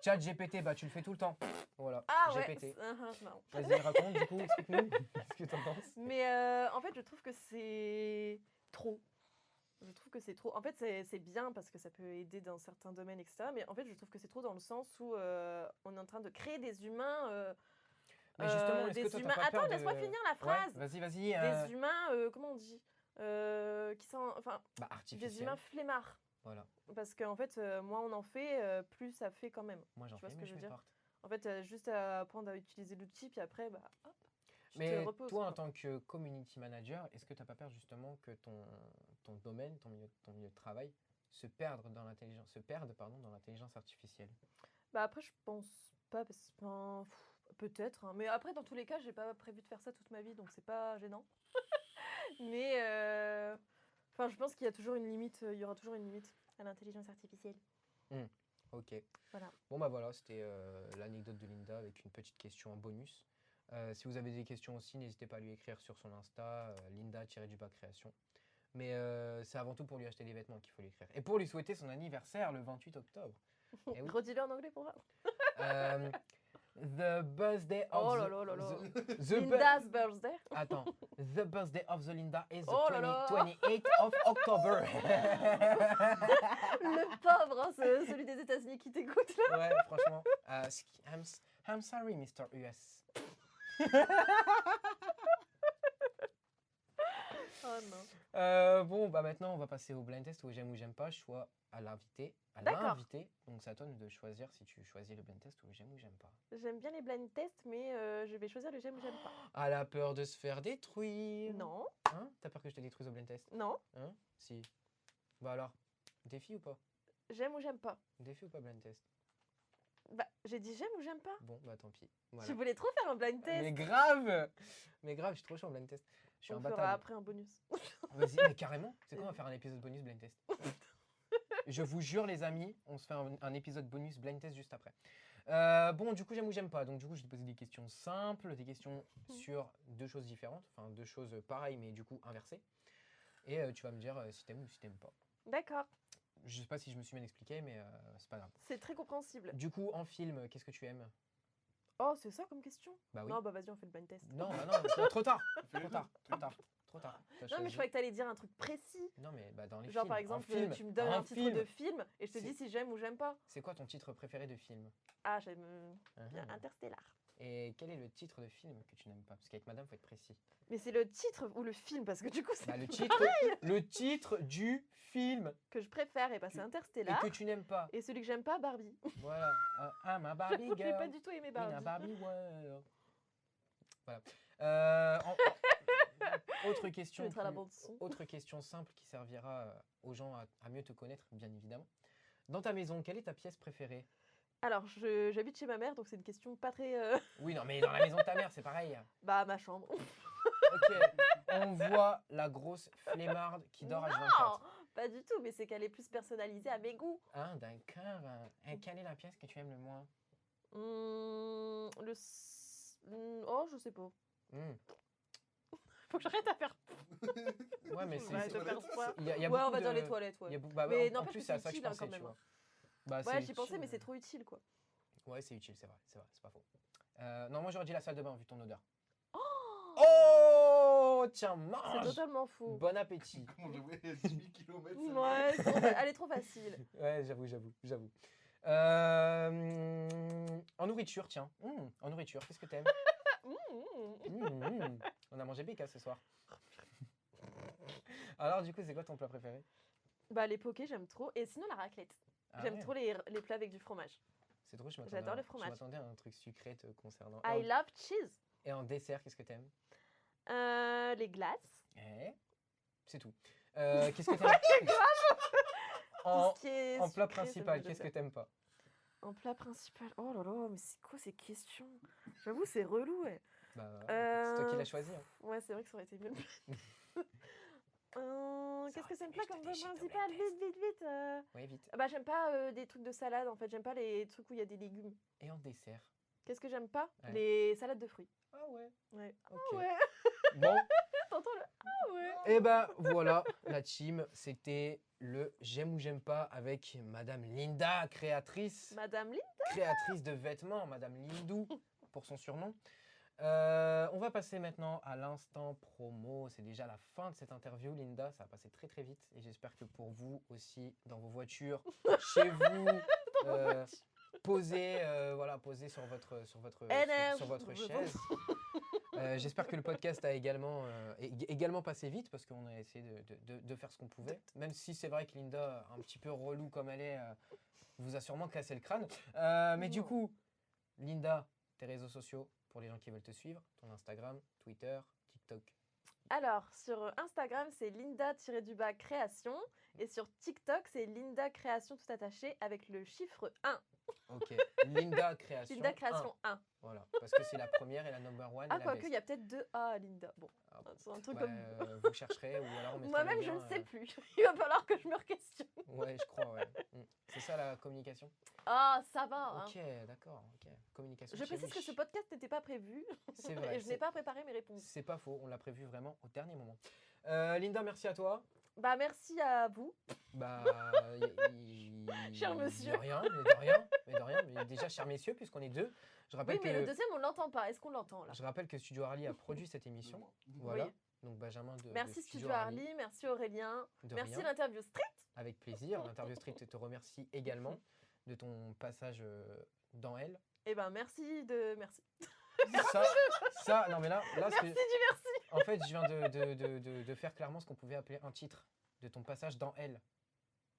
Speaker 1: Chat GPT, bah tu le fais tout le temps. Voilà.
Speaker 2: Ah ouais.
Speaker 1: GPT.
Speaker 2: C'est marrant.
Speaker 1: Vas-y, raconte du coup, explique-nous ce que t'en penses.
Speaker 2: Mais en fait, je trouve que c'est trop. Je trouve que c'est trop. En fait, c'est bien parce que ça peut aider dans certains domaines, etc. Mais en fait, je trouve que c'est trop dans le sens où on est en train de créer des humains.
Speaker 1: Mais justement, est-ce que toi, t'as pas peur
Speaker 2: Attends, laisse-moi finir la phrase.
Speaker 1: Ouais, vas-y.
Speaker 2: Des humains, comment on dit qui sont, enfin,
Speaker 1: artificiels.
Speaker 2: des humains flemmards.
Speaker 1: Voilà.
Speaker 2: Parce qu'en fait, moins on en fait, plus ça fait quand même.
Speaker 1: Moi, j'en
Speaker 2: Tu vois
Speaker 1: fais,
Speaker 2: ce
Speaker 1: mais
Speaker 2: que je
Speaker 1: je
Speaker 2: veux dire?
Speaker 1: m'éporte.
Speaker 2: En fait, juste à apprendre à utiliser l'outil, puis après, bah, hop, tu
Speaker 1: Mais
Speaker 2: te reposes.
Speaker 1: toi,
Speaker 2: quoi.
Speaker 1: en tant que community manager, est-ce que tu n'as pas peur justement que ton domaine, ton milieu de travail, se perde dans l'intelligence artificielle?
Speaker 2: Bah après, je pense pas, parce que peut-être. Hein. Mais après, dans tous les cas, j'ai pas prévu de faire ça toute ma vie, donc c'est pas gênant. Mais je pense qu'il y a toujours une limite. Il y aura toujours une limite à l'intelligence artificielle.
Speaker 1: Ok.
Speaker 2: Voilà.
Speaker 1: Bon bah voilà, c'était l'anecdote de Linda avec une petite question en bonus. Si vous avez des questions aussi, n'hésitez pas à lui écrire sur son Insta, Linda-création. Mais c'est avant tout pour lui acheter des vêtements qu'il faut lui écrire. Et pour lui souhaiter son anniversaire le 28 octobre. Eh oui.
Speaker 2: Redis-le en anglais pour voir.
Speaker 1: The birthday of
Speaker 2: Oh là là là là.
Speaker 1: the
Speaker 2: Linda's birthday.
Speaker 1: Attends, the birthday of the Linda is the
Speaker 2: Oh là là.
Speaker 1: 28th of October.
Speaker 2: Le pauvre, hein, celui des États-Unis qui t'écoute là.
Speaker 1: Ouais, franchement. I'm sorry, Mr. US.
Speaker 2: Oh non.
Speaker 1: Bon, bah maintenant, on va passer au blind test où j'aime ou j'aime pas. Choix à l'invité.
Speaker 2: D'accord.
Speaker 1: Donc, c'est à toi de choisir si tu choisis le blind test ou j'aime ou j'aime pas.
Speaker 2: J'aime bien les blind tests, mais je vais choisir le j'aime ou j'aime pas.
Speaker 1: Ah, la peur de se faire détruire.
Speaker 2: Non.
Speaker 1: Hein? T'as peur que je te détruise au blind test?
Speaker 2: Non.
Speaker 1: Hein? Si. Bah alors, défi ou pas?
Speaker 2: J'aime ou j'aime pas.
Speaker 1: Défi ou pas blind test?
Speaker 2: Bah, j'ai dit j'aime ou j'aime pas.
Speaker 1: Bon, bah tant pis. Voilà.
Speaker 2: Tu voulais trop faire un blind test.
Speaker 1: Mais grave! Mais grave, je suis trop chaud en blind test. Je suis
Speaker 2: On fera
Speaker 1: imbattable.
Speaker 2: après un bonus.
Speaker 1: Vas-y, mais carrément. C'est quoi, on va faire un épisode bonus blind test? Je vous jure, les amis, on se fait un épisode bonus blind test juste après. Bon, du coup, j'aime ou j'aime pas. Donc, du coup, je vais te poser des questions simples, des questions sur deux choses différentes, enfin deux choses pareilles, mais du coup inversées. Et tu vas me dire si t'aimes ou si t'aimes pas.
Speaker 2: D'accord.
Speaker 1: Je sais pas si je me suis bien expliqué, mais c'est pas grave.
Speaker 2: C'est très compréhensible.
Speaker 1: Du coup, en film, qu'est-ce que tu aimes?
Speaker 2: Oh, c'est ça comme question?
Speaker 1: Bah oui.
Speaker 2: Non, bah vas-y, on fait le blind test.
Speaker 1: Non, bah non, trop tard.
Speaker 3: Fais-les
Speaker 1: Trop tard,
Speaker 3: deux.
Speaker 1: trop tard, trop tard. T'as
Speaker 2: Non, mais
Speaker 1: choisi.
Speaker 2: je croyais que t'allais dire un truc précis.
Speaker 1: Non, mais bah, dans les
Speaker 2: Genre,
Speaker 1: films.
Speaker 2: par
Speaker 1: en
Speaker 2: exemple,
Speaker 1: film,
Speaker 2: tu me donnes un titre
Speaker 1: film.
Speaker 2: de film et je te
Speaker 1: C'est-
Speaker 2: dis si j'aime ou j'aime pas.
Speaker 1: C'est quoi ton titre préféré de film?
Speaker 2: Ah, j'aime bien
Speaker 1: Ah.
Speaker 2: Interstellar.
Speaker 1: Et quel est le titre de film que tu n'aimes pas? Parce qu'avec madame, faut être précis.
Speaker 2: Mais c'est le titre ou le film, parce que du coup, c'est
Speaker 1: Bah, le titre du film
Speaker 2: que je préfère, et bah c'est
Speaker 1: et
Speaker 2: Interstellar.
Speaker 1: que tu n'aimes pas.
Speaker 2: Et celui que j'aime pas, Barbie.
Speaker 1: Voilà. Ma Barbie
Speaker 2: J'avoue que j'ai
Speaker 1: girl.
Speaker 2: pas du tout aimé
Speaker 1: In a
Speaker 2: Barbie.
Speaker 1: Barbie world. Voilà. Autre
Speaker 2: Tu
Speaker 1: question.
Speaker 2: mettras la bande son.
Speaker 1: Autre question simple qui servira aux gens à mieux te connaître, bien évidemment. Dans ta maison, quelle est ta pièce préférée?
Speaker 2: Alors, j'habite chez ma mère, donc c'est une question pas très...
Speaker 1: Oui, non, mais dans la maison de ta mère, c'est pareil.
Speaker 2: Bah, ma chambre.
Speaker 1: Ok, on voit la grosse flemmarde qui dort H24.
Speaker 2: Pas du tout, mais c'est qu'elle est plus personnalisée à mes goûts.
Speaker 1: Hein, d'accord. Quelle est la pièce que tu aimes le moins?
Speaker 2: Oh, je sais pas.
Speaker 1: Hmm.
Speaker 2: Faut que j'arrête à faire...
Speaker 1: Ouais, mais c'est.
Speaker 2: Ouais, de faire ça.
Speaker 1: Il y a
Speaker 2: Ouais,
Speaker 1: beaucoup
Speaker 2: on va
Speaker 1: de-
Speaker 2: dans les toilettes,
Speaker 1: il y
Speaker 2: ouais.
Speaker 1: a beaucoup- bah,
Speaker 2: Mais
Speaker 1: en
Speaker 2: n'empêche
Speaker 1: plus,
Speaker 2: que
Speaker 1: c'est à
Speaker 2: c'est
Speaker 1: ça que je
Speaker 2: utile, hein,
Speaker 1: pensais,
Speaker 2: quand
Speaker 1: tu
Speaker 2: même.
Speaker 1: vois. Bah,
Speaker 2: Ouais,
Speaker 1: c'est
Speaker 2: j'y pensais,
Speaker 1: utile.
Speaker 2: mais c'est trop utile, quoi.
Speaker 1: Ouais, c'est utile, c'est vrai, c'est pas faux. Non, moi j'aurais dit la salle de bain vu ton odeur.
Speaker 2: Oh,
Speaker 1: Oh, tiens,
Speaker 2: c'est
Speaker 1: mange.
Speaker 2: totalement fou.
Speaker 1: Bon appétit.
Speaker 3: Comment je voyais à 10 000 km.
Speaker 2: Ouais, elle est trop facile.
Speaker 1: Ouais, j'avoue. En nourriture, tiens. En nourriture, qu'est-ce que t'aimes? On a mangé BK ce soir. Alors, du coup, c'est quoi ton plat préféré?
Speaker 2: Bah, les pokés, j'aime trop. Et sinon, la raclette.
Speaker 1: Ah
Speaker 2: J'aime
Speaker 1: ouais.
Speaker 2: trop les plats avec du fromage.
Speaker 1: C'est drôle,
Speaker 2: J'adore le fromage.
Speaker 1: Je m'attendais à un truc sucré te concernant.
Speaker 2: I love cheese.
Speaker 1: Et en dessert, qu'est-ce que t'aimes?
Speaker 2: Les glaces.
Speaker 1: C'est tout. Qu'est-ce que t'aimes? En,
Speaker 2: Tout ce qui est
Speaker 1: en plat
Speaker 2: sucré, ça
Speaker 1: principal,
Speaker 2: me
Speaker 1: qu'est-ce que
Speaker 2: donne
Speaker 1: t'aimes pas?
Speaker 2: En plat principal. Oh là là, mais c'est quoi ces questions? J'avoue, c'est relou, ouais.
Speaker 1: Bah, c'est toi qui l'as choisi. Hein.
Speaker 2: Ouais, c'est vrai que ça aurait été mieux. Qu'est-ce que c'est un
Speaker 1: aurait
Speaker 2: plat
Speaker 1: été
Speaker 2: comme
Speaker 1: mieux
Speaker 2: plat
Speaker 1: que je te
Speaker 2: principal? Vite.
Speaker 1: Oui, vite.
Speaker 2: Bah, j'aime pas des trucs de salade, en fait. J'aime pas les trucs où il y a des légumes.
Speaker 1: Et en dessert?
Speaker 2: Qu'est-ce que j'aime pas?
Speaker 1: Ouais.
Speaker 2: Les salades de fruits.
Speaker 1: Ah ouais.
Speaker 2: Ouais.
Speaker 1: Ok.
Speaker 2: Ouais.
Speaker 1: Bon,
Speaker 2: T'entends le... Ah ouais.
Speaker 1: et bah voilà, la team, c'était le j'aime ou j'aime pas avec Madame Linda, créatrice de vêtements, Madame Lindou pour son surnom. On va passer maintenant à l'instant promo. C'est déjà la fin de cette interview, Linda. Ça va passer très très vite et j'espère que pour vous aussi, dans vos voitures, chez vous, posez sur votre chaise. J'espère que le podcast a également passé vite parce qu'on a essayé de faire ce qu'on pouvait. Même si c'est vrai que Linda, un petit peu relou comme elle est, vous a sûrement cassé le crâne. Mais du coup, Linda, tes réseaux sociaux pour les gens qui veulent te suivre, ton Instagram, Twitter, TikTok.
Speaker 2: Alors, sur Instagram, c'est Linda-création. Et sur TikTok, c'est Linda Création tout attaché avec le chiffre 1.
Speaker 1: Ok, Linda Création.
Speaker 2: Linda Création 1.
Speaker 1: Voilà, parce que c'est la première et la number one.
Speaker 2: Ah,
Speaker 1: et la
Speaker 2: quoique,
Speaker 1: best.
Speaker 2: il y a peut-être 2 A à Linda. Bon,
Speaker 1: Ah,
Speaker 2: c'est un truc
Speaker 1: bah,
Speaker 2: comme...
Speaker 1: vous chercherez ou alors on mettra
Speaker 2: Moi-même,
Speaker 1: le
Speaker 2: je
Speaker 1: lien,
Speaker 2: ne sais plus. Il va falloir que je me re-questionne.
Speaker 1: Ouais, je crois, ouais. C'est ça la communication?
Speaker 2: Ah, ça va. Hein.
Speaker 1: Ok, d'accord, ok. Communication.
Speaker 2: Je précise que ce podcast n'était pas prévu.
Speaker 1: C'est vrai.
Speaker 2: Et je n'ai pas préparé mes réponses.
Speaker 1: C'est pas faux, on l'a prévu vraiment au dernier moment. Linda, merci à toi.
Speaker 2: Bah, merci à vous.
Speaker 1: Bah,
Speaker 2: Cher monsieur.
Speaker 1: De rien. Mais déjà, cher messieurs, puisqu'on est deux. Je rappelle
Speaker 2: Oui, mais
Speaker 1: que,
Speaker 2: le deuxième, on l'entend pas. Est-ce qu'on l'entend là?
Speaker 1: je rappelle que Studio Harley a produit cette émission. Voilà.
Speaker 2: Oui.
Speaker 1: Donc, Benjamin de
Speaker 2: Merci
Speaker 1: Studio
Speaker 2: Studio Harley, merci Aurélien,
Speaker 1: De
Speaker 2: merci
Speaker 1: rien.
Speaker 2: l'interview street.
Speaker 1: Avec plaisir. L'interview street te remercie également de ton passage dans Elle.
Speaker 2: Et ben merci de merci.
Speaker 1: Non mais là
Speaker 2: Merci
Speaker 1: c'est-
Speaker 2: du merci.
Speaker 1: en fait, je viens de faire clairement ce qu'on pouvait appeler un titre de ton passage dans Elle.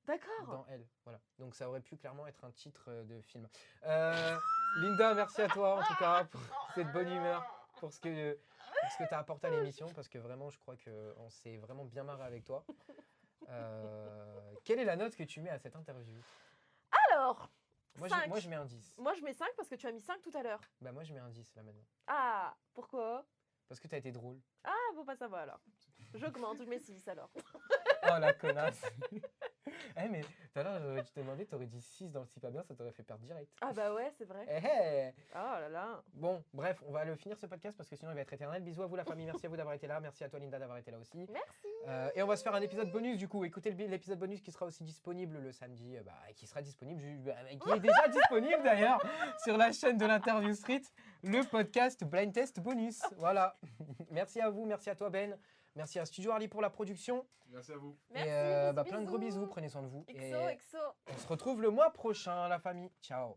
Speaker 2: D'accord.
Speaker 1: Dans Elle, voilà. Donc ça aurait pu clairement être un titre de film. Linda, merci à toi en tout cas pour cette bonne humeur, pour ce que tu as apporté à l'émission, parce que vraiment, je crois qu'on s'est vraiment bien marré avec toi. Quelle est la note que tu mets à cette interview?
Speaker 2: Alors,
Speaker 1: Moi,
Speaker 2: 5.
Speaker 1: moi, je mets un 10.
Speaker 2: Moi je mets 5 parce que tu as mis 5 tout à l'heure.
Speaker 1: Bah moi, je mets un 10 là maintenant.
Speaker 2: Ah, pourquoi?
Speaker 1: Parce que tu as été drôle.
Speaker 2: Ah, bon bah ça va alors. J'augmente, je mets 6 alors.
Speaker 1: Oh la connasse. Mais tout à l'heure, je t'ai demandé, t'aurais dit 6 dans le si pas bien, ça t'aurait fait perdre direct.
Speaker 2: Ah bah ouais, c'est vrai.
Speaker 1: Eh.
Speaker 2: Oh là là.
Speaker 1: Bon, bref, on va le finir ce podcast parce que sinon il va être éternel. Bisous à vous la famille, merci à vous d'avoir été là, merci à toi Linda d'avoir été là aussi.
Speaker 2: Merci.
Speaker 1: Et on va se faire un épisode bonus du coup. Écoutez l'épisode bonus qui sera aussi disponible le samedi, qui sera disponible, qui est déjà disponible d'ailleurs sur la chaîne de l'Interview Street, le podcast Blind Test Bonus. Voilà. Merci à vous, merci à toi Ben, merci à Studio Harley pour la production.
Speaker 3: Merci à vous.
Speaker 2: Merci.
Speaker 1: Et
Speaker 2: bisous,
Speaker 1: plein de gros
Speaker 2: bisous.
Speaker 1: bisous, prenez soin de vous.
Speaker 2: XO,
Speaker 1: Et
Speaker 2: XO.
Speaker 1: on se retrouve le mois prochain la famille. Ciao.